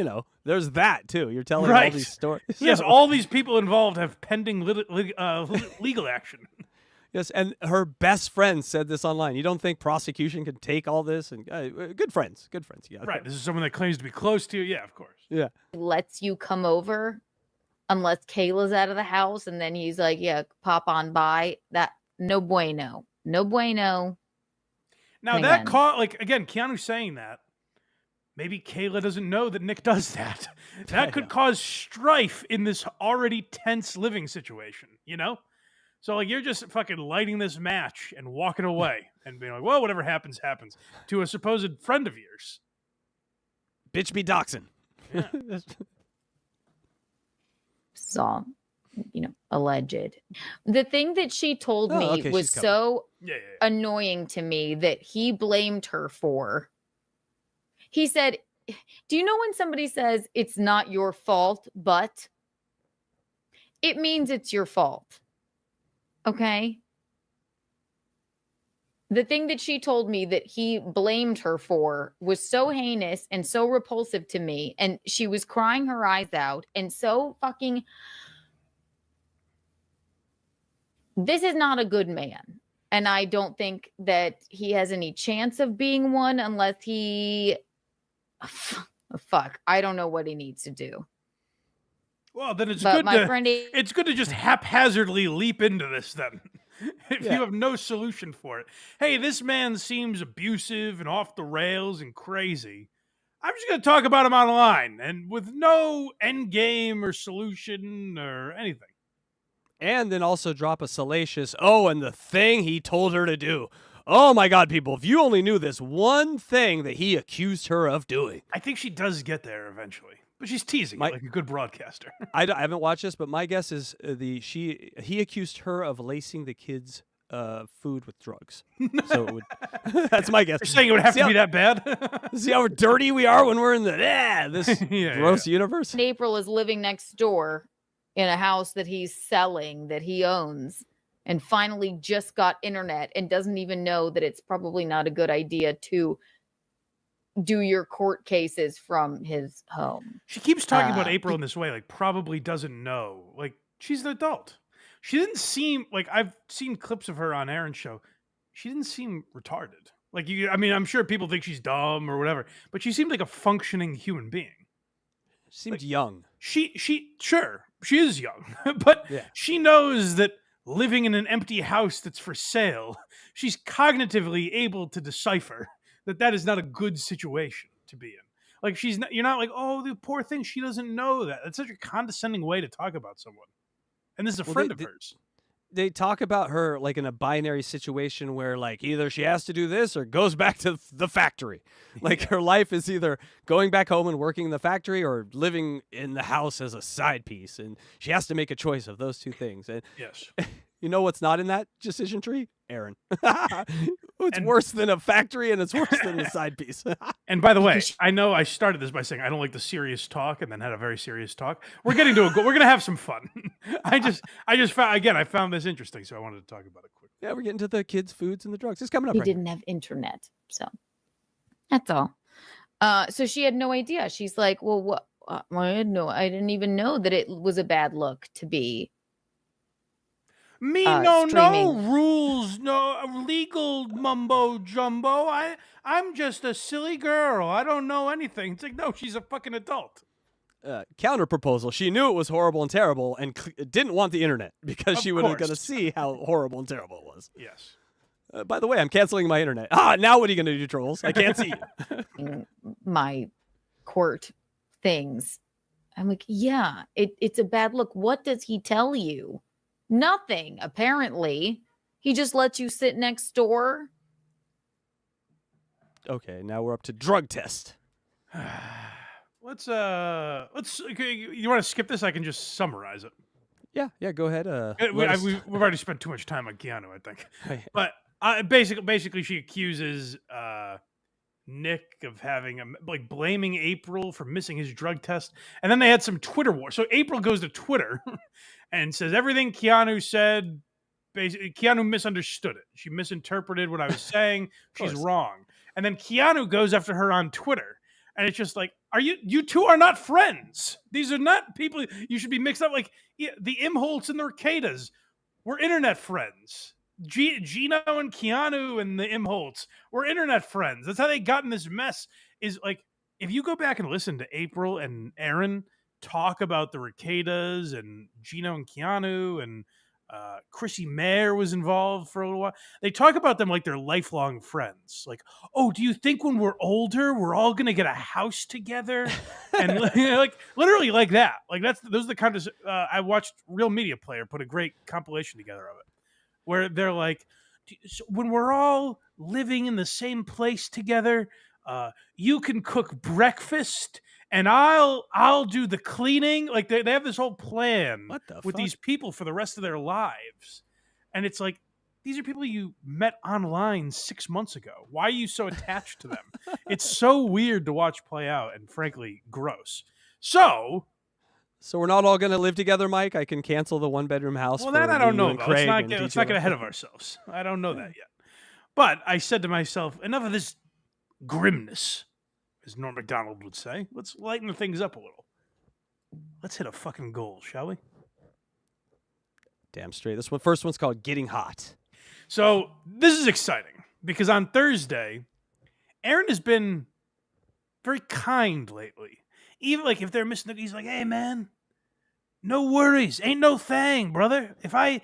there's that, too. You're telling all these stories. Yes, all these people involved have pending legal action. Yes, and her best friend said this online. You don't think prosecution could take all this? And good friends. Yeah, right. This is someone that claims to be close to you. Yeah, of course. Yeah. Lets you come over unless Kayla's out of the house. And then he's like, yeah, pop on by. That no bueno. No bueno. Now that again, KEANU saying that, maybe Kayla doesn't know that Nick does that. That could cause strife in this already tense living situation, So, like, you're just fucking lighting this match and walking away and being like, well, whatever happens, happens, to a supposed friend of yours. Bitch be doxing. Yeah. Song, alleged. The thing that she told me was so annoying to me that he blamed her for. He said, do you know when somebody says it's not your fault, but it means it's your fault? Okay. The thing that she told me that he blamed her for was so heinous and so repulsive to me. And she was crying her eyes out and so fucking. This is not a good man. And I don't think that he has any chance of being one unless he. Fuck. I don't know what he needs to do. Well, then it's good to just haphazardly leap into this then. If you have no solution for it. Hey, this man seems abusive and off the rails and crazy. I'm just going to talk about him online and with no end game or solution or anything. And then also drop a salacious, and the thing he told her to do. oh my God, people, if you only knew this one thing that he accused her of doing. I think she does get there eventually, but she's teasing it like a good broadcaster. I haven't watched this, but my guess is he accused her of lacing the kids' food with drugs. So it would, that's my guess. You're saying it would have to be that bad? See how dirty we are when we're in this gross universe? And April is living next door in a house that he's selling, that he owns, and finally just got internet and doesn't even know that it's probably not a good idea to do your court cases from his home. She keeps talking about April in this way, like probably doesn't know. Like she's an adult. She didn't seem like, I've seen clips of her on Aaron's show. She didn't seem retarded. Like I mean, I'm sure people think she's dumb or whatever, but she seemed like a functioning human being. She seemed young. Sure, she is young, but she knows that living in an empty house that's for sale, she's cognitively able to decipher that is not a good situation to be in. Like you're not like, oh, the poor thing. She doesn't know that. That's such a condescending way to talk about someone. And this is a friend of hers. They talk about her like in a binary situation where like either she has to do this or goes back to the factory. Like her life is either going back home and working in the factory or living in the house as a side piece. And she has to make a choice of those two things. And yes. You know what's not in that decision tree? Aaron. It's worse than a factory and it's worse than a side piece. And by the way, I know I started this by saying I don't like the serious talk and then had a very serious talk. We're getting to we're going to have some fun. I just found, again, I found this interesting, so I wanted to talk about it quickly. Yeah, we're getting to the kids' foods and the drugs. It's coming up. He didn't have internet, so that's all. So she had no idea. She's like, well, what? I didn't even know that it was a bad look to be. No rules, no legal mumbo jumbo. I'm just a silly girl. I don't know anything. It's like, no, she's a fucking adult. Counter proposal. She knew it was horrible and terrible and didn't want the internet because she was going to see how horrible and terrible it was. Yes. By the way, I'm canceling my internet. Now what are you going to do, trolls? I can't see you. My court things. I'm like, yeah, it's a bad look. What does he tell you? Nothing, apparently. He just lets you sit next door. Okay, now we're up to drug test. Let's okay, you want to skip this? I can just summarize it. Yeah, go ahead. We've already spent too much time on Keanu, I think. But basically she accuses Nick of having blaming April for missing his drug test. And then they had some Twitter war. So April goes to Twitter and says everything Keanu said, basically Keanu misunderstood it. She misinterpreted what I was saying. She's wrong. And then Keanu goes after her on Twitter. And it's just like, you two are not friends. These are not people you should be mixed up. Like the Imholtz and the Ricadas were internet friends. Gino and Keanu and the Imholtz were internet friends. That's how they got in this mess. Is like, if you go back and listen to April and Aaron talk about the Ricadas and Gino and Keanu and Chrissy Mayer was involved for a little while. They talk about them like they're lifelong friends. Like, oh, do you think when we're older, we're all going to get a house together? And like literally like that. Like those are the kind of, I watched Real Media Player put a great compilation together of it where they're like, so when we're all living in the same place together, you can cook breakfast and I'll do the cleaning. Like they have this whole plan with these people for the rest of their lives. And it's like, these are people you met online 6 months ago. Why are you so attached to them? It's so weird to watch play out and frankly gross. So we're not all going to live together, Mike? I can cancel the one-bedroom house. Well, that I don't know about. Let's not get ahead of ourselves. I don't know that yet. But I said to myself, enough of this grimness, as Norm Macdonald would say. Let's lighten things up a little. Let's hit a fucking goal, shall we? Damn straight. This first one's called Getting Hot. So this is exciting because on Thursday, Aaron has been very kind lately. Even like if they're missing it, he's like, hey, man, no worries. Ain't no thing, brother. If I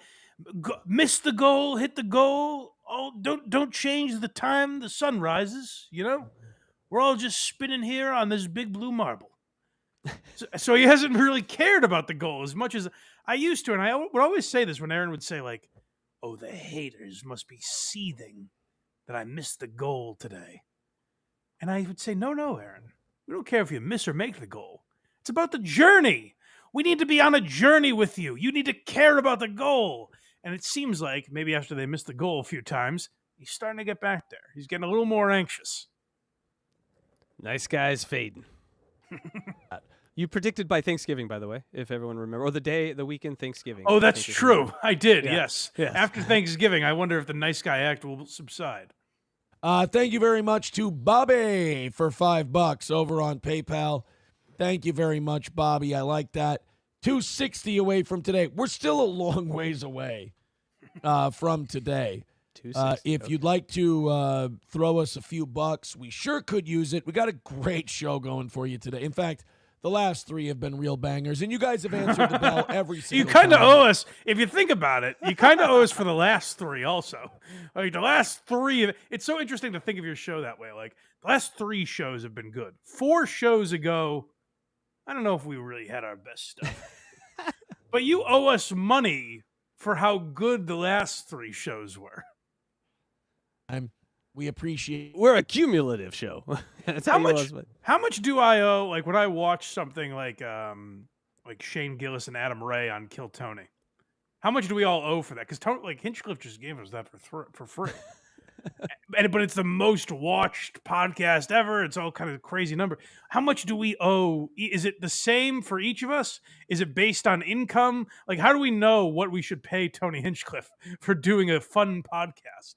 miss the goal, hit the goal, don't change the time the sun rises, you know? We're all just spinning here on this big blue marble. So he hasn't really cared about the goal as much as I used to. And I would always say this when Aaron would say like, oh, the haters must be seething that I missed the goal today. And I would say, no, Aaron. We don't care if you miss or make the goal. It's about the journey. We need to be on a journey with you. You need to care about the goal. And it seems like maybe after they missed the goal a few times, he's starting to get back there. He's getting a little more anxious. Nice guys fading. You predicted by Thanksgiving, by the way, if everyone remember, or the weekend Thanksgiving. Oh, that's true. I did, Yeah. yes. Yes. After Thanksgiving, I wonder if the nice guy act will subside. Thank you very much to Bobby for $5 over on PayPal. Thank you very much, Bobby. I like that. 260 away from today. We're still a long ways away from today. If you'd like to throw us a few bucks, we sure could use it. We got a great show going for you today. In fact, the last 3 have been real bangers, and you guys have answered the bell every single time. You kind of owe us, if you think about it, you kind of owe us for the last 3 also. Like the last 3, it's so interesting to think of your show that way. Like the last 3 shows have been good. 4 shows ago, I don't know if we really had our best stuff. But you owe us money for how good the last 3 shows were. We appreciate. We're a cumulative show. That's how much do I owe? Like when I watch something like Shane Gillis and Adam Ray on Kill Tony, how much do we all owe for that? Because like Hinchcliffe just gave us that for free. But it's the most watched podcast ever. It's all kind of crazy number. How much do we owe? Is it the same for each of us? Is it based on income? Like how do we know what we should pay Tony Hinchcliffe for doing a fun podcast?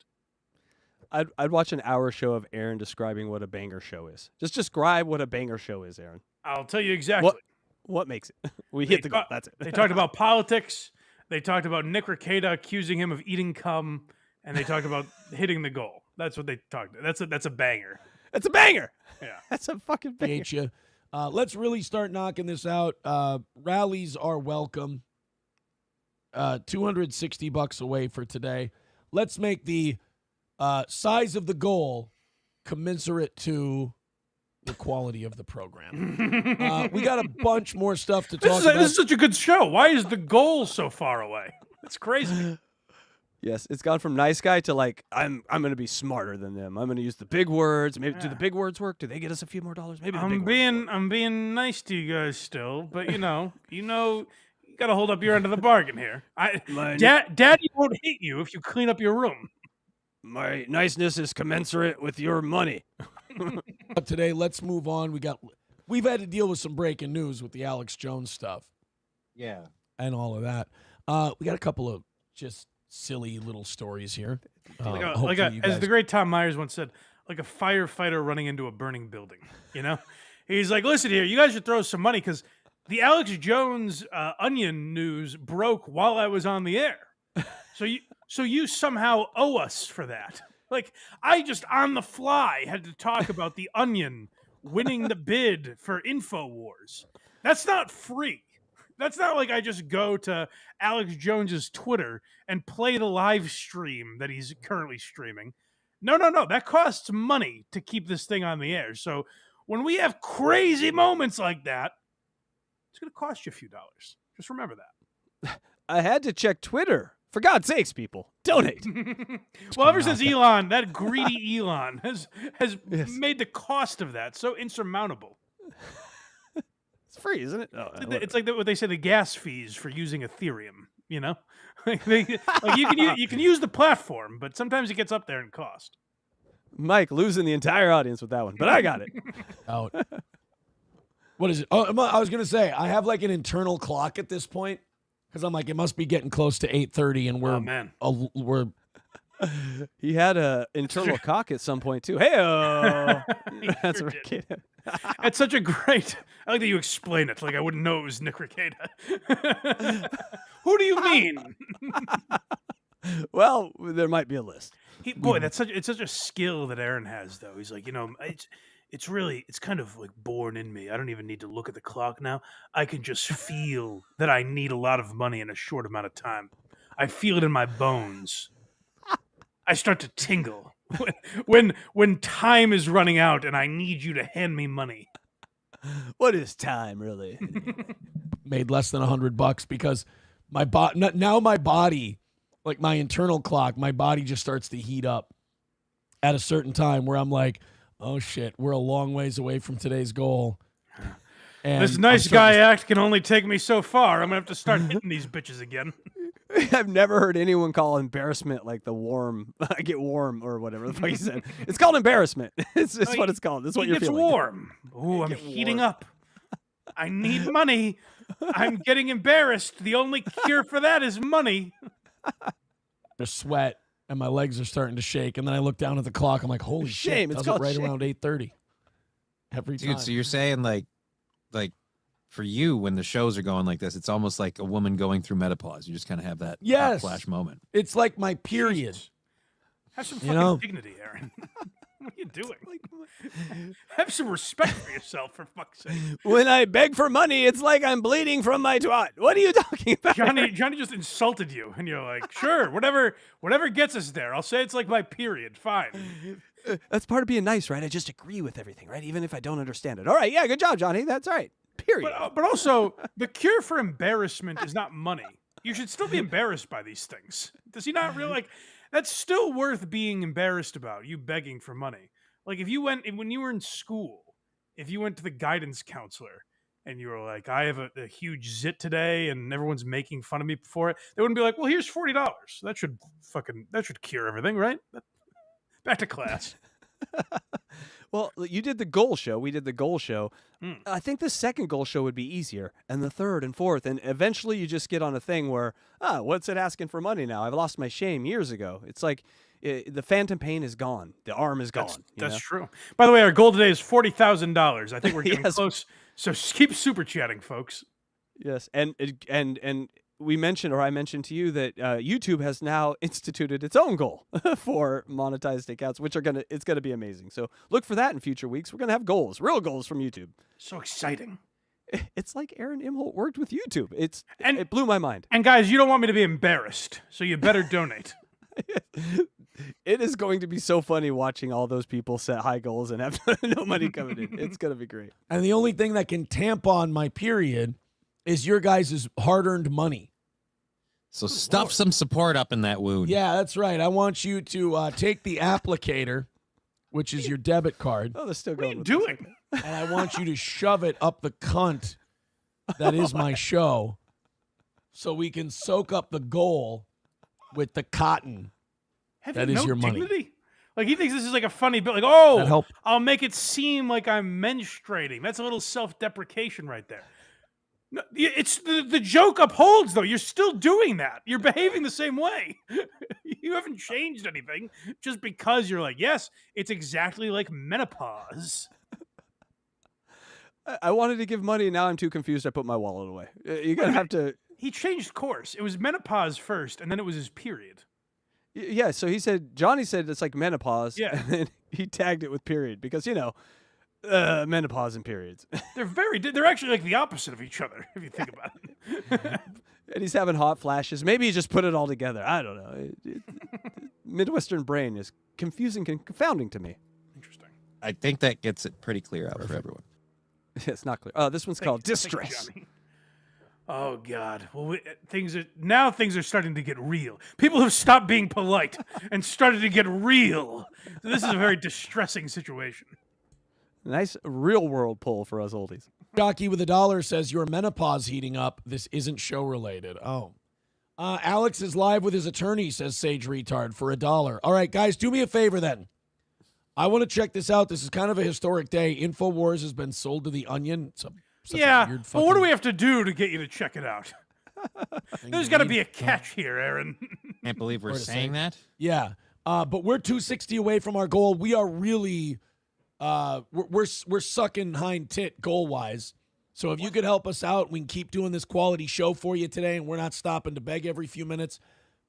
I'd watch an hour show of Aaron describing what a banger show is. Just describe what a banger show is, Aaron. I'll tell you exactly. What makes it? We hit the goal. That's it. They talked about politics. They talked about Nick Rekieta accusing him of eating cum, and they talked about hitting the goal. That's what they talked about. That's a banger. That's a banger. Yeah. That's a fucking banger. You. Let's really start knocking this out. Rallies are welcome. $260 away for today. Let's make the size of the goal commensurate to the quality of the program. We got a bunch more stuff to talk about. This is such a good show. Why is the goal so far away? It's crazy. Yes, it's gone from nice guy to like I'm going to be smarter than them. I'm going to use the big words. Maybe do the big words work? Do they get us a few more dollars? Maybe I'm being nice to you guys still, but you got to hold up your end of the bargain here. Daddy won't hate you if you clean up your room. My niceness is commensurate with your money. Today, let's move on. We've had to deal with some breaking news with the Alex Jones stuff. Yeah. And all of that. We got a couple of just silly little stories here. As the great Tom Myers once said, like a firefighter running into a burning building. He's like, listen here, you guys should throw some money because the Alex Jones Onion news broke while I was on the air. So you somehow owe us for that. Like, I just on the fly had to talk about the Onion winning the bid for InfoWars. That's not free. That's not like I just go to Alex Jones's Twitter and play the live stream that he's currently streaming. No. That costs money to keep this thing on the air. So when we have crazy moments like that, it's going to cost you a few dollars. Just remember that. I had to check Twitter. For God's sakes, people, donate. Well, ever since Elon, that greedy Elon has made the cost of that so insurmountable. It's free, isn't it? It's like what they say, the gas fees for using Ethereum. You can use the platform, but sometimes it gets up there in cost. Mike losing the entire audience with that one, but I got it. Out. What is it? Oh, I was gonna say I have like an internal clock at this point. Because I'm like, it must be getting close to 8:30, and we're He had a internal cock at some point too. Hey, that's sure Rekieta. It's such a great. I like that you explain it like I wouldn't know it was Nick Rekieta. Who do you mean? Well, there might be a list. It's such a skill that Aaron has, though. He's like, it's kind of like born in me. I don't even need to look at the clock now. I can just feel that I need a lot of money in a short amount of time. I feel it in my bones. I start to tingle when time is running out and I need you to hand me money. What is time, really? Made less than $100 because my body, like my internal clock, my body just starts to heat up. at a certain time where I'm like, oh shit, we're a long ways away from today's goal. And this nice guy act can only take me so far. I'm gonna have to start hitting these bitches again. I've never heard anyone call embarrassment like the warm. I get warm or whatever the fuck you said. It's called embarrassment. It's what it's called. That's what you're feeling. It's warm. Ooh, I'm heating up. I need money. I'm getting embarrassed. The only cure for that is money. The sweat and my legs are starting to shake, and then I look down at the clock. I'm like, holy shit! It's right around 8:30 every time. Dude, so you're saying like for you when the shows are going like this, it's almost like a woman going through menopause. You just kind of have that hot flash moment. It's like my period. Have some fucking dignity, Aaron. What are you doing? Have some respect for yourself, for fuck's sake. When I beg for money, it's like I'm bleeding from my twat. What are you talking about? Johnny just insulted you, and you're like, sure, whatever gets us there. I'll say it's like my period. Fine. That's part of being nice, right? I just agree with everything, right? Even if I don't understand it. All right, yeah, good job, Johnny. That's all right. Period. But also, the cure for embarrassment is not money. You should still be embarrassed by these things. Does he not realize? That's still worth being embarrassed about, you begging for money. Like when you were in school, if you went to the guidance counselor and you were like, I have a huge zit today and everyone's making fun of me for it, they wouldn't be like, well, here's $40. That should cure everything, right? Back to class. Well, you did the goal show. We did the goal show. I think the second goal show would be easier, and the third and fourth, and eventually you just get on a thing where, what's it asking for money now? I've lost my shame years ago. It's like the phantom pain is gone. The arm is gone. That's true. By the way, our goal today is $40,000. I think we're getting close. So keep super chatting, folks. Yes, and we mentioned, or I mentioned to you that YouTube has now instituted its own goal for monetized accounts, which it's gonna be amazing. So look for that in future weeks. We're gonna have goals, real goals from YouTube. So exciting! It's like Aaron Imholt worked with YouTube. It blew my mind. And guys, you don't want me to be embarrassed, so you better donate. It is going to be so funny watching all those people set high goals and have no money coming in. It's gonna be great. And the only thing that can tamp on my period is your guys' hard-earned money. So stuff some support up in that wound. Yeah, that's right. I want you to take the applicator, which is your debit card. Oh, they're still going. What are you doing? And I want you to shove it up the cunt that is my show so we can soak up the goal with the cotton. That is your money. Dignity? Like, he thinks this is like a funny bit. Like, I'll make it seem like I'm menstruating. That's a little self-deprecation right there. No, it's the joke upholds, though. You're still doing that. You're behaving the same way. You haven't changed anything just because you're like, yes, it's exactly like menopause. I wanted to give money, and now I'm too confused. I put my wallet away. You're going to have to... He changed course. It was menopause first, and then it was his period. Yeah, so Johnny said it's like menopause, yeah. And then he tagged it with period because, menopause and periods. They're actually like the opposite of each other, if you think about it. And he's having hot flashes. Maybe he just put it all together. I don't know. Midwestern brain is confusing and confounding to me. Interesting. I think that gets it pretty clear out for everyone. It's not clear. This one's called Distress. Oh, God. Well, things are starting to get real. People have stopped being polite and started to get real. So this is a very distressing situation. Nice real-world pull for us oldies. Jockey with $1 says, your menopause heating up. This isn't show-related. Oh. Alex is live with his attorney, says Sage Retard, for $1. All right, guys, do me a favor then. I want to check this out. This is kind of a historic day. InfoWars has been sold to The Onion. Such a weird but what do we have to do to get you to check it out? There's got to be a catch here, Aaron. Can't believe we're saying that. Yeah, but we're 260 away from our goal. We are really... we're sucking hind tit goal-wise. So if you could help us out, we can keep doing this quality show for you today, and we're not stopping to beg every few minutes.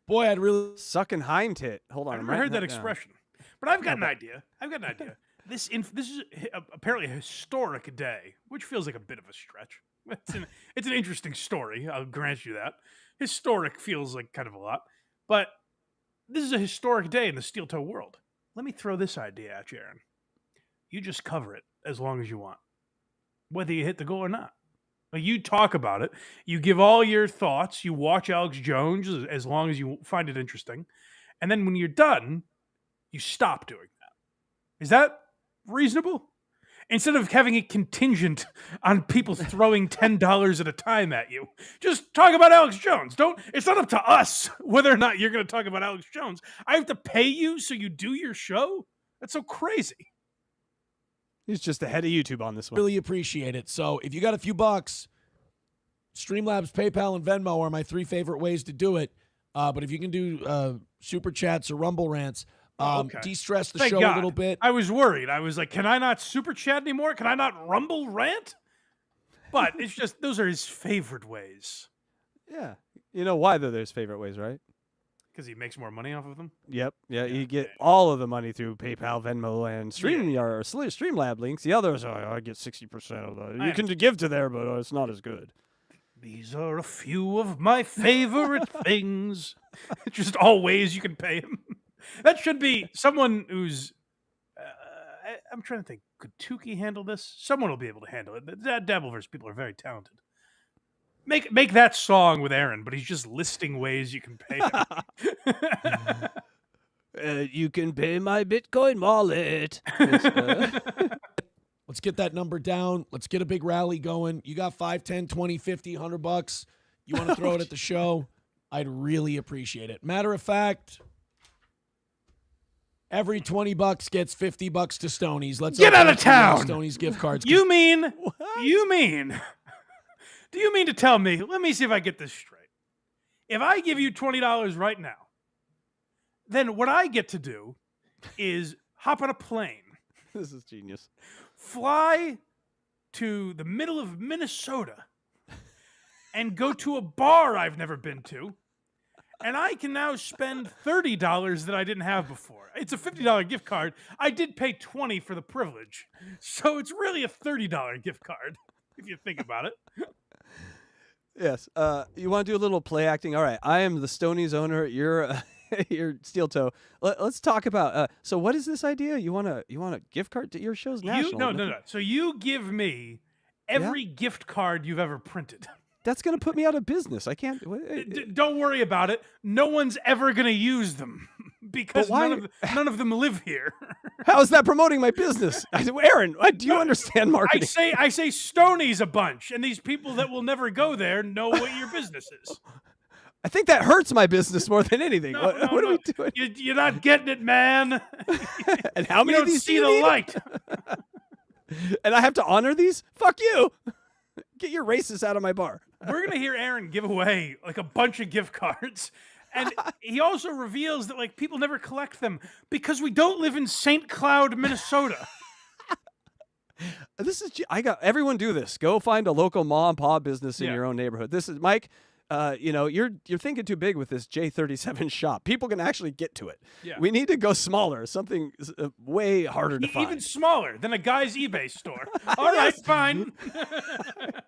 Boy, I'd really... Sucking hind tit. Hold on. I've never heard that expression. But I've got an idea. This is apparently a historic day, which feels like a bit of a stretch. It's an interesting story. I'll grant you that. Historic feels like kind of a lot. But this is a historic day in the steel toe world. Let me throw this idea at you, Aaron. You just cover it as long as you want, whether you hit the goal or not. Like, you talk about it. You give all your thoughts. You watch Alex Jones as long as you find it interesting. And then when you're done, you stop doing that. Is that reasonable? Instead of having it contingent on people throwing $10 at a time at you, just talk about Alex Jones. It's not up to us whether or not you're going to talk about Alex Jones. I have to pay you so you do your show? That's so crazy. He's just ahead of YouTube on this one. Really appreciate it. So if you got a few bucks, Streamlabs, PayPal, and Venmo are my 3 favorite ways to do it. But if you can do Super Chats or Rumble Rants, de-stress the show a little bit. I was worried. I was like, can I not Super Chat anymore? Can I not Rumble Rant? But it's just, those are his favorite ways. Yeah. You know why they're his favorite ways, right? Because he makes more money off of them? Yep. Yeah, you get all of the money through PayPal, Venmo, and Streamlab links. The others, I get 60% of that. You can give to there, but it's not as good. These are a few of my favorite things. Just all ways you can pay him. That should be someone who's... I'm trying to think. Could Tukey handle this? Someone will be able to handle it. The Dabbleverse people are very talented. Make that song with Aaron, but he's just listing ways you can pay him. You can pay my Bitcoin wallet. Let's get that number down. Let's get a big rally going. You got 5, 10, 20, 50, $100. You want to throw it at the show? I'd really appreciate it. Matter of fact, every $20 gets $50 to Stoney's. Let's get out of town. Stoney's gift cards. Do you mean to tell me? Let me see if I get this straight. If I give you $20 right now, then what I get to do is hop on a plane. This is genius. Fly to the middle of Minnesota and go to a bar I've never been to. And I can now spend $30 that I didn't have before. It's a $50 gift card. I did pay $20 for the privilege. So it's really a $30 gift card, if you think about it. Yes. You want to do a little play acting? All right. I am the Stoney's owner. You're Steel Toe. Let's talk about. So what is this idea? You want a gift card to your show's national? No. So you give me every gift card you've ever printed. That's going to put me out of business. I can't. Don't worry about it. No one's ever going to use them because none of them live here. How is that promoting my business? Aaron, do you understand marketing? I say Stoney's a bunch, and these people that will never go there know what your business is. I think that hurts my business more than anything. What are we doing? You're not getting it, man. And how many you of these see the light? And I have to honor these? Fuck you. Get your racist out of my bar. We're going to hear Aaron give away like a bunch of gift cards. And he also reveals that like people never collect them because we don't live in St. Cloud, Minnesota. Everyone do this. Go find a local mom and pop business in your own neighborhood. This is Mike. You're thinking too big with this J37 shop. People can actually get to it. Yeah. We need to go smaller, something way harder to find. Even smaller than a guy's eBay store. All right, fine.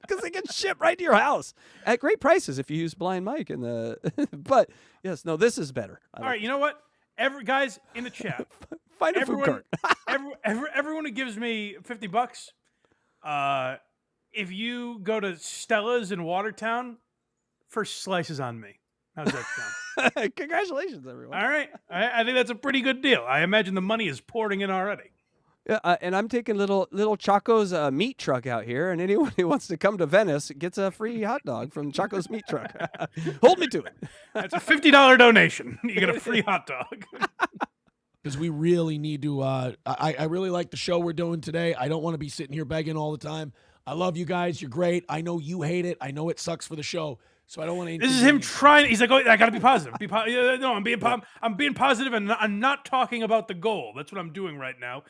Because they can ship right to your house at great prices if you use Blind Mike. But yes, no, this is better. All right, you know what? Guys in the chat, find a food cart. Everyone who gives me $50, if you go to Stella's in Watertown. First slices on me. How's that sound? Congratulations, everyone. All right. I think that's a pretty good deal. I imagine the money is pouring in already. Yeah, and I'm taking little Chaco's meat truck out here, and anyone who wants to come to Venice gets a free hot dog from Chaco's meat truck. Hold me to it. That's a $50 donation. You get a free hot dog. Because we really need to, I really like the show we're doing today. I don't want to be sitting here begging all the time. I love you guys. You're great. I know you hate it. I know it sucks for the show. So I don't want to. This is him trying. He's like, "Oh, I got to be positive. No, I'm being positive, and I'm not talking about the goal. That's what I'm doing right now.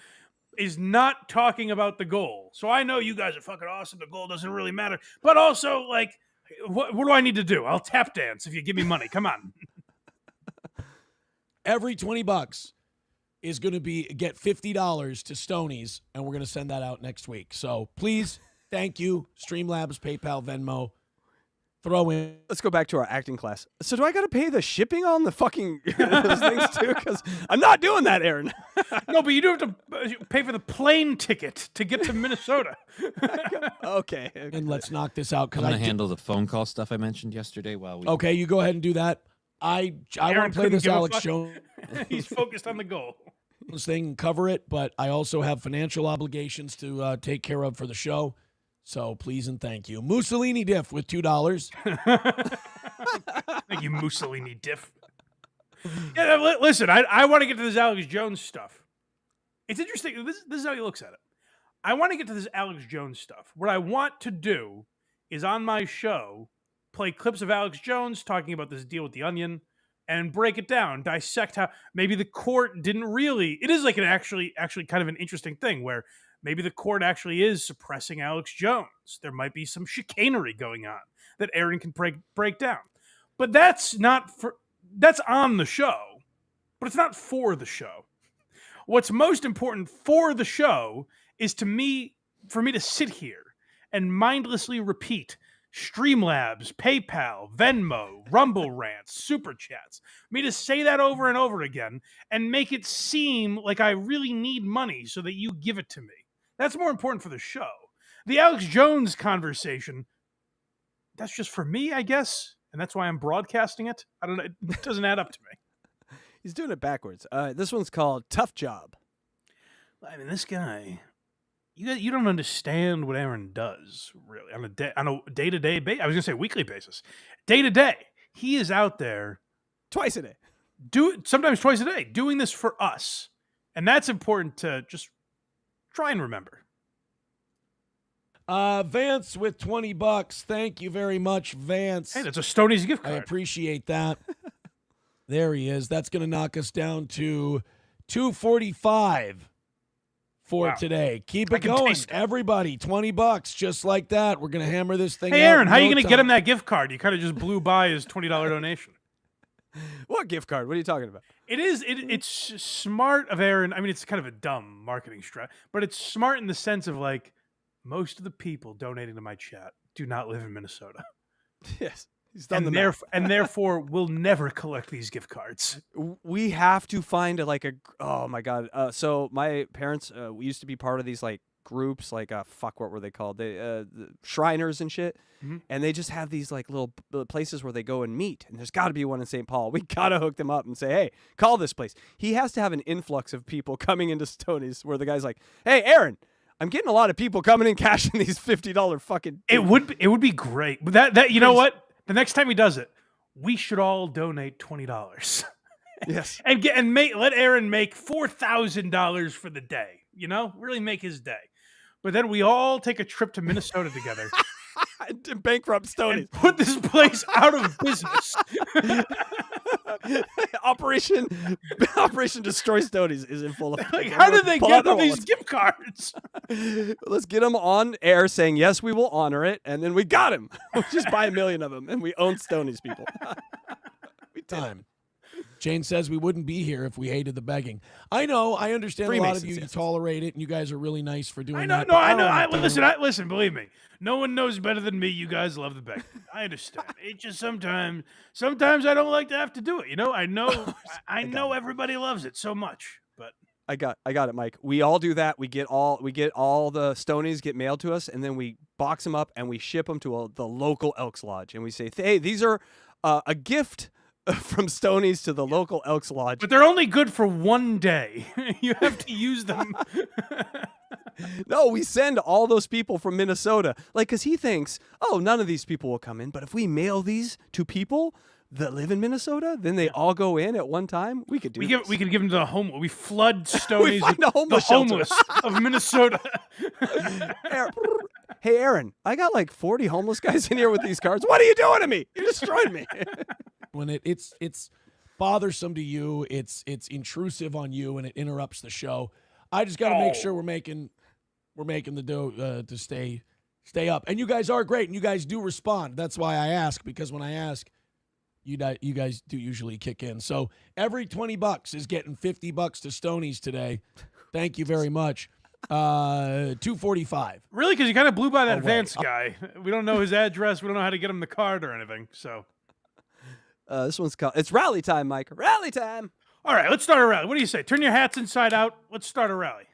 Is not talking about the goal. So I know you guys are fucking awesome. The goal doesn't really matter. But also, like, what do I need to do? I'll tap dance if you give me money. Come on. Every $20 is going to get $50 to Stoney's, and we're going to send that out next week. So please, thank you, Streamlabs, PayPal, Venmo. Throw in. Let's go back to our acting class. So do I got to pay the shipping on the fucking those things too? Because I'm not doing that, Aaron. No, but you do have to pay for the plane ticket to get to Minnesota. Okay. And let's knock this out. I'm going to handle the phone call stuff I mentioned yesterday. Okay, you go ahead and do that. I want to play this Alex Jones. He's focused on the goal. this thing and cover it, but I also have financial obligations to take care of for the show. So please and thank you. Mussolini Diff with $2. Thank you, Mussolini Diff. Yeah, listen, I want to get to this Alex Jones stuff. It's interesting. This is how he looks at it. I want to get to this Alex Jones stuff. What I want to do is on my show play clips of Alex Jones talking about this deal with the Onion and break it down, dissect how maybe the court didn't really. It is like an actually kind of an interesting thing where maybe the court actually is suppressing Alex Jones. There might be some chicanery going on that Aaron can break down. But that's on the show, but it's not for the show. What's most important for the show is for me to sit here and mindlessly repeat Streamlabs, PayPal, Venmo, Rumble Rants, Super Chats. Me to say that over and over again and make it seem like I really need money so that you give it to me. That's more important for the show. The Alex Jones conversation, that's just for me, I guess. And that's why I'm broadcasting it. I don't know. It doesn't add up to me. He's doing it backwards. This one's called Tough Job. I mean, this guy, you don't understand what Aaron does, really, on a day-to-day basis. I was going to say weekly basis. Day-to-day, he is out there. Twice a day. Sometimes twice a day, doing this for us. And that's important to just try and remember. Vance with $20. Thank you very much, Vance. Hey, that's a Stoney's gift card. I appreciate that. There he is. That's going to knock us down to $245 for today. Keep it going, everybody. $20, just like that. We're going to hammer this thing. Hey, Aaron, how are you going to get him that gift card? You kind of just blew by his $20 donation. What gift card? What are you talking about? It's smart of Aaron. I mean, it's kind of a dumb marketing strat, but it's smart in the sense of like most of the people donating to my chat do not live in Minnesota. Yes. He's done the math. And therefore will never collect these gift cards. We have to find oh my God. So my parents, we used to be part of these like groups, like what were they called? The Shriners and shit. Mm-hmm. And they just have these like little places where they go and meet. And there's got to be one in St. Paul. We got to hook them up and say, hey, call this place. He has to have an influx of people coming into Stoney's where the guy's like, hey, Aaron, I'm getting a lot of people coming in cashing these $50 fucking. It would be great. But that you know what? The next time he does it, we should all donate $20. Yes. and let Aaron make $4,000 for the day. You know, really make his day. But then we all take a trip to Minnesota together. To bankrupt Stoney's. Put this place out of business. Operation Destroy Stoney's is in full effect. Like, how did they get these gift cards? Let's get them on air saying, yes, we will honor it. And then we got him. We'll just buy 1 million of them. And we own Stoney's people. Time. Jane says we wouldn't be here if we hated the begging. I know. I understand a lot of you tolerate it, and you guys are really nice for doing that. I know. Listen, believe me. No one knows better than me. You guys love the begging. I understand. It just sometimes I don't like to have to do it. You know, I know everybody loves it so much, but I got it, Mike. We all do that. We get all the Stonies get mailed to us, and then we box them up and we ship them to the local Elks Lodge, and we say, hey, these are a gift from Stoney's to the local Elks Lodge. But they're only good for one day. You have to use them. No, we send all those people from Minnesota. Like, because he thinks, oh, none of these people will come in. But if we mail these to people that live in Minnesota, then they all go in at one time. We could do this. We could give them to the homeless. We flood Stoney's the homeless of Minnesota. Hey, Aaron, I got like 40 homeless guys in here with these cards. What are you doing to me? You destroyed me. When it's bothersome to you, it's intrusive on you, and it interrupts the show. I just got to make sure we're making the dough to stay up. And you guys are great, and you guys do respond. That's why I ask, because when I ask, you guys do usually kick in. So every $20 is getting $50 to Stoney's today. Thank you very much. $245. Really? Because you kind of blew by that Vance guy. We don't know his address. We don't know how to get him the card or anything. So. This one's called, it's rally time, Mike. Rally time. All right, let's start a rally. What do you say? Turn your hats inside out. Let's start a rally.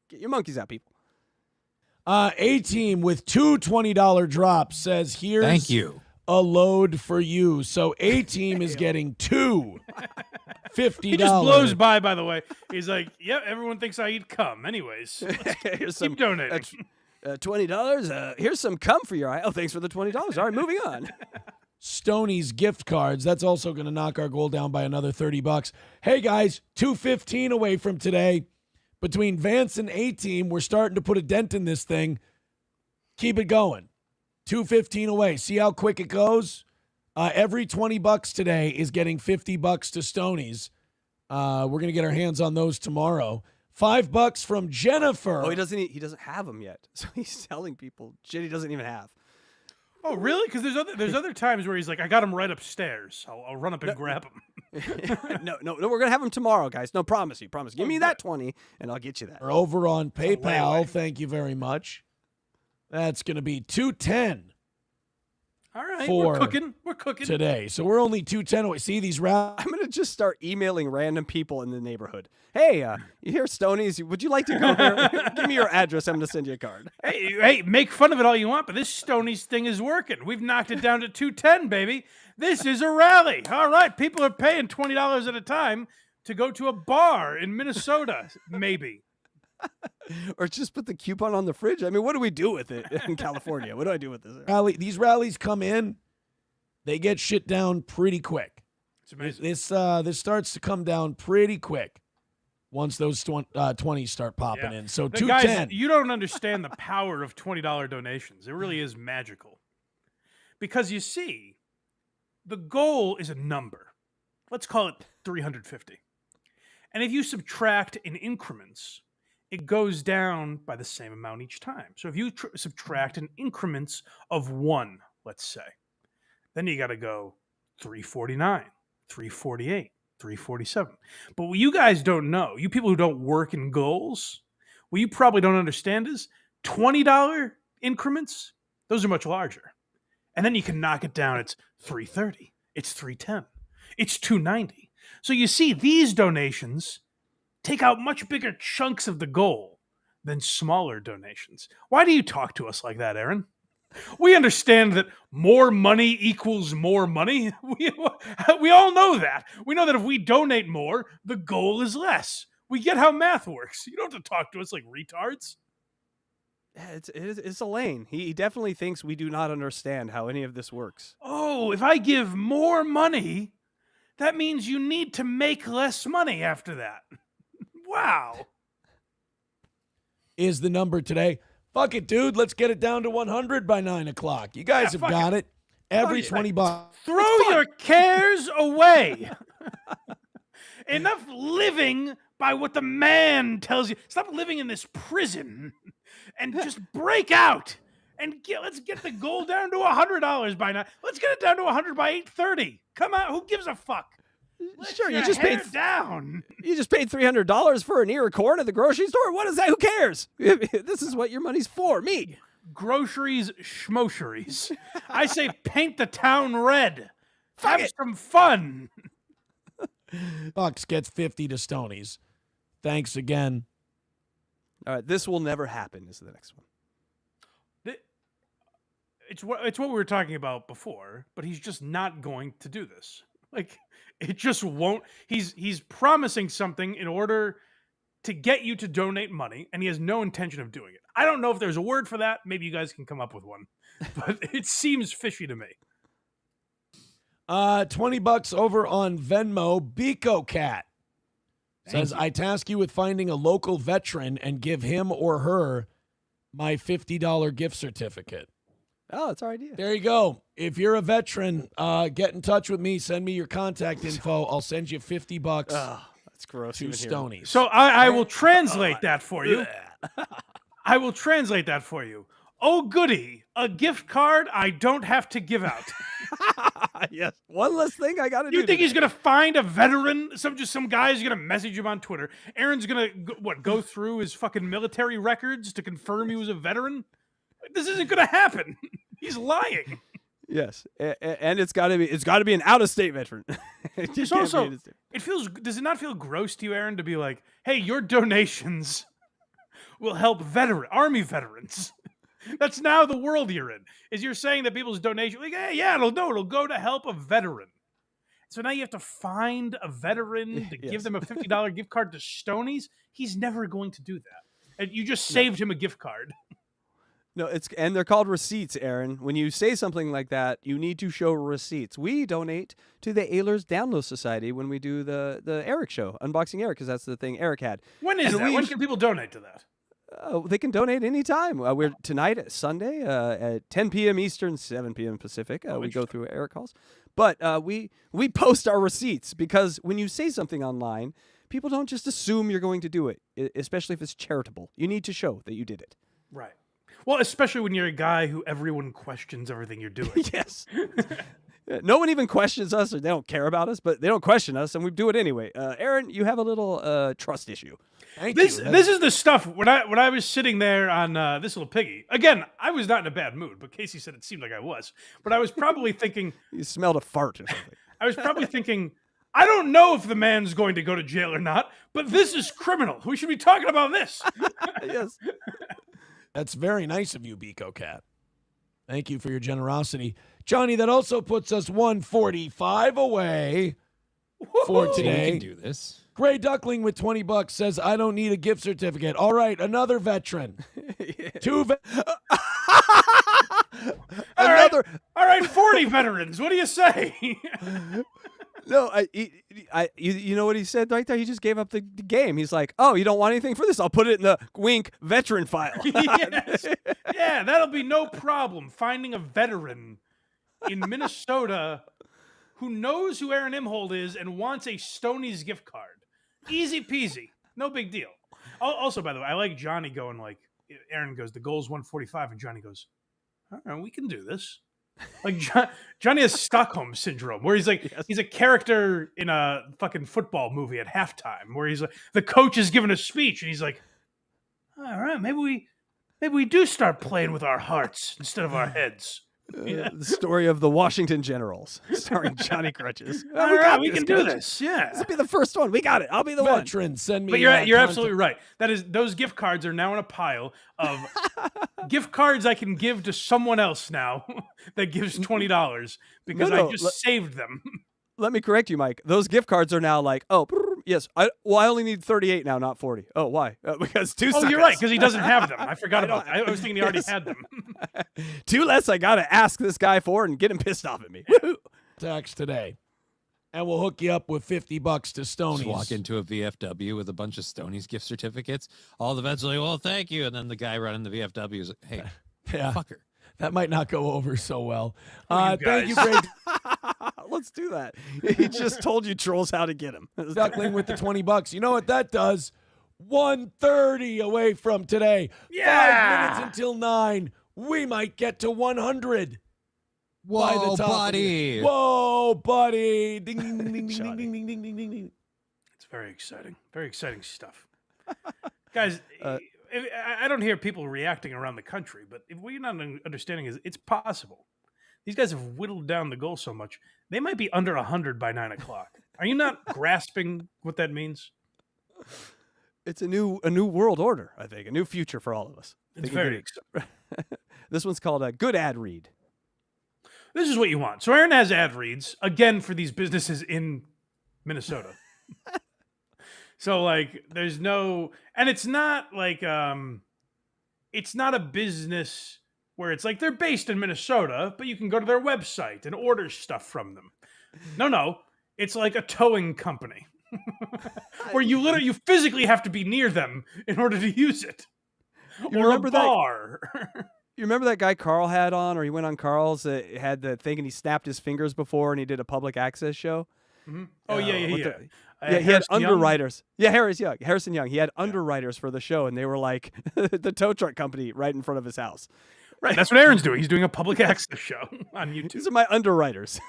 Get your monkeys out, people. A-Team with two $20 drops says, here's thank you. A load for you. So A-Team is getting two $50. He just blows by the way. He's like, "Yep, everyone thinks I eat cum." Anyways, Here's keep donating. $20. Here's some cum for your eye. Oh, thanks for the $20. All right, moving on. Stoney's gift cards. That's also going to knock our goal down by another $30. Hey guys, 2:15 away from today. Between Vance and A-Team, we're starting to put a dent in this thing. Keep it going. 2:15 away. See how quick it goes? Every $20 today is getting $50 to Stoney's. We're going to get our hands on those tomorrow. $5 from Jennifer. Oh, he doesn't have them yet. So he's telling people shit he doesn't even have. Oh, really? Because there's other times where he's like, "I got him right upstairs. I'll run up and grab him." No, we're gonna have them tomorrow, guys. No, promise. Give me that 20, and I'll get you that. We're over on PayPal. Thank you very much. That's going to be $210. All right, we're cooking today. So we're only $210 away. See these rounds? I'm gonna just start emailing random people in the neighborhood. Hey, you hear Stoney's? Would you like to go there? Give me your address. I'm gonna send you a card. Hey, make fun of it all you want, but this Stoney's thing is working. We've knocked it down to $210, baby. This is a rally. All right, people are paying $20 at a time to go to a bar in Minnesota, maybe. Or just put the coupon on the fridge. I mean, what do we do with it in California? What do I do with this? These rallies come in, they get shit down pretty quick. It's amazing. This starts to come down pretty quick once those 20s start popping in. So $210. Guys, you don't understand the power of $20 donations. It really is magical. Because you see, the goal is a number. Let's call it 350. And if you subtract in increments, it goes down by the same amount each time. So if you subtract in increments of 1, let's say, then you got to go 349, 348, 347. But what you guys don't know, you people who don't work in goals, what you probably don't understand is $20 increments, those are much larger. And then you can knock it down. It's 330. It's 310. It's 290. So you see, these donations take out much bigger chunks of the goal than smaller donations. Why do you talk to us like that, Aaron? We understand that more money equals more money. We all know that. We know that if we donate more, the goal is less. We get how math works. You don't have to talk to us like retards. Yeah, it's Elaine. He definitely thinks we do not understand how any of this works. Oh, if I give more money, that means you need to make less money after that. Wow. Is the number today. Fuck it, dude. Let's get it down to 100 by 9 o'clock. You guys have got it. Every $20. Throw your cares away. Enough living by what the man tells you. Stop living in this prison and just break out. And let's get the goal down to $100 by 9. Let's get it down to 100 by 8:30. Come on, who gives a fuck? Sure, you just paid down. You just paid $300 for an ear of corn at the grocery store. What is that? Who cares? This is what your money's for. Me. Groceries, schmosheries. I say paint the town red. Fuck Have it. some fun. Bucks gets 50 to Stoney's. Thanks again. All right, this will never happen. Is the next one. It's what we were talking about before, but he's just not going to do this. Like, it just won't. He's promising something in order to get you to donate money, and he has no intention of doing it. I don't know if there's a word for that. Maybe you guys can come up with one, but it seems fishy to me. $20 over on Venmo. Biko Cat says, I task you with finding a local veteran and give him or her my $50 gift certificate. Oh, that's our idea. There you go. If you're a veteran, get in touch with me. Send me your contact info. I'll send you $50. Oh, that's gross. To Stoney's. So I will translate that for you. I will translate that for you. Oh, goody. A gift card I don't have to give out. Yes. One less thing I got to do. You think he's going to find a veteran? Some guy's going to message him on Twitter. Aaron's going to, go through his fucking military records to confirm he was a veteran? This isn't going to happen. He's lying. Yes, and it's got to be an out-of-state veteran. Does it not feel gross to you, Aaron, to be like, hey, your donations will help Army veterans? That's now the world you're in. Is you're saying that people's donation, like, hey, yeah, it'll go to help a veteran. So now you have to find a veteran to give them a $50 gift card to Stoney's. He's never going to do that. And you just saved him a gift card. No, and they're called receipts, Aaron. When you say something like that, you need to show receipts. We donate to the Ehlers Download Society when we do the Eric show, Unboxing Eric, because that's the thing Eric had. When is that? When can people donate to that? They can donate anytime. We're tonight, Sunday, at 10 p.m. Eastern, 7 p.m. Pacific. We go through Eric calls. But we post our receipts because when you say something online, people don't just assume you're going to do it, especially if it's charitable. You need to show that you did it. Right. Well, especially when you're a guy who everyone questions everything you're doing. Yes. No one even questions us, or they don't care about us, but they don't question us, and we do it anyway. Aaron, you have a little trust issue. This is the stuff when I was sitting there on this little piggy. Again, I was not in a bad mood, but Casey said it seemed like I was. But I was probably thinking you smelled a fart or something. I was probably thinking, I don't know if the man's going to go to jail or not, but this is criminal. We should be talking about this. Yes. That's very nice of you, Biko Cat. Thank you for your generosity. Johnny, that also puts us 145 away for today. We can do this. Gray Duckling with $20 says, I don't need a gift certificate. All right, another veteran. All right, 40 veterans. What do you say? No, you know what he said right there? He just gave up the game. He's like, oh, you don't want anything for this? I'll put it in the wink veteran file. Yes. Yeah, that'll be no problem. Finding a veteran in Minnesota who knows who Aaron Imhold is and wants a Stoney's gift card. Easy peasy. No big deal. Also, by the way, I like Johnny going like, Aaron goes, the goal's 145, and Johnny goes, all right, we can do this. Like Johnny has Stockholm syndrome, where he's like he's a character in a fucking football movie at halftime, where he's like the coach is giving a speech, and he's like, "All right, maybe we do start playing with our hearts instead of our heads." The story of the Washington Generals, starring Johnny Crutches. All right, we can do this. Yeah, this will be the first one. We got it. I'll be the veteran. one. Send me. But you're absolutely right. That is, those gift cards are now in a pile of gift cards I can give to someone else now that gives $20 because I just saved them. Let me correct you, Mike. Those gift cards are now like, oh, yes. I only need 38 now, not 40. Oh, why? Because two suckers. You're right, because he doesn't have them. I forgot about that. I was thinking he already had them. Two less I got to ask this guy for and get him pissed off at me. Tax today. And we'll hook you up with $50 to Stoney's. Just walk into a VFW with a bunch of Stoney's gift certificates. All the vets are like, well, thank you. And then the guy running the VFW is like, hey, fucker. That might not go over so well. Thank you, Greg. Let's do that. He just told you trolls how to get him. Duckling with the $20. You know what that does? 1:30 away from today. Yeah. 5 minutes until 9. We might get to 100. Whoa, buddy. Whoa, buddy. Ding, ding, ding, ding, ding, ding, ding, ding, ding, ding, ding. It's very exciting. Very exciting stuff. Guys, I don't hear people reacting around the country, but what you're not understanding is it's possible. These guys have whittled down the goal so much, they might be under 100 by 9 o'clock. Are you not grasping what that means? It's a new world order, I think. A new future for all of us. It's very exciting. This one's called a good ad read. This is what you want. So Aaron has ad reads, again, for these businesses in Minnesota. So, like, there's no... And it's not like... it's not a business where it's like they're based in Minnesota, but you can go to their website and order stuff from them. No. It's like a towing company. Where you physically have to be near them in order to use it. Or a bar. You remember that guy Carl had on, or he went on Carl's, had the thing and he snapped his fingers before and he did a public access show? Mm-hmm. Oh, yeah. He had underwriters. Yeah, Harrison Young. He had underwriters for the show, and they were like the tow truck company right in front of his house. Right, that's what Aaron's doing. He's doing a public access show on YouTube. These are my underwriters.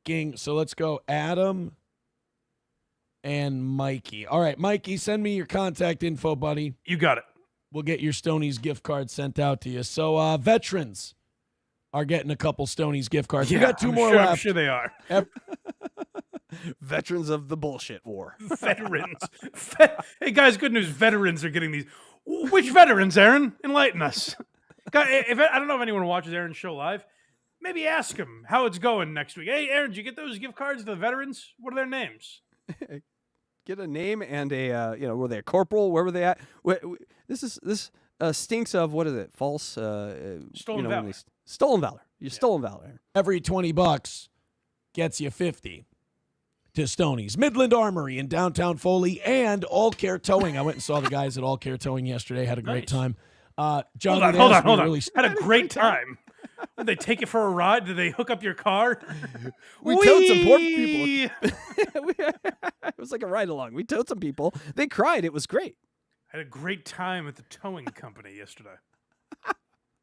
Ging. So let's go Adam and Mikey. All right, Mikey, send me your contact info, buddy. You got it. We'll get your Stoney's gift card sent out to you. So veterans are getting a couple Stoney's gift cards. Yeah, we got two more left. I'm sure they are. Veterans of the bullshit war. Veterans. Hey, guys, good news. Veterans are getting these. Which veterans, Aaron? Enlighten us. I don't know if anyone watches Aaron's show live. maybe ask him how it's going next week. Hey, Aaron, did you get those gift cards to the veterans? What are their names? Get a name and a were they a corporal? Where were they at? This stinks of what is it? False stolen valor. Stolen valor. Stolen valor. Every $20 gets you 50 to Stoney's Midland Armory in downtown Foley and All Care Towing. I went and saw the guys at All Care Towing yesterday. Had a great time. John, hold on. Really had a great time. Did they take it for a ride? Did they hook up your car? We towed some poor people. It was like a ride along. We towed some people. They cried. It was great. I had a great time at the towing company yesterday.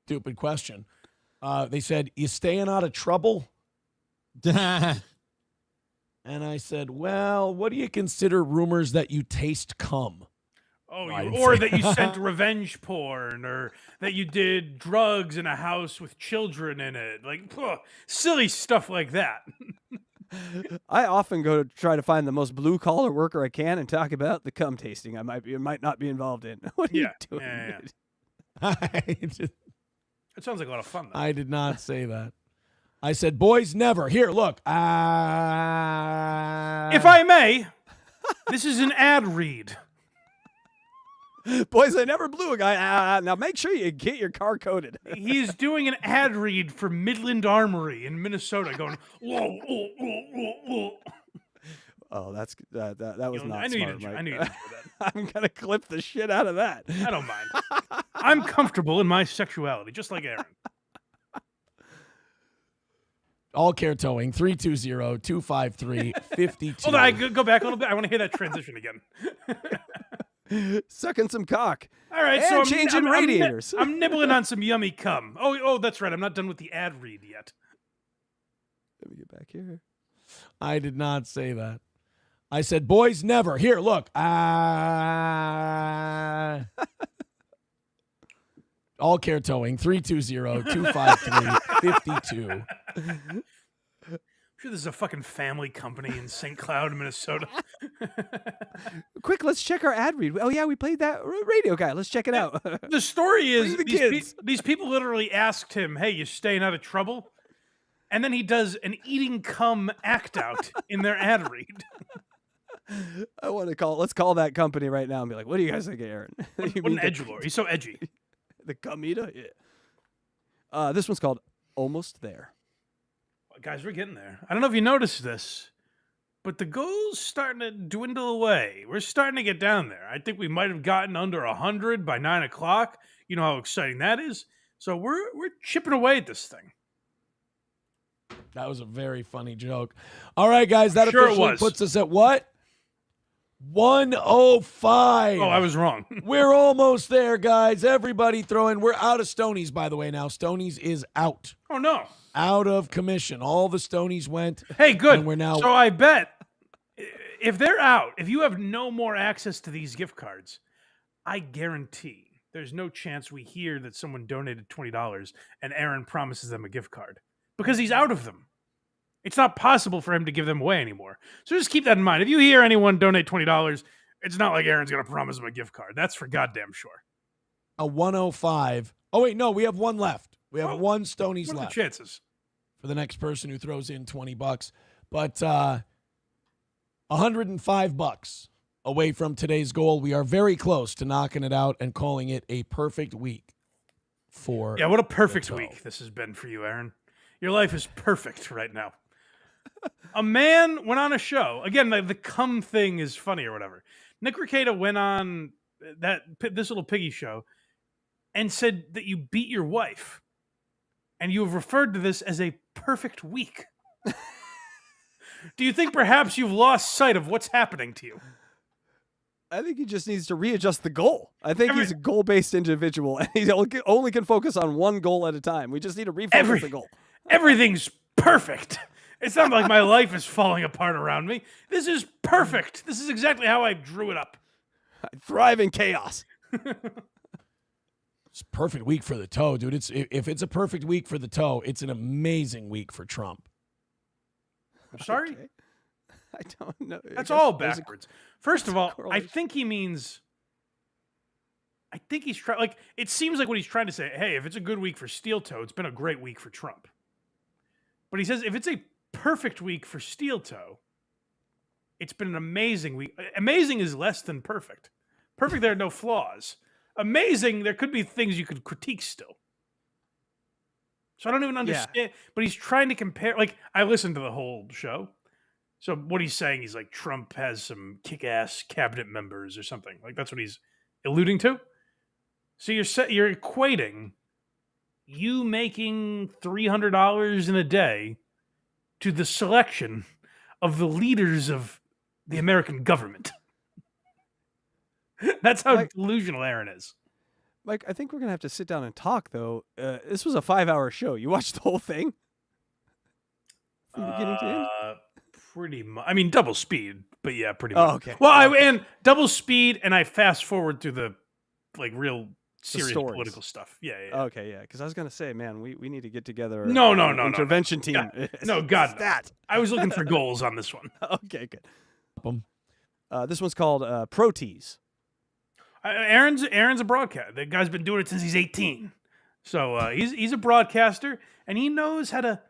Stupid question. They said, you staying out of trouble? And I said, well, what do you consider rumors that you taste cum? Oh, or that you sent revenge porn, or that you did drugs in a house with children in it. Like, silly stuff like that. I often go to try to find the most blue-collar worker I can and talk about the cum tasting I might not be involved in. What are you doing? It sounds like a lot of fun, though. I did not say that. I said, boys, never. Here, look. If I may, this is an ad read. Boys, I never blew a guy. Now make sure you get your car coded. He's doing an ad read for Midland Armory in Minnesota, going, whoa, whoa, whoa, whoa, whoa. Oh, that was not I knew smart, Mike. I knew you'd enjoy that. I'm gonna clip the shit out of that. I don't mind. I'm comfortable in my sexuality, just like Aaron. All Care Towing, 320-253-52. Hold on, go back a little bit. I want to hear that transition again. Sucking some cock. All right, and so changing radiators. I'm nibbling on some yummy cum. Oh, that's right. I'm not done with the ad read yet. Let me get back here. I did not say that. I said, boys, never. Here, look. All Care Towing, 320-253-52. I'm sure there's a fucking family company in St. Cloud, Minnesota. Quick, let's check our ad read. Oh, yeah, we played that radio guy. Let's check it out. The story is these people literally asked him, hey, you staying out of trouble? And then he does an eating cum act out in their ad read. Let's call that company right now and be like, what do you guys think, Aaron? What an edgelord. He's so edgy. The cum eater? Yeah. This one's called Almost There. Guys, we're getting there. I don't know if you noticed this, but the goal's starting to dwindle away. We're starting to get down there. I think we might have gotten under 100 by 9 o'clock. You know how exciting that is. So we're chipping away at this thing. That was a very funny joke. All right, guys, that officially puts us at what? 105. Oh, I was wrong. We're almost there, guys. Everybody throwing. We're out of Stonies, by the way, now. Stonies is out. Oh, no. Out of commission. All the Stonies went. Hey, good. And we're now. So I bet if they're out, if you have no more access to these gift cards, I guarantee there's no chance we hear that someone donated $20 and Aaron promises them a gift card because he's out of them. It's not possible for him to give them away anymore. So just keep that in mind. If you hear anyone donate $20, it's not like Aaron's going to promise them a gift card. That's for goddamn sure. A 105. Oh, wait, no, we have one left. We have one Stonies what are left. the chances? For the next person who throws in $20. But $105 away from today's goal. We are very close to knocking it out and calling it a perfect week for what a perfect week this has been for you, Aaron. Your life is perfect right now. A man went on a show. Again, the cum thing is funny or whatever. Nick Rekieta went on this little piggy show and said that you beat your wife. And you have referred to this as a perfect week. Do you think perhaps you've lost sight of what's happening to you? I think he just needs to readjust the goal. I think he's a goal-based individual, and he only can focus on one goal at a time. We just need to refocus the goal. Everything's perfect. It's not like my life is falling apart around me. This is perfect. This is exactly how I drew it up. I thrive in chaos. It's a perfect week for the toe, dude. If it's a perfect week for the toe, it's an amazing week for Trump. I'm sorry? Okay. I don't know. That's all backwards. First of all, I think he means... I think he's trying... Like, it seems like what he's trying to say, hey, if it's a good week for Steel Toe, it's been a great week for Trump. But he says if it's a perfect week for Steel Toe, it's been an amazing week. Amazing is less than perfect. Perfect, there are no flaws. Amazing, there could be things you could critique still. So I don't even understand. But he's trying to compare. Like, I listened to the whole show. So what he's saying, he's like, Trump has some kick-ass cabinet members or something. Like, that's what he's alluding to. So you're equating you making $300 in a day to the selection of the leaders of the American government. That's how delusional Aaron is. Mike, I think we're going to have to sit down and talk, though. This was a 5-hour show. You watched the whole thing? From beginning to end? Pretty much. I mean, double speed, but yeah, pretty much. Oh, okay. Well, and double speed, and I fast forward through the real serious political stuff. Yeah. Okay, yeah. Because I was going to say, man, we need to get together. No. Intervention team. God, that. I was looking for goals on this one. Okay, good. This one's called Pro Tease. Aaron's a broadcaster. The guy's been doing it since he's 18. So he's a broadcaster, and he knows how to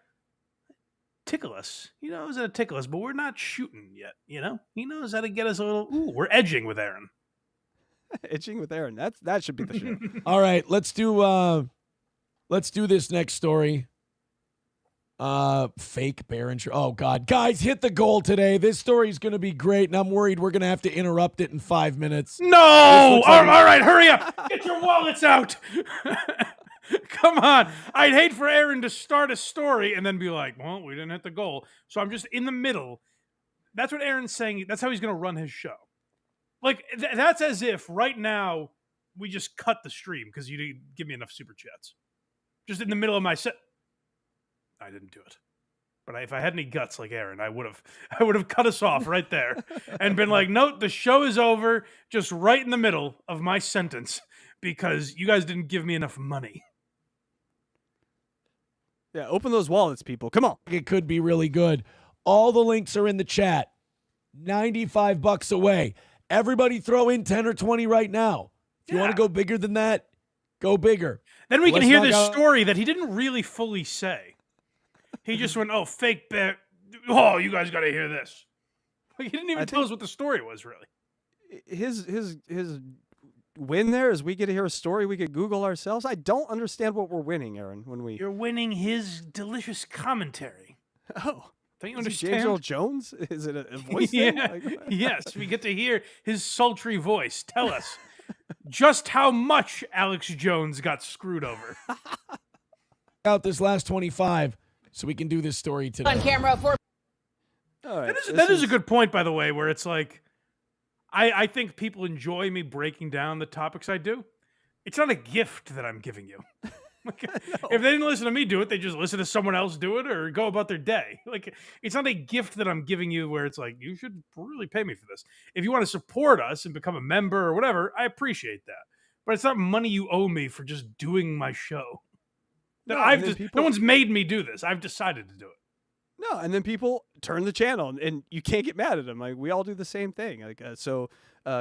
tickle us. He knows how to tickle us, but we're not shooting yet, you know? He knows how to get us a little, we're edging with Aaron. Edging with Aaron. That should be the show. All right, let's do this next story. Fake Behringer. Oh God, guys, hit the goal today. This story is going to be great, and I'm worried we're going to have to interrupt it in 5 minutes. No! All right, hurry up. Get your wallets out. Come on. I'd hate for Aaron to start a story and then be like, well, we didn't hit the goal. So I'm just in the middle. That's what Aaron's saying. That's how he's going to run his show. Like, that's as if right now we just cut the stream because you didn't give me enough super chats. Just in the middle of my set. I didn't do it. But if I had any guts like Aaron, I would have cut us off right there and been like, no, the show is over just right in the middle of my sentence because you guys didn't give me enough money. Yeah, open those wallets, people. Come on. It could be really good. All the links are in the chat. $95 away. Everybody throw in 10 or 20 right now. If you want to go bigger than that, go bigger. Then we can hear this story that he didn't really fully say. He just went, oh, fake bet. Oh, you guys got to hear this. Like, he didn't even tell us what the story was, really. His win there is we get to hear a story we could Google ourselves. I don't understand what we're winning, Aaron. You're winning his delicious commentary. Oh. Don't you Is understand? James Earl Jones? Is it a voice thing? Yes, we get to hear his sultry voice tell us just how much Alex Jones got screwed over. Out this last 25 so we can do this story today. On camera for. All right, that is a good point, by the way, where it's like, I think people enjoy me breaking down the topics I do. It's not a gift that I'm giving you. Like, if they didn't listen to me do it, they just listen to someone else do it or go about their day. Like, it's not a gift that I'm giving you where it's like, you should really pay me for this. If you want to support us and become a member or whatever, I appreciate that. But it's not money you owe me for just doing my show. No one's made me do this. I've decided to do it. No, and then people turn the channel, and you can't get mad at them. Like, we all do the same thing. Like,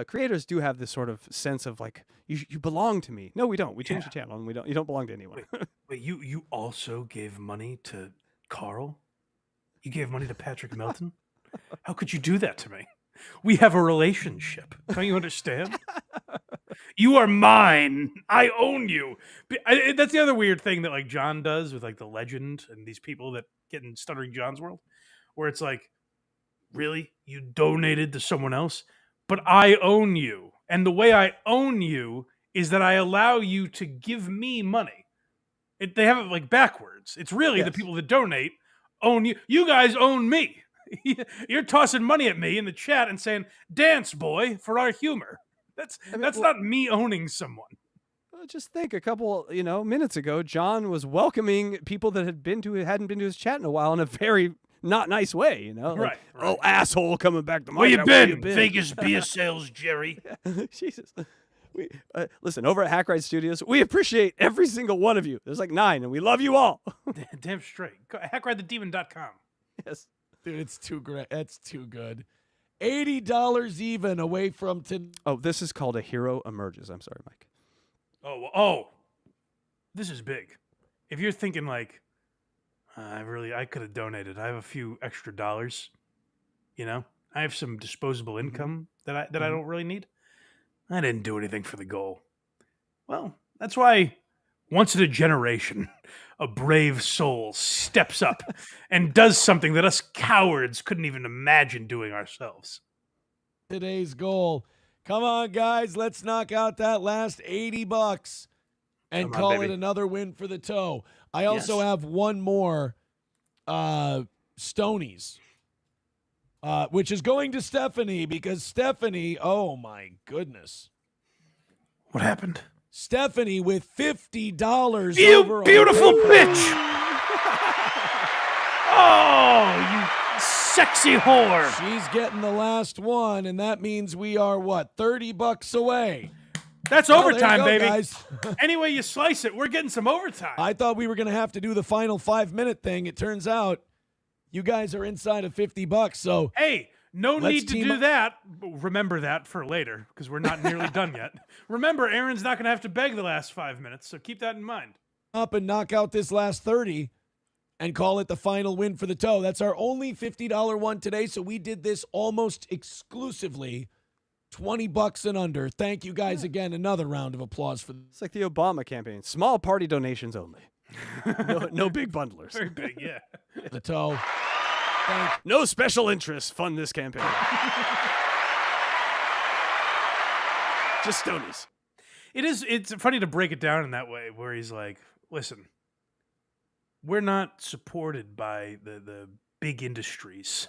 creators do have this sort of sense of like, you belong to me. No, we don't. We changed the channel, and you don't belong to anyone. Wait, you also gave money to Carl? You gave money to Patrick Melton? How could you do that to me? We have a relationship. Don't you understand? You are mine. I own you. That's the other weird thing that like John does with like the legend and these people that get in Stuttering John's world, where it's like, really? You donated to someone else? But I own you. And the way I own you is that I allow you to give me money. They have it like backwards. It's really the people that donate own you. You guys own me. You're tossing money at me in the chat and saying, dance, boy, for our humor. That's not me owning someone. Just think, a couple, minutes ago, John was welcoming people that hadn't been to his chat in a while in a very not nice way, Like, right. Oh, asshole coming back to my Where chat. you been? Vegas beer sales, Jerry. Jesus. Listen, over at HACKRIDE Studios, we appreciate every single one of you. There's like 9, and we love you all. Damn straight. HackRideTheDemon.com. Yes. Dude, it's too great. That's too good. $80 even away from Oh, this is called A Hero Emerges. I'm sorry, Mike. Oh, this is big. If you're thinking like, I could have donated. I have a few extra dollars. You know, I have some disposable income that I don't really need. I didn't do anything for the goal. Well, that's why once in a generation, a brave soul steps up and does something that us cowards couldn't even imagine doing ourselves. Today's goal. Come on, guys. Let's knock out that last $80 and call it another win for the toe. I also have one more Stonies, which is going to Stephanie because Stephanie, oh my goodness. What happened? Stephanie with $50 You over beautiful bitch! Oh, you sexy whore! She's getting the last one, and that means we are, what, $30 away? That's overtime, there you go, baby. Guys. Any way you slice it, we're getting some overtime. I thought we were going to have to do the final 5-minute thing. It turns out you guys are inside of $50, so... Hey, no need to do that. Remember that for later, because we're not nearly done yet. Remember, Aaron's not going to have to beg the last 5 minutes, so keep that in mind. Up and knock out this last 30 and call it the final win for the toe. That's our only $50 one today, so we did this almost exclusively $20 and under. Thank you guys again. Another round of applause for It's like the Obama campaign. Small party donations only. No big bundlers. Very big, yeah. the toe. No special interests fund this campaign. Just Stonies. It's funny to break it down in that way, where he's like, listen, we're not supported by the big industries.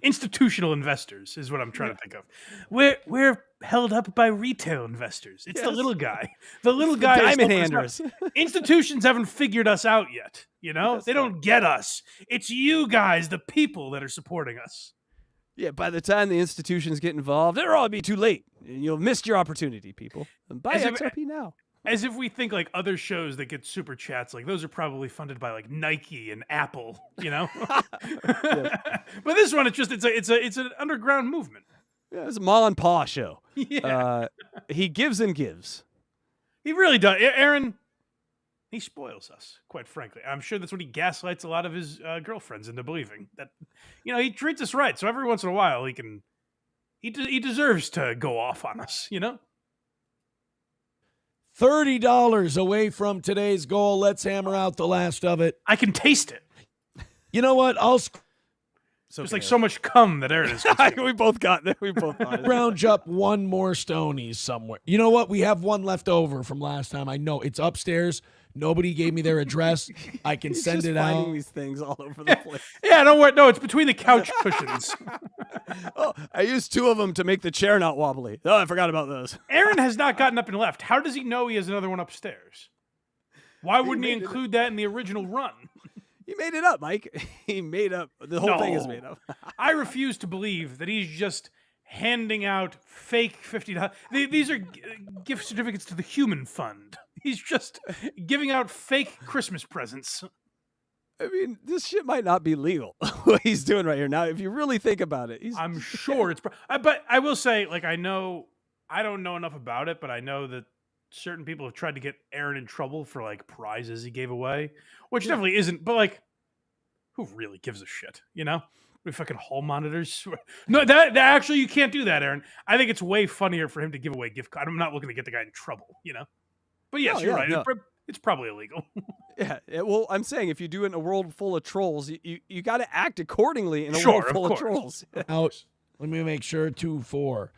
Institutional investors is what I'm trying to think of. We're held up by retail investors. It's the little guy. The little guy is diamond handers. Institutions haven't figured us out yet. You know, they don't get us. It's you guys, the people, that are supporting us. Yeah, by the time the institutions get involved, it'll all be too late. You'll miss your opportunity, people. And buy XRP now. As if we think like other shows that get super chats, like those are probably funded by like Nike and Apple, you know. But this one, it's an underground movement. Yeah, it's a Ma and Pa show. Yeah, he gives and gives. He really does. Aaron, he spoils us, quite frankly. I'm sure that's what he gaslights a lot of his girlfriends into believing, that he treats us right. So every once in a while, he deserves to go off on us, you know. $30 away from today's goal. Let's hammer out the last of it. I can taste it. You know what? There's like so much cum that Aaron is. We both got it. We both got it. Round up one more Stonies somewhere. You know what? We have one left over from last time. I know it's upstairs. Nobody gave me their address. I can send just it finding out. these things all over the place. Yeah, don't worry. No, it's between the couch cushions. Oh, I used 2 of them to make the chair not wobbly. Oh, I forgot about those. Aaron has not gotten up and left. How does he know he has another one upstairs? Why wouldn't he include that in the original run? He made it up, Mike. He made up. The whole thing is made up. I refuse to believe that he's just handing out fake $50. These are gift certificates to the Human Fund. He's just giving out fake Christmas presents. I mean, this shit might not be legal, what he's doing right here. Now, if you really think about it, I'm sure it's... but I will say, like, I don't know enough about it, but I know that certain people have tried to get Aaron in trouble for, like, prizes he gave away, which definitely isn't... But, like, who really gives a shit, you know? We fucking hall monitors. No, that actually, you can't do that, Aaron. I think it's way funnier for him to give away gift cards. I'm not looking to get the guy in trouble, you know? But yes, you're right. No. It's probably illegal. Yeah. Well, I'm saying if you do it in a world full of trolls, you got to act accordingly in a world full of trolls. Out. Let me make sure. 2, 4,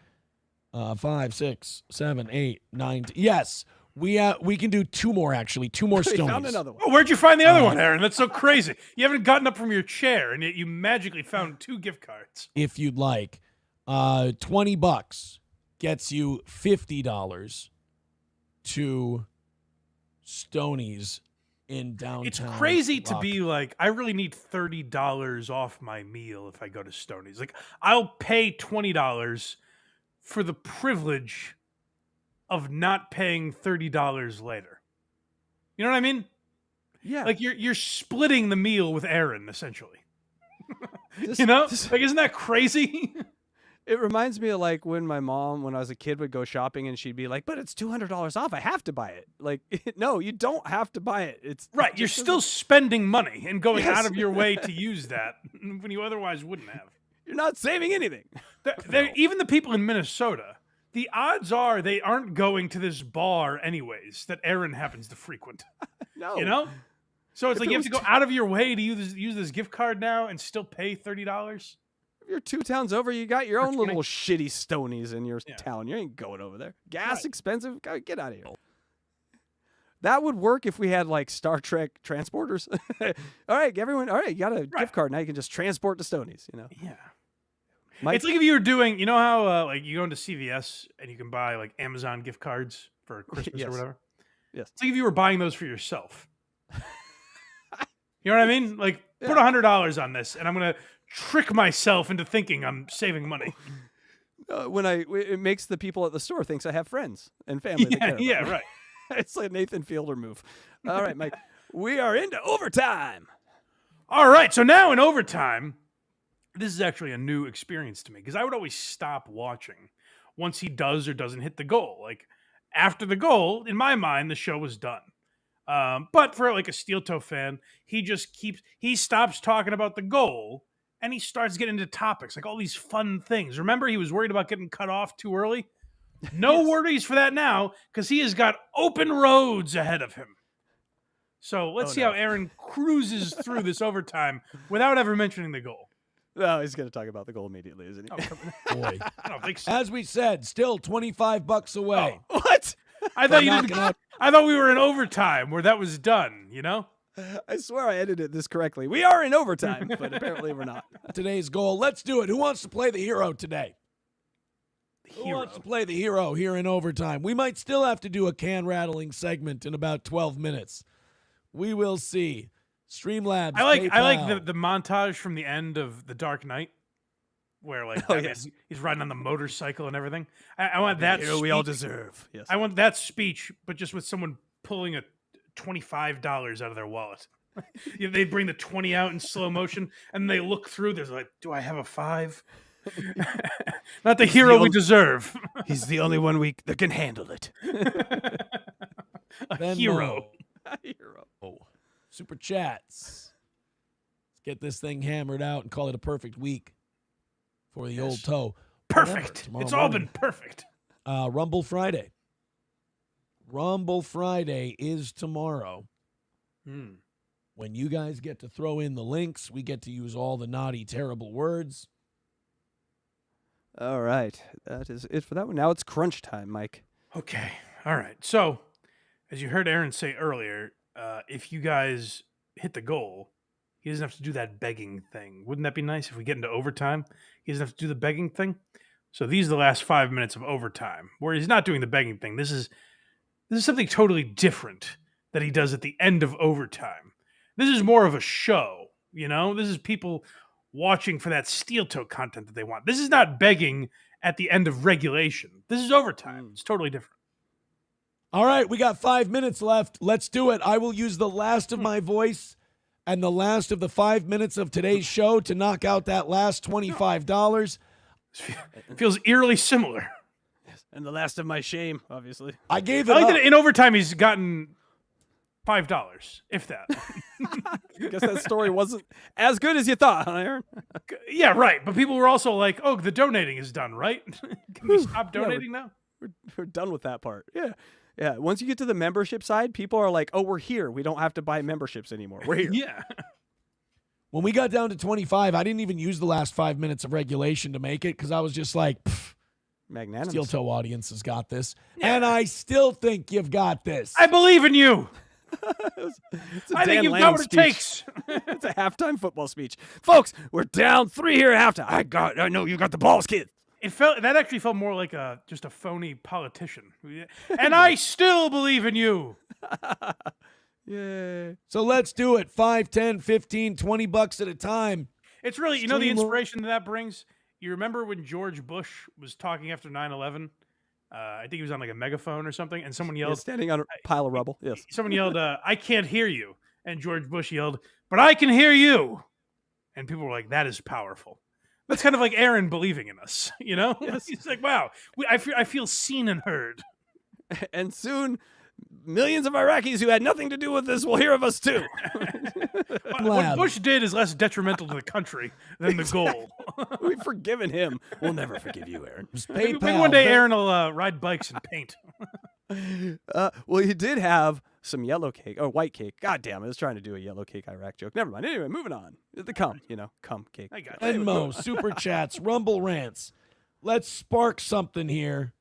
5, 6, 7, 8, 9. Yes. We can do 2 more, actually. 2 more Stonies. Found another one. Oh, where'd you find the other one, Aaron? That's so crazy. You haven't gotten up from your chair, and yet you magically found 2 gift cards. If you'd like. $20 gets you $50 to Stonies in downtown. It's crazy to be like, I really need $30 off my meal if I go to Stonies. Like, I'll pay $20 for the privilege of not paying $30 later. You know what I mean? Yeah. Like you're splitting the meal with Aaron, essentially. You know? Like, isn't that crazy? It reminds me of like when my mom, when I was a kid, would go shopping and she'd be like, "But it's $200 off. I have to buy it." Like, no, you don't have to buy it. It's right. You're still spending money and going Yes. out of your way to use that when you otherwise wouldn't have. You're not saving anything. Even the people in Minnesota, the odds are they aren't going to this bar anyways that Aaron happens to frequent. No. You know? So it's If like it you have to was go out of your way to use this gift card now and still pay $30. If you're 2 towns over, you got your own 20. little shitty Stonies in your town. You ain't going over there. Gas Right. expensive. Get out of here. That would work if we had like Star Trek transporters. All right, everyone. All right, you got a gift card now. You can just transport to Stonies. You know. Yeah. Mike? It's like if you were doing, you know how like you go into CVS and you can buy like Amazon gift cards for Christmas or whatever? Yes. It's like if you were buying those for yourself. You know what I mean? Like put $100 on this and I'm going to trick myself into thinking I'm saving money. It makes the people at the store thinks I have friends and family. that care about me. right. It's like a Nathan Fielder move. All right, Mike. We are into overtime. All right. So now in overtime, this is actually a new experience to me because I would always stop watching once he does or doesn't hit the goal. Like after the goal, in my mind, the show was done. But for like a steel toe fan, he stops talking about the goal and he starts getting into topics like all these fun things. Remember, he was worried about getting cut off too early. No worries for that now because he has got open roads ahead of him. So let's see how Aaron cruises through this overtime without ever mentioning the goal. No, he's going to talk about the goal immediately, isn't he? Boy. I don't think so. As we said, still $25 away. What? I thought we were in overtime where that was done, you know? I swear I edited this correctly. We are in overtime, but apparently we're not. Today's goal. Let's do it. Who wants to play the hero today? Who wants to play the hero here in overtime? We might still have to do a can rattling segment in about 12 minutes. We will see. Streamlabs. I like PayPal. the montage from the end of The Dark Knight where like he's riding on the motorcycle and everything. I want that hero we all deserve. Yes. I want that speech, but just with someone pulling a $25 out of their wallet. They bring the 20 out in slow motion and they look through. There's like, do I have a 5? Not the hero we deserve. He's the only one that can handle it. A hero. A hero. Super chats. Let's get this thing hammered out and call it a perfect week for the old toe. Perfect. Remember, it's all been perfect. Rumble Friday. Rumble Friday is tomorrow. When you guys get to throw in the links, we get to use all the naughty, terrible words. All right. That is it for that one. Now it's crunch time, Mike. Okay. All right. So, as you heard Aaron say earlier, if you guys hit the goal, he doesn't have to do that begging thing. Wouldn't that be nice if we get into overtime? He doesn't have to do the begging thing. So these are the last 5 minutes of overtime where he's not doing the begging thing. This is something totally different that he does at the end of overtime. This is more of a show, you know? This is people watching for that steel toe content that they want. This is not begging at the end of regulation. This is overtime. It's totally different. All right, we got 5 minutes left. Let's do it. I will use the last of my voice and the last of the 5 minutes of today's show to knock out that last $25. It feels eerily similar. And the last of my shame, obviously. I gave it I like up. that in overtime he's gotten $5, if that. I guess that story wasn't as good as you thought, huh, Aaron? Yeah, right. But people were also like, oh, the donating is done, right? Can we stop donating now? We're done with that part. Yeah. Yeah. Once you get to the membership side, people are like, oh, we're here. We don't have to buy memberships anymore. We're here. Yeah. When we got down to 25, I didn't even use the last 5 minutes of regulation to make it because I was just like, magnanimous. Steel toe audience has got this. Yeah. And I still think you've got this. I believe in you. I think you've got what it takes. It's a halftime football speech. Folks, we're down 3 here at halftime. I know you got the balls, kid. That actually felt more like just a phony politician. And I still believe in you. Yay. So let's do it. 5, 10, 15, $20 at a time. It's really, the inspiration that brings? You remember when George Bush was talking after 9/11? I think he was on like a megaphone or something, and someone yelled... standing on a pile of rubble, yes. Someone yelled, I can't hear you. And George Bush yelled, but I can hear you. And people were like, that is powerful. That's kind of like Aaron believing in us, you know? Yes. He's like, wow, I feel seen and heard. And soon, millions of Iraqis who had nothing to do with this will hear of us too. What Bush did is less detrimental to the country than the goal. We've forgiven him. We'll never forgive you, Aaron. Maybe one day Aaron will ride bikes and paint. Well, he did have some yellow cake or white cake. God damn, I was trying to do a yellow cake Iraq joke. Never mind. Anyway, moving on. The cum cake. I got you. Venmo, super chats, Rumble rants. Let's spark something here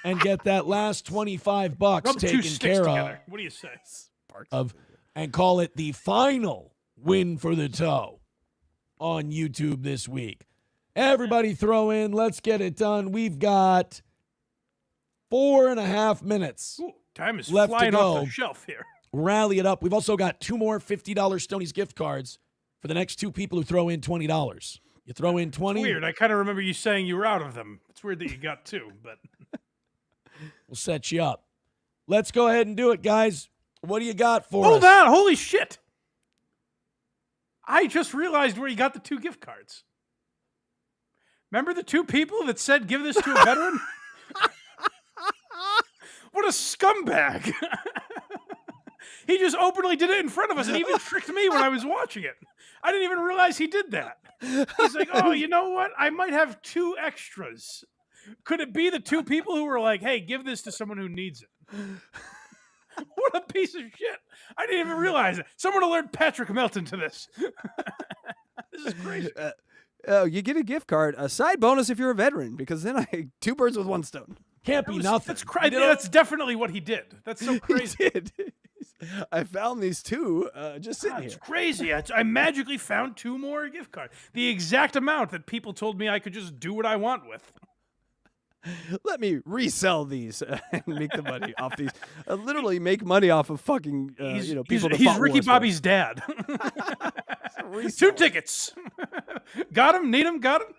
and get that last $25 Rub two taken sticks care together. What do you say? and call it the final win for the toe on YouTube this week. Everybody throw in. Let's get it done. We've got 4.5 minutes. Ooh, time is left to flying off go. the shelf here. Rally it up. We've also got 2 more $50 Stoney's gift cards for the next 2 people who throw in $20. You throw in 20. Weird. I kind of remember you saying you were out of them. It's weird that you got 2, but We'll set you up. Let's go ahead and do it, guys. What do you got for us? hold on. Holy shit. I just realized where you got the 2 gift cards. Remember the 2 people that said give this to a veteran? What a scumbag. He just openly did it in front of us and even tricked me when I was watching it. I didn't even realize he did that. He's like, oh, you know what? I might have 2 extras. Could it be the 2 people who were like, hey, give this to someone who needs it? What a piece of shit. I didn't even realize it. Someone alert Patrick Melton to this. This is crazy. You get a gift card, a side bonus if you're a veteran, because then I 2 birds with 1 stone. Can't be nothing. That's crazy. That's definitely what he did. That's so crazy. He did. I found these 2 just sitting here. It's crazy. I magically found 2 more gift cards. The exact amount that people told me I could just do what I want with. Let me resell these and make the money off these. Literally make money off of fucking people. He's Ricky Bobby's dad. 2 tickets. Got him. Need him. Got him.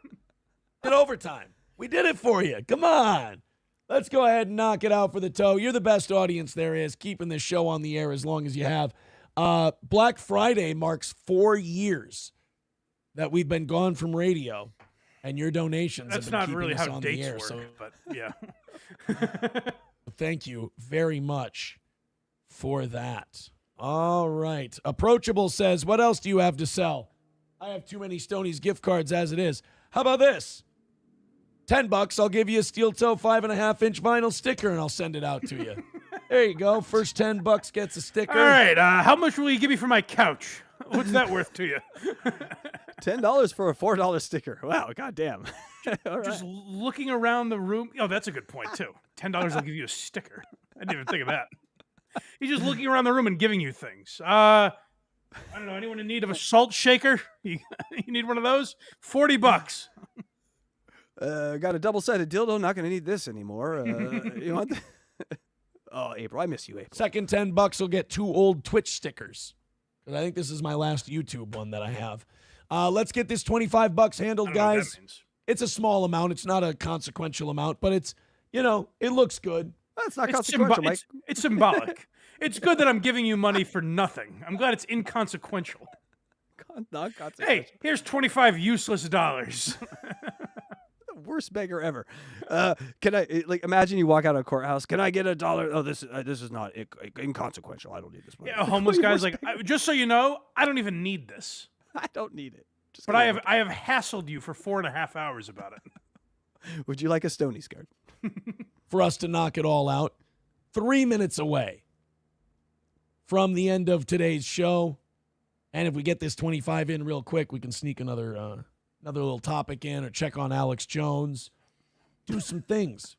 Did overtime. We did it for you. Come on. Let's go ahead and knock it out for the toe. You're the best audience there is, keeping this show on the air as long as you have. Black Friday marks 4 years that we've been gone from radio, and your donations That's have been not keeping really us how on dates the air. work, So but yeah. thank you very much for that. All right. Approachable says, what else do you have to sell? I have too many Stoney's gift cards as it is. How about this? $10, I'll give you a steel toe 5.5-inch vinyl sticker, and I'll send it out to you. There you go. First $10 gets a sticker. All right. How much will you give me for my couch? What's that worth to you? $10 for a $4 sticker. Wow, goddamn. Just looking around the room. Oh, that's a good point, too. $10 will give you a sticker. I didn't even think of that. He's just looking around the room and giving you things. I don't know. Anyone in need of a salt shaker? You need one of those? $40. Got a double-sided dildo. Not going to need this anymore. You want Oh, April. I miss you, April. Second $10 will get 2 old Twitch stickers. Because I think this is my last YouTube one that I have. Let's get this $25 handled, guys. It's a small amount. It's not a consequential amount, but it's, it looks good. That's not consequential, Mike. It's symbolic. It's good that I'm giving you money for nothing. I'm glad it's inconsequential. Not consequential. Hey, here's 25 useless dollars. Worst beggar ever. Can I imagine you walk out of a courthouse? Can I get $1? Oh, this is not inconsequential. I don't need this money. Yeah, a homeless guy's like, just so you know, I don't even need this. I don't need it. But I have hassled you for 4.5 hours about it. Would you like a Stoney's card? For us to knock it all out, 3 minutes away from the end of today's show, and if we get this 25 in real quick, we can sneak another little topic in or check on Alex Jones, do some things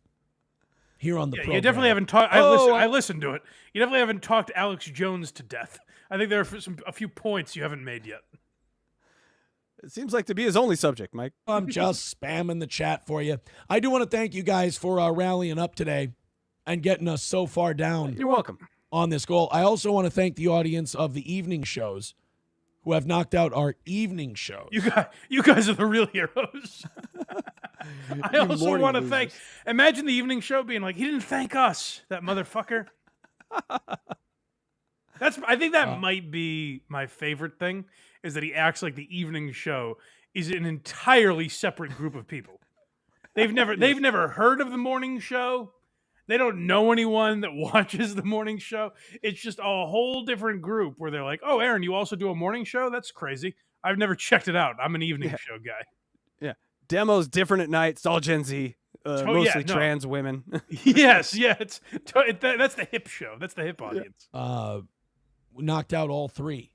here on the program. You definitely haven't talked. I listened to it. You definitely haven't talked Alex Jones to death. I think there are a few points you haven't made yet. It seems like to be his only subject, Mike. I'm just spamming the chat for you. I do want to thank you guys for rallying up today and getting us so far down. You're welcome. On this goal. I also want to thank the audience of the evening shows who have knocked out our evening shows. You guys are the real heroes. I also want to thank. Imagine the evening show being like, he didn't thank us, that motherfucker. I think that might be my favorite thing, is that he acts like the evening show is an entirely separate group of people. They've never heard of the morning show. They don't know anyone that watches the morning show. It's just a whole different group where they're like, "Oh, Aaron, you also do a morning show? That's crazy. I've never checked it out. I'm an evening show guy." Yeah, demo's different at night. It's all Gen Z, mostly trans women. Yes, that's the hip show. That's the hip audience. We knocked out all 3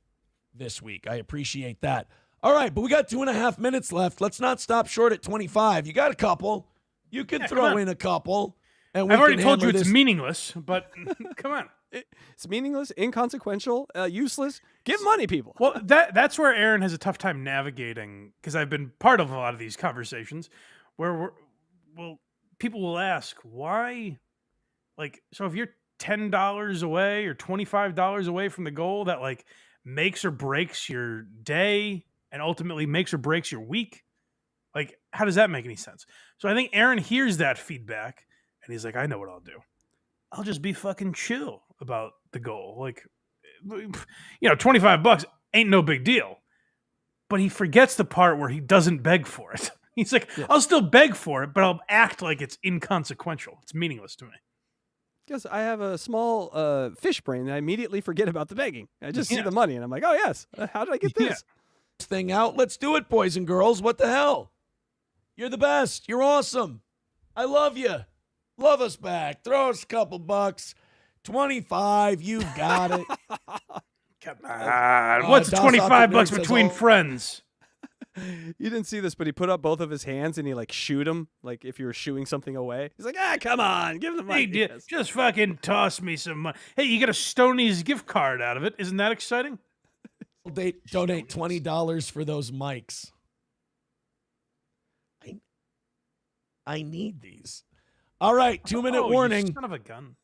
this week. I appreciate that. All right, but we got 2.5 minutes left. Let's not stop short at 25. You got a couple. You can throw in a couple. And I've already told you it's meaningless, but come on. It's meaningless, inconsequential, useless. Give money, people. Well, that's where Aaron has a tough time navigating, because I've been part of a lot of these conversations where people will ask why, like, so if you're $10 away or $25 away from the goal, that like makes or breaks your day and ultimately makes or breaks your week. Like, how does that make any sense? So I think Aaron hears that feedback. And he's like, I know what I'll do. I'll just be fucking chill about the goal. Like, $25 ain't no big deal. But he forgets the part where he doesn't beg for it. He's like, I'll still beg for it, but I'll act like it's inconsequential. It's meaningless to me. Because I have a small fish brain and I immediately forget about the begging. I just see the money and I'm like, oh, yes. How did I get this? Thing out. Let's do it, boys and girls. What the hell? You're the best. You're awesome. I love you. Love us back. Throw us a couple bucks. 25. You've got it. Come on. What's $25 between friends? You didn't see this, but he put up both of his hands and he like shoot him, like if you were shooing something away. He's like, come on, give him the money. Hey, just fucking toss me some money. Hey, you get a Stoney's gift card out of it. Isn't that exciting? Donate $20 for those mics. I need these. All right, 2-minute warning. You son of a gun.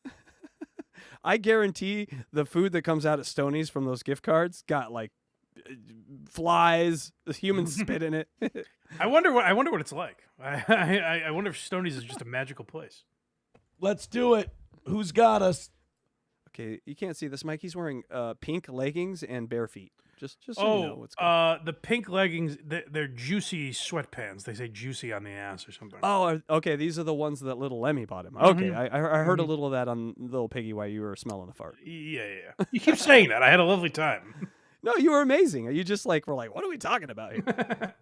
I guarantee the food that comes out at Stoney's from those gift cards got like flies, the human spit in it. I wonder what it's like. I wonder if Stoney's is just a magical place. Let's do it. Who's got us? Okay, you can't see this, Mike. He's wearing pink leggings and bare feet. Just so you know what's going on. The pink leggings, they're juicy sweatpants. They say juicy on the ass or something. Oh, okay. These are the ones that little Lemmy bought him. Okay, I heard a little of that on Little Piggy while you were smelling the fart. Yeah. You keep saying that. I had a lovely time. No, you were amazing. You just like were like, what are we talking about here?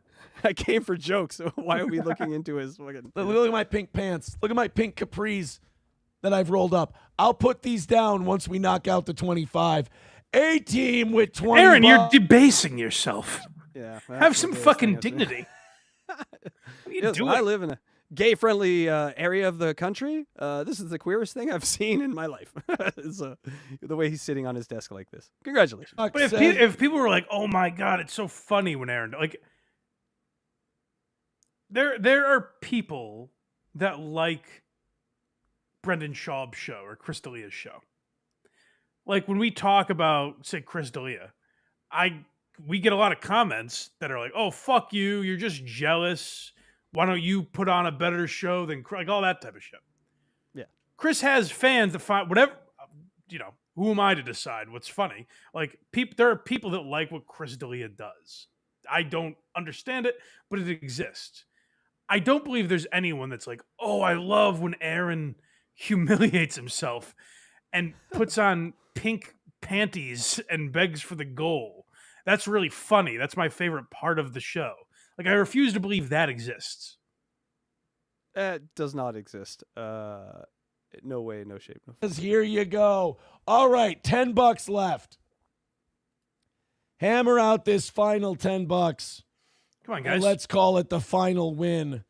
I came for jokes. So why are we looking into his fucking? Look at my pink pants. Look at my pink capris that I've rolled up. I'll put these down once we knock out the 25. A team with 20. Aaron, you're debasing yourself. Yeah. Have some fucking dignity. What are you doing? I live in a gay-friendly area of the country. This is the queerest thing I've seen in my life. The way he's sitting on his desk like this. Congratulations. But if people were like, "Oh my god, it's so funny when Aaron," like, there are people that like Brendan Schaub's show or Chris D'Elia's show. Like when we talk about, say, Chris D'Elia, we get a lot of comments that are like, "Oh, fuck you! You're just jealous. Why don't you put on a better show than like all that type of shit?" Yeah, Chris has fans that find whatever. Who am I to decide what's funny? Like, there are people that like what Chris D'Elia does. I don't understand it, but it exists. I don't believe there's anyone that's like, "Oh, I love when Aaron humiliates himself and puts on pink panties and begs for the goal. That's really funny. That's my favorite part of the show." Like, I refuse to believe that exists. It does not exist. No way, no shape, no form. Here you go. All right, $10 left. Hammer out this final $10. Come on, guys. And let's call it the final win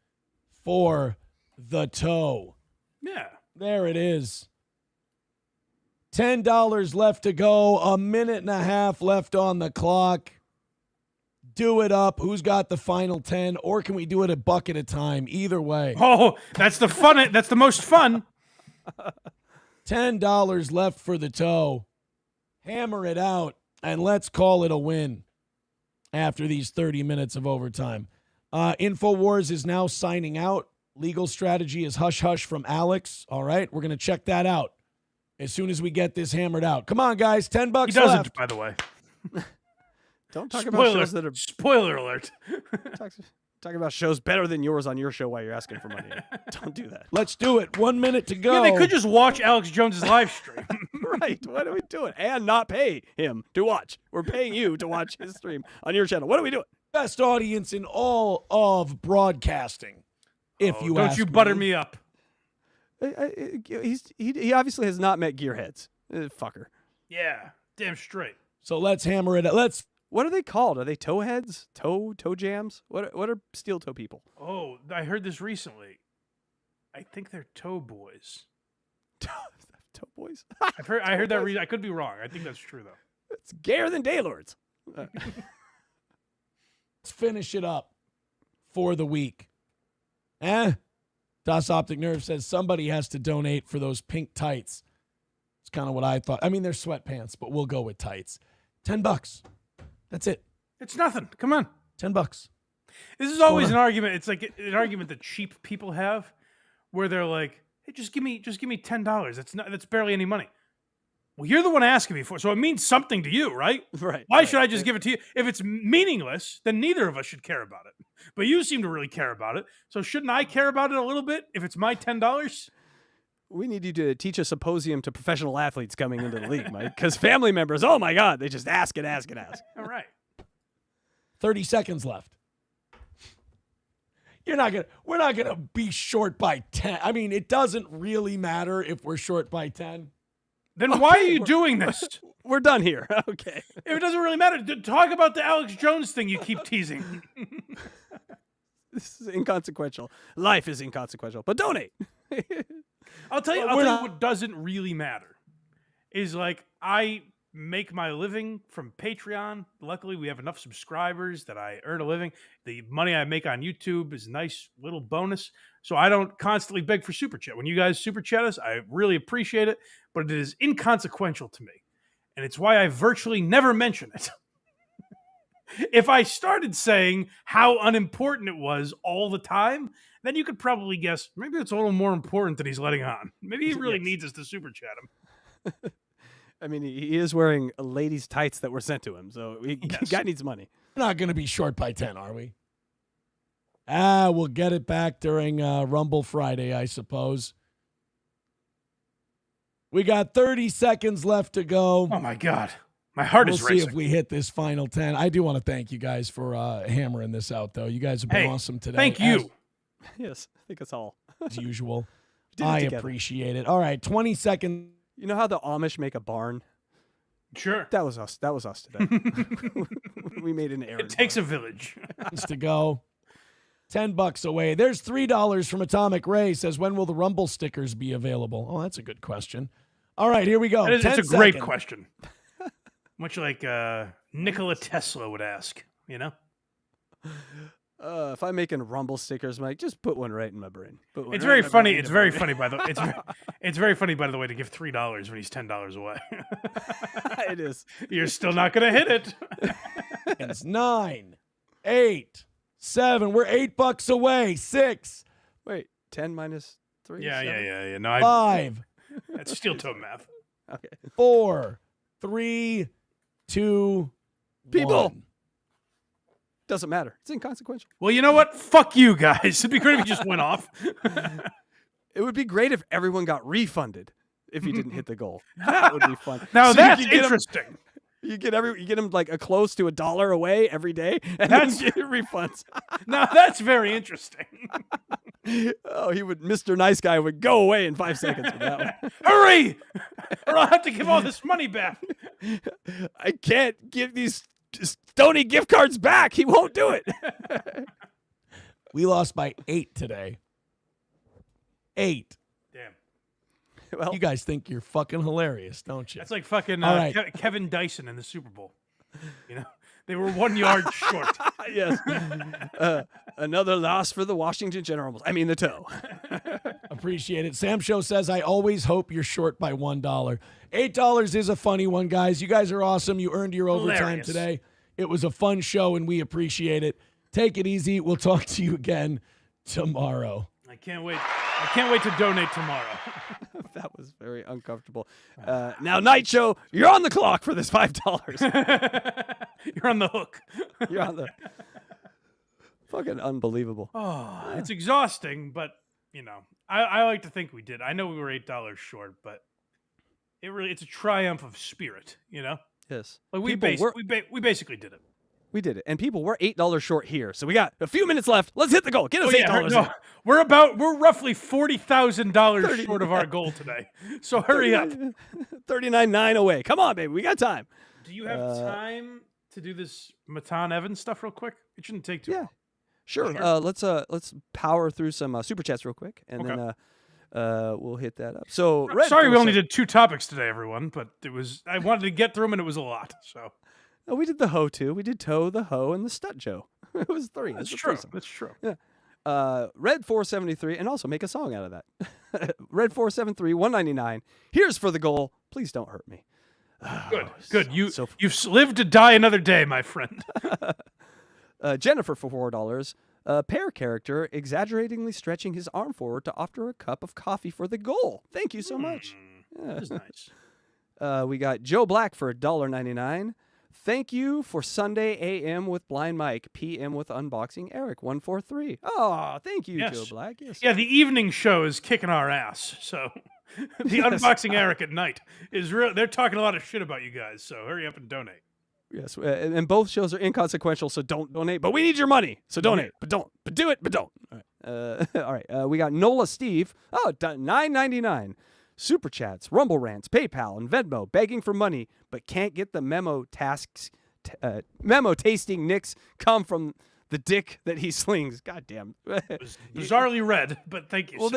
for the toe. Yeah. There it is. $10 left to go. 1.5 minutes left on the clock. Do it up. Who's got the final 10? Or can we do it a buck at a time? Either way. Oh, that's the fun. That's the most fun. $10 left for the toe. Hammer it out, and let's call it a win after these 30 minutes of overtime. InfoWars is now signing out. Legal strategy is hush-hush from Alex. All right, we're going to check that out as soon as we get this hammered out. Come on, guys, $10 He doesn't, left. by the way. Don't talk about shows that are spoiler alert. talking about shows better than yours on your show while you're asking for money. Don't do that. Let's do it. 1 minute to go. Yeah, they could just watch Alex Jones's live stream. Right. What are we doing? And not pay him to watch. We're paying you to watch his stream on your channel. What are we doing? Best audience in all of broadcasting. If you don't ask you butter me up. He obviously has not met gearheads. Fucker. Yeah, damn straight. So let's hammer it. What are they called? Are they toe heads? Toe jams? What are steel toe people? Oh, I heard this recently. I think they're toe boys. Toe boys? I heard that. I could be wrong. I think that's true though. It's gayer than Daylords. Let's finish it up for the week. Das Optic Nerve says somebody has to donate for those pink tights. It's kind of what I thought. I mean, they're sweatpants, but we'll go with tights. $10. That's it. It's nothing. Come on. $10. This is always an argument. It's like an argument that cheap people have where they're like, hey, just give me $10. That's barely any money. Well, you're the one asking me for it, so it means something to you, right? Right. Why should I just give it to you? If it's meaningless, then neither of us should care about it. But you seem to really care about it. So shouldn't I care about it a little bit if it's my $10? We need you to teach a symposium to professional athletes coming into the league, Mike. Because family members, oh my God, they just ask and ask and ask. All right. 30 seconds left. We're not gonna be short by 10. I mean, it doesn't really matter if we're short by 10. Then why are you doing this? We're done here. Okay. If it doesn't really matter, talk about the Alex Jones thing you keep teasing. This is inconsequential. Life is inconsequential, but donate. I'll tell you what doesn't really matter is like I make my living from Patreon. Luckily, we have enough subscribers that I earn a living. The money I make on YouTube is a nice little bonus. So I don't constantly beg for Super Chat. When you guys Super Chat us, I really appreciate it, but it is inconsequential to me. And it's why I virtually never mention it. If I started saying how unimportant it was all the time, then you could probably guess maybe it's a little more important than he's letting on. Maybe he really needs us to Super Chat him. I mean, he is wearing a lady's tights that were sent to him, so guy needs money. We're not going to be short by 10, are we? We'll get it back during Rumble Friday, I suppose. We got 30 seconds left to go. Oh, my God. My heart is racing. We'll see if we hit this final 10. I do want to thank you guys for hammering this out, though. You guys have been awesome today. Thank you. Yes, I think it's all. As usual. I appreciate it. All right, 20 seconds. You know how the Amish make a barn? Sure. That was us. That was us today. We made an error. It takes a village. To go. $10 away. There's $3 from Atomic Ray. Says, when will the Rumble stickers be available? Oh, that's a good question. All right, here we go. It's a great question. Much like Nikola Tesla would ask, you know? If I'm making Rumble stickers, Mike, just put one right in my brain. It's very funny. It's very funny by the it's very funny by the way to give $3 when he's $10 away. It is. You're still not going to hit it. It's 9, 8, 7. We're $8 away. 6. Wait, 10 minus 3. Yeah. No, 5. That's steel toe math. Okay. 4, 3, 2. People. 1. Doesn't matter. It's inconsequential. Well, you know what? Fuck you guys. It'd be great if you just went off. It would be great if everyone got refunded if you didn't hit the goal. That would be fun. Now that's interesting. You get them like a close to $1 away every day, and that's get refunds. Now that's very interesting. Oh, Mr. Nice Guy would go away in 5 seconds with that one. Hurry, or I'll have to give all this money back. I can't give these Stoney gift cards back. He won't do it. We lost by 8 today. 8. Damn. Well, you guys think you're fucking hilarious, don't you? That's like fucking right. Kevin Dyson in the Super Bowl. You know, they were 1 yard short. Yes. Another loss for the Washington Generals. I mean, the toe. Appreciate it. Sam Show says, I always hope you're short by $1. $8 is a funny one, guys. You guys are awesome. You earned your overtime today. It was a fun show, and we appreciate it. Take it easy. We'll talk to you again tomorrow. I can't wait. I can't wait to donate tomorrow. That was very uncomfortable. Now, Night Show, you're on the clock for this $5. You're on the hook. You're on the fucking unbelievable. Oh, it's exhausting, but you know, I like to think we did. I know we were $8 short, but it's a triumph of spirit, you know? Yes. Like we basically did it. We did it. And people, we're $8 short here. So we got a few minutes left. Let's hit the goal. Get us $8. No, we're roughly $40,000 short of our goal today. So hurry up. 39.9 away. Come on, baby. We got time. Do you have time to do this Matan Evans stuff real quick? It shouldn't take too long. Sure. Let's power through some super chats real quick, and then we'll hit that up. So, sorry, we only did 2 topics today, everyone, but I wanted to get through them, and it was a lot. So, we did the hoe too. We did toe, the hoe, and the Stut Joe. It was 3. That's true. That's true. Yeah. Red 473, and also make a song out of that. Red 473 199. Here's for the goal. Please don't hurt me. Good. You've lived to die another day, my friend. Jennifer for $4. Pear character exaggeratingly stretching his arm forward to offer a cup of coffee for the goal. Thank you so much. That is nice. We got Joe Black for $1.99. Thank you for Sunday AM with Blind Mike, PM with Unboxing Eric 143. Oh, thank you, Joe Black. Yes. Yeah, the evening show is kicking our ass. So the Unboxing Eric at night is real. They're talking a lot of shit about you guys. So hurry up and donate. Yes, and both shows are inconsequential, so don't donate. But we need your money, so donate. But don't. But do it, but don't. All right. We got Nola Steve. Oh, $9.99. Super chats, Rumble rants, PayPal, and Venmo begging for money, but can't get the memo tasting nicks come from the dick that he slings. God damn. It was bizarrely read, but thank you. Well,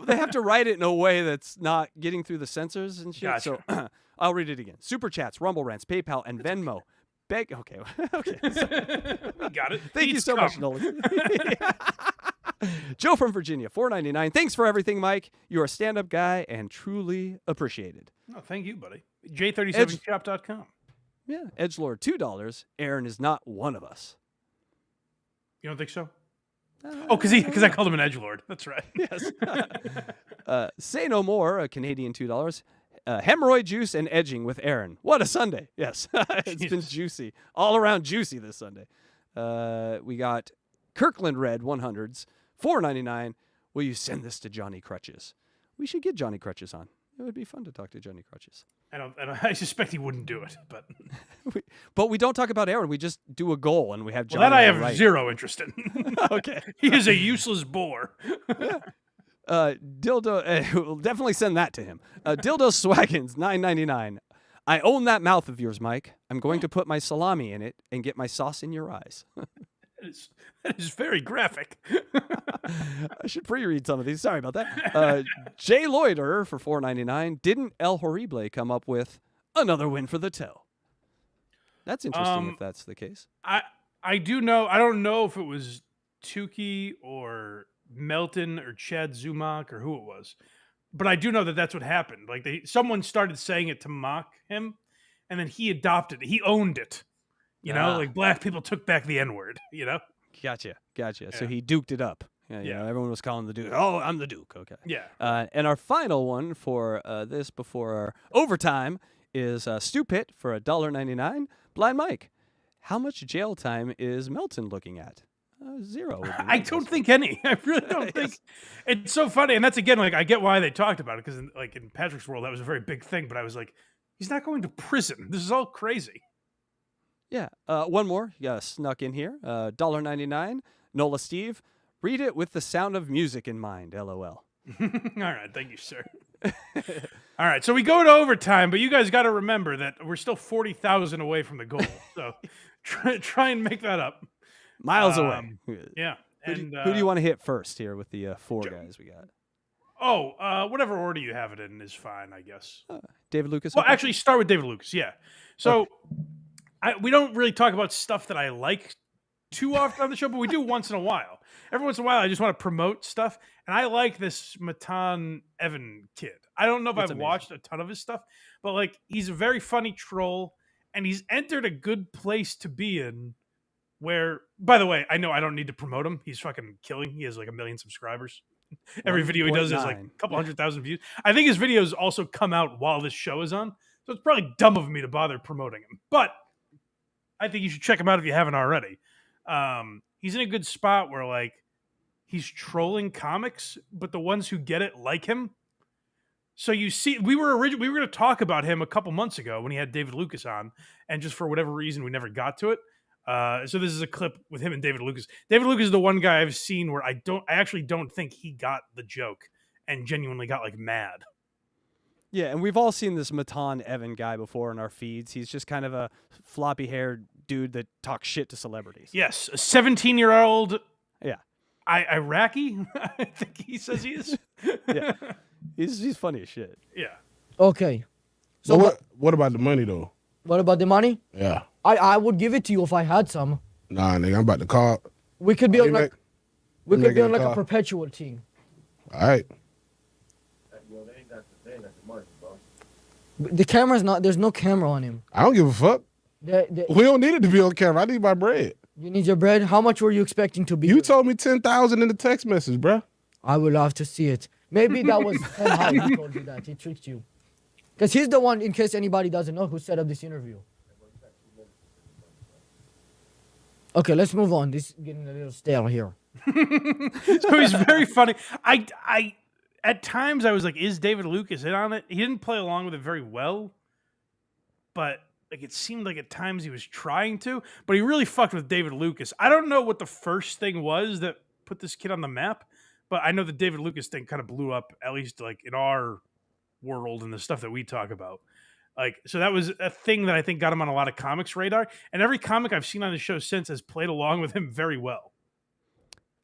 they have to write it in a way that's not getting through the censors and shit. Gotcha. So I'll read it again. Super chats, Rumble rants, PayPal, and Venmo. Okay. We got it. Thank you so much, Nolan. Joe from Virginia, $4.99. Thanks for everything, Mike. You're a stand-up guy and truly appreciated. Oh, thank you, buddy. J37shop.com. Yeah. Edgelord, $2. Aaron is not one of us. You don't think so? Because I called him an edgelord. That's right. Yes. Say No More, a Canadian $2. Hemorrhoid juice and edging with Aaron. What a Sunday. Yes. It's been juicy. All around juicy this Sunday. We got Kirkland Red 100s, $4.99. Will you send this to Johnny Crutches? We should get Johnny Crutches on. It would be fun to talk to Johnny Crutches. I suspect he wouldn't do it, but but we don't talk about Aaron. We just do a goal, and we have Johnny. That I have zero interest in. Okay, he is a useless bore. Dildo, we'll definitely send that to him. Dildo Swaggins, $9.99. I own that mouth of yours, Mike. I'm going to put my salami in it and get my sauce in your eyes. That is very graphic. I should pre-read some of these. Sorry about that. Jay Loiter for $4.99. Didn't El Horrible come up with another win for the toe? That's interesting if that's the case. I do know. I don't know if it was Tukey or Melton or Chad Zumach or who it was, but I do know that that's what happened. Like someone started saying it to mock him, and then he adopted it. He owned it. You know, like black people took back the N-word, you know? Gotcha. Yeah. So he duked it up. Yeah. You know, everyone was calling the Duke. Oh, I'm the Duke. Okay. Yeah. And our final one for this before our overtime is Stu Pitt for $1.99. Blind Mike, how much jail time is Melton looking at? 0. I don't think any. I really don't think. It's so funny. And that's, again, like, I get why they talked about it, because like in Patrick's world, that was a very big thing. But I was like, he's not going to prison. This is all crazy. Yeah. One more. You snuck in here. $1.99. Nola Steve. Read it with the sound of music in mind. LOL. All right. Thank you, sir. All right. So we go to overtime, but you guys got to remember that we're still 40,000 away from the goal. So try and make that up. Miles away. Yeah. Who do you want to hit first here with the 4 guys we got? Oh, whatever order you have it in is fine, I guess. David Lucas? Well, actually, start with David Lucas, yeah. So we don't really talk about stuff that I like too often on the show, but we do once in a while. Every once in a while, I just want to promote stuff, and I like this Matan Evan kid. I don't know if I've watched a ton of his stuff, but like he's a very funny troll, and he's entered a good place to be in where, by the way, I know I don't need to promote him. He's fucking killing. He has like 1 million subscribers. Every video he does is like a couple 100,000 views. I think his videos also come out while this show is on, so it's probably dumb of me to bother promoting him. But I think you should check him out if you haven't already. He's in a good spot where like he's trolling comics, but the ones who get it like him. So you see, we were going to talk about him a couple months ago when he had David Lucas on, and just for whatever reason we never got to it. So this is a clip with him and David Lucas. David Lucas is the one guy I've seen where I actually don't think he got the joke and genuinely got like mad. Yeah, and we've all seen this Matan Evan guy before in our feeds. He's just kind of a floppy-haired dude that talks shit to celebrities. Yes, a 17-year-old. Yeah, Iraqi. I think he says he is. Yeah, he's funny as shit. Yeah. Okay. So what about the money though? What about the money? Yeah. I would give it to you if I had some. Nah, nigga, I'm about to call. We could be on like a a perpetual team. All right. The camera's not. There's no camera on him. I don't give a fuck. We don't need it to be on camera. I need my bread. You need your bread. How much were you expecting to be? You told me 10,000 in the text message, bro. I would love to see it. Maybe that was how he told you that. He tricked you. Because he's the one, in case anybody doesn't know, who set up this interview. Okay, let's move on. This is getting a little stale here. So he's very funny. I at times I was like, is David Lucas in on it? He didn't play along with it very well, but like it seemed like at times he was trying to, but he really fucked with David Lucas. I don't know what the first thing was that put this kid on the map, but I know the David Lucas thing kind of blew up, at least like in our world and the stuff that we talk about. Like, so that was a thing that I think got him on a lot of comics radar, and every comic I've seen on the show since has played along with him very well.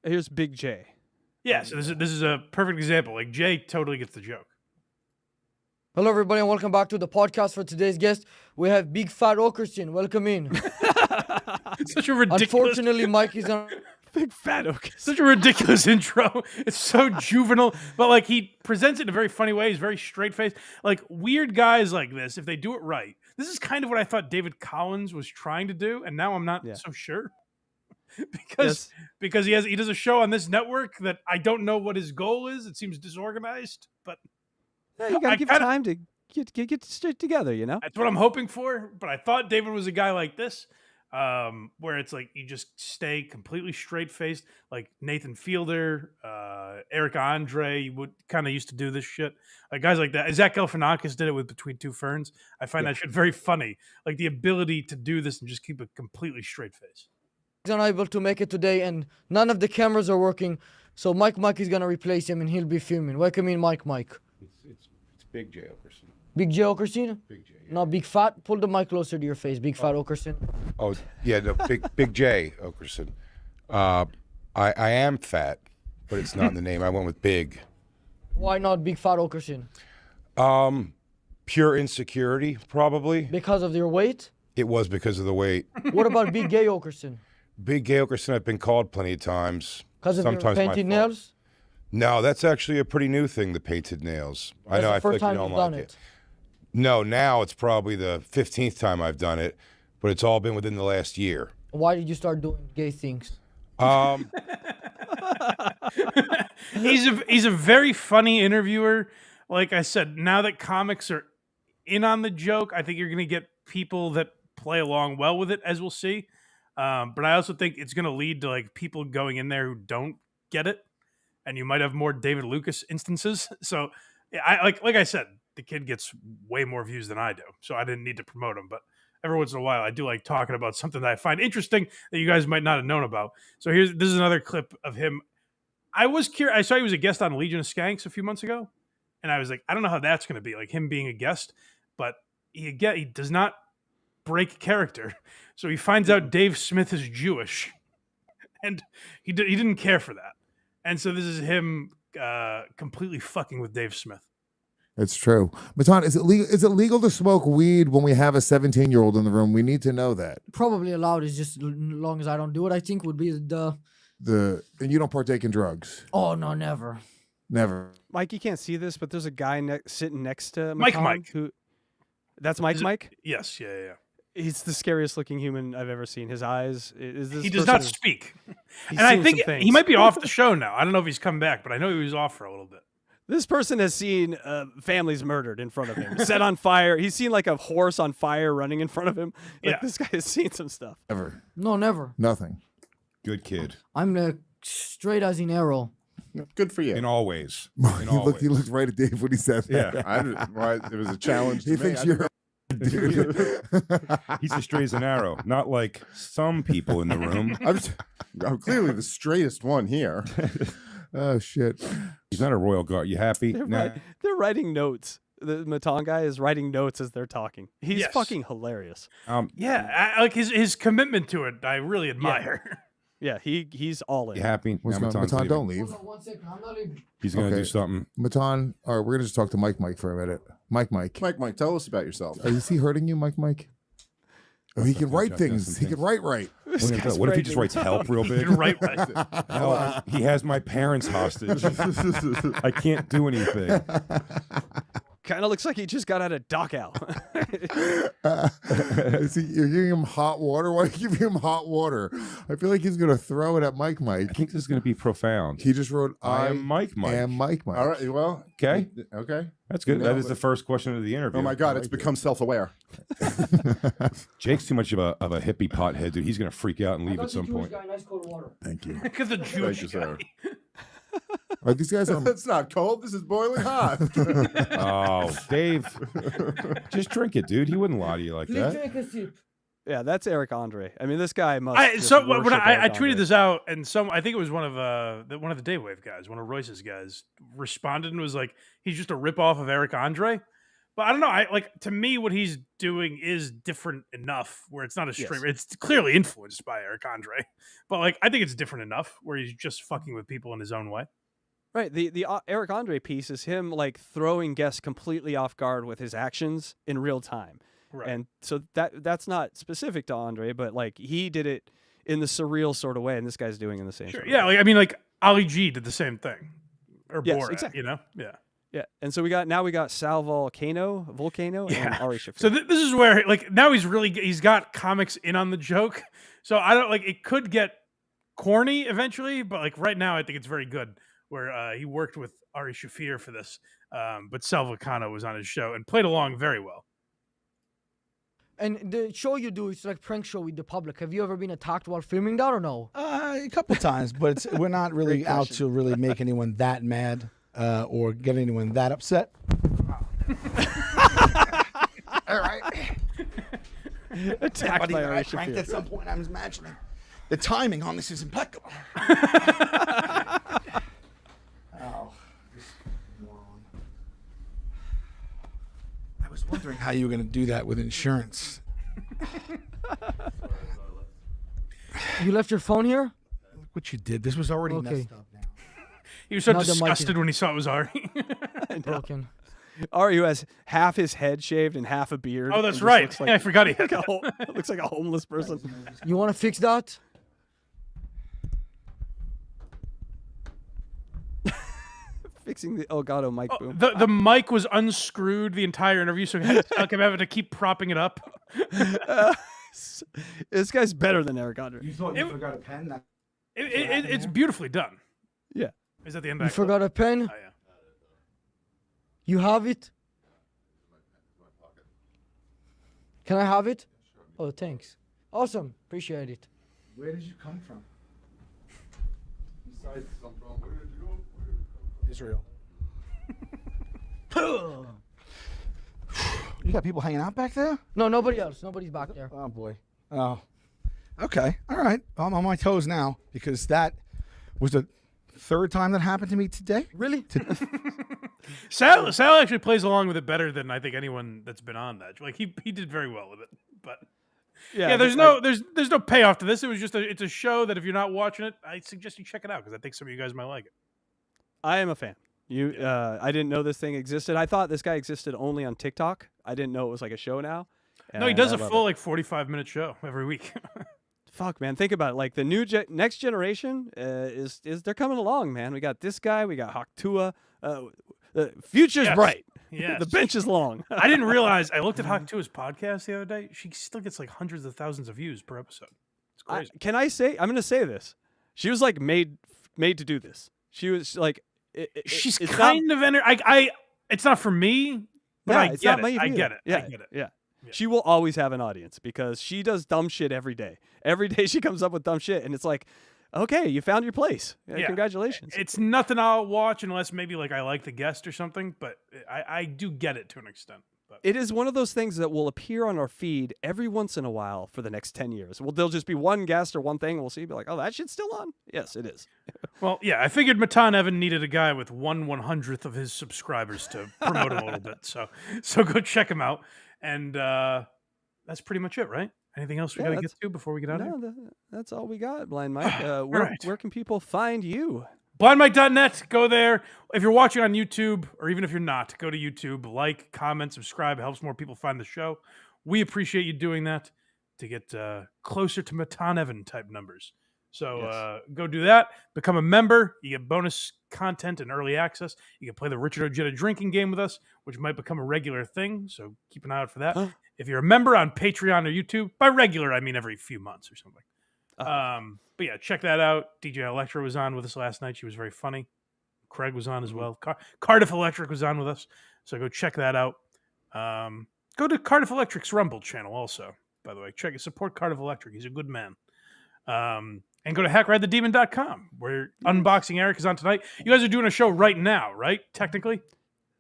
Here's Big J. Yeah, so this is a perfect example. Like Jay totally gets the joke. Hello, everybody, and welcome back to the podcast. For today's guest, we have Big Fat Oakerson. Welcome in. Such a ridiculous. Unfortunately, Mike is on. Big Fat Oakerson. Such a ridiculous intro. It's so juvenile, but like he presents it in a very funny way. He's very straight faced. Like weird guys like this, if they do it right, this is kind of what I thought David Collins was trying to do, and now I'm not so sure. because he does a show on this network that I don't know what his goal is. It seems disorganized, but yeah, you gotta give time to get straight together, you know? That's what I'm hoping for. But I thought David was a guy like this, where it's like you just stay completely straight faced, like Nathan Fielder, Eric Andre would kind of used to do this shit. Like guys like that. Zach Galifianakis did it with Between Two Ferns. I find that shit very funny. Like the ability to do this and just keep a completely straight face. He's unable to make it today, and none of the cameras are working. So Mike is gonna replace him, and he'll be filming. Welcome in, Mike. It's Big Jay Oakerson. Big Jay Oakerson? Big Jay. No, Big Fat. Pull the mic closer to your face. Big Fat Oakerson. Oh yeah, no, Big Jay Oakerson. I am fat, but it's not in the name. I went with Big. Why not Big Fat Oakerson? Pure insecurity, probably. Because of your weight? It was because of the weight. What about Big Gay Oakerson? Big Jay Oakerson, I've been called plenty of times. Because of your painted nails? No, that's actually a pretty new thing, the painted nails. That's I know, the I feel first like you time don't you've like done it. No, now it's probably the 15th time I've done it, but it's all been within the last year. Why did you start doing gay things? He's a very funny interviewer. Like I said, now that comics are in on the joke, I think you're going to get people that play along well with it, as we'll see. But I also think it's going to lead to like people going in there who don't get it, and you might have more David Lucas instances. So, I like I said, the kid gets way more views than I do, so I didn't need to promote him. But every once in a while, I do like talking about something that I find interesting that you guys might not have known about. So this is another clip of him. I was curious. I saw he was a guest on Legion of Skanks a few months ago, and I was like, I don't know how that's going to be, like him being a guest. But he does not break character. So he finds out Dave Smith is Jewish, and he didn't care for that. And so this is him completely fucking with Dave Smith. It's true. Matan, is it legal to smoke weed when we have a 17-year-old in the room? We need to know that. Probably allowed, is just as long as I don't do it, I think would be and you don't partake in drugs? Oh, no, never. Never. Mike, you can't see this, but there's a guy sitting next to Mike. Who? That's Mike. Yes, yeah. He's the scariest looking human I've ever seen. His eyes. He does not speak. And I think he might be off the show now. I don't know if he's come back, but I know he was off for a little bit. This person has seen families murdered in front of him, set on fire. He's seen like a horse on fire running in front of him. Like, this guy has seen some stuff. Ever. No, never. Nothing. Good kid. I'm straight as in arrow. Good for you. In all ways. He looked right at Dave when he said that. Yeah, it was a challenge. He thinks you're dude. He's as straight as an arrow, not like some people in the room. I'm clearly the straightest one here. Oh shit! He's not a royal guard. You happy? They're writing notes. The Matan guy is writing notes as they're talking. He's fucking hilarious. Yeah, like his commitment to it, I really admire. Yeah, he's all in. You happy? Matan, don't leave. Hold on 1 second. I'm not leaving. He's gonna do something. Matan, all right, we're gonna just talk to Mike for a minute. Mike, tell us about yourself. Is he hurting you, Mike? Oh, he can write things. He can write. What if he just writes help real big? No, he has my parents hostage. I can't do anything. Kind of looks like he just got out of dock out. You're giving him hot water? Why are you giving him hot water? I feel like he's going to throw it at Mike. I think this is going to be profound. He just wrote, I am Mike. And Mike. All right, well. Okay. That's good. That is the first question of the interview. Oh, my God. It's become self-aware. Jake's too much of a hippie pothead, dude. He's going to freak out and leave at some point. Guy, nice cold water. Thank you. Because the Jewish guy. Are these guys on? It's not cold. This is boiling hot. Oh, Dave. Just drink it, dude. He wouldn't lie to you like that. Drink a sip. Yeah, that's Eric Andre. I mean, this guy must. When I tweeted this out, and I think it was one of the Daywave guys, one of Royce's guys, responded and was like, "He's just a ripoff of Eric Andre." But I don't know. To me, what he's doing is different enough where it's not a straight. It's clearly influenced by Eric Andre, but I think it's different enough where he's just fucking with people in his own way. Right. The Eric Andre piece is him throwing guests completely off guard with his actions in real time. Right. And so that's not specific to Andre, but he did it in the surreal sort of way, and this guy's doing it in the same. Sure. Sort of way. Ali G did the same thing, or yes, Borat. Exactly. Yeah. Yeah, and so we got Sal Vulcano, and Ari Shaffir. So this is where now he's got comics in on the joke. So I don't it could get corny eventually, but right now I think it's very good. Where he worked with Ari Shaffir for this, but Sal Vulcano was on his show and played along very well. And the show you do is like prank show with the public. Have you ever been attacked while filming that or no? A couple times, but we're not really out to really make anyone that mad or get anyone that upset. All right. Attacked by Ari Shaffir. Pranked at some point, I was imagining. The timing on this is impeccable. I was wondering how you were going to do that with insurance. You left your phone here? Look what you did. This was already messed up now. He was so disgusted when he saw it was Ari. Broken. Ari, who has half his head shaved and half a beard. Oh, that's right. I forgot he had looks like a homeless person. You want to fix that? Fixing the Elgato mic boom. The mic was unscrewed the entire interview, so I kept having to keep propping it up. This guy's better than Eric Andre. You thought you forgot a pen? It's beautifully done. Yeah. Is that the end? You forgot a pen? Oh, yeah. You have it? Can I have it? Oh, thanks. Awesome. Appreciate it. Where did you come from? Besides, I'm from, where did you go? Israel. You got people hanging out back there? No, nobody else. Nobody's back there. Oh, boy. Oh. Okay. All right. I'm on my toes now because that was the third time that happened to me today. Really? Sal actually plays along with it better than I think anyone that's been on that. He did very well with it. But yeah, there's no payoff to this. It was just it's a show that if you're not watching it, I suggest you check it out because I think some of you guys might like it. I am a fan. I didn't know this thing existed. I thought this guy existed only on TikTok. I didn't know it was like a show now. No, he does a full 45-minute show every week. Fuck, man. Think about it. Like the new next generation is they're coming along, man. We got this guy. We got Haktua. The future's bright. Yes. The bench is long. I didn't realize. I looked at Hawk 2's podcast the other day. She still gets like hundreds of thousands of views per episode. It's crazy. Can I say? I'm going to say this. She was like made to do this. She was like. She's kind of it's not for me, but I get it. I get it. Yeah, I get it. Yeah. She will always have an audience because she does dumb shit every day. Every day she comes up with dumb shit, and it's like, okay, you found your place. Yeah, congratulations. It's nothing I'll watch unless maybe like I like the guest or something, but I do get it to an extent. But it is one of those things that will appear on our feed every once in a while for the next 10 years. Well, there'll just be one guest or one thing, and we'll see, be like, oh, that shit's still on? Yes, it is. Well, yeah, I figured Matan Evan needed a guy with 1/100th of his subscribers to promote him a little bit. So go check him out. And that's pretty much it, right? Anything else we got to get to before we get out of here? That's all we got, Blind Mike. Where can people find you? BlindMike.net. Go there. If you're watching on YouTube, or even if you're not, go to YouTube. Like, comment, subscribe. It helps more people find the show. We appreciate you doing that to get closer to Matan Evan type numbers. So go do that. Become a member. You get bonus content and early access. You can play the Richard Ojeda drinking game with us, which might become a regular thing. So keep an eye out for that. If you're a member on Patreon or YouTube, by regular, I mean every few months or something. But yeah, check that out. DJ Electra was on with us last night. She was very funny. Craig was on as well. Cardiff Electric was on with us. So go check that out. Go to Cardiff Electric's Rumble channel also, by the way. Support Cardiff Electric. He's a good man. And go to HackRideTheDemon.com, where Unboxing Eric is on tonight. You guys are doing a show right now, right? Technically?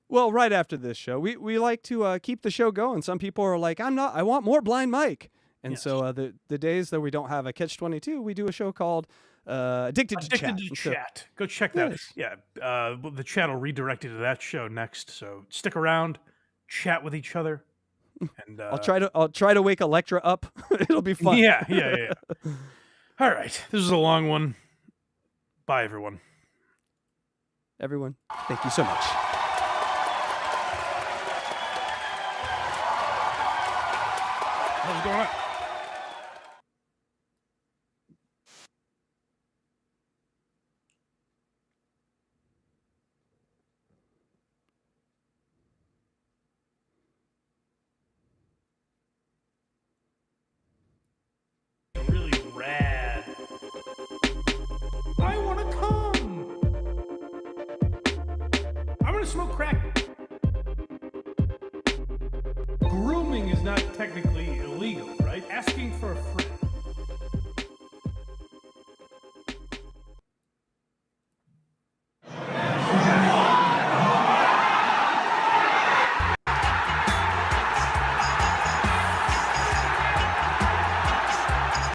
Well, right after this show. We like to keep the show going. Some people are like, I want more Blind Mike. And so the days that we don't have a Catch-22, we do a show called Addicted to Chat. Go check that. Yeah, the chat will redirect you to that show next. So stick around, chat with each other. And I'll try to wake Electra up. It'll be fun. Yeah. All right. This is a long one. Bye, everyone. Everyone, thank you so much. What's going on? Smoke crack. Grooming is not technically illegal, right? Asking for a friend.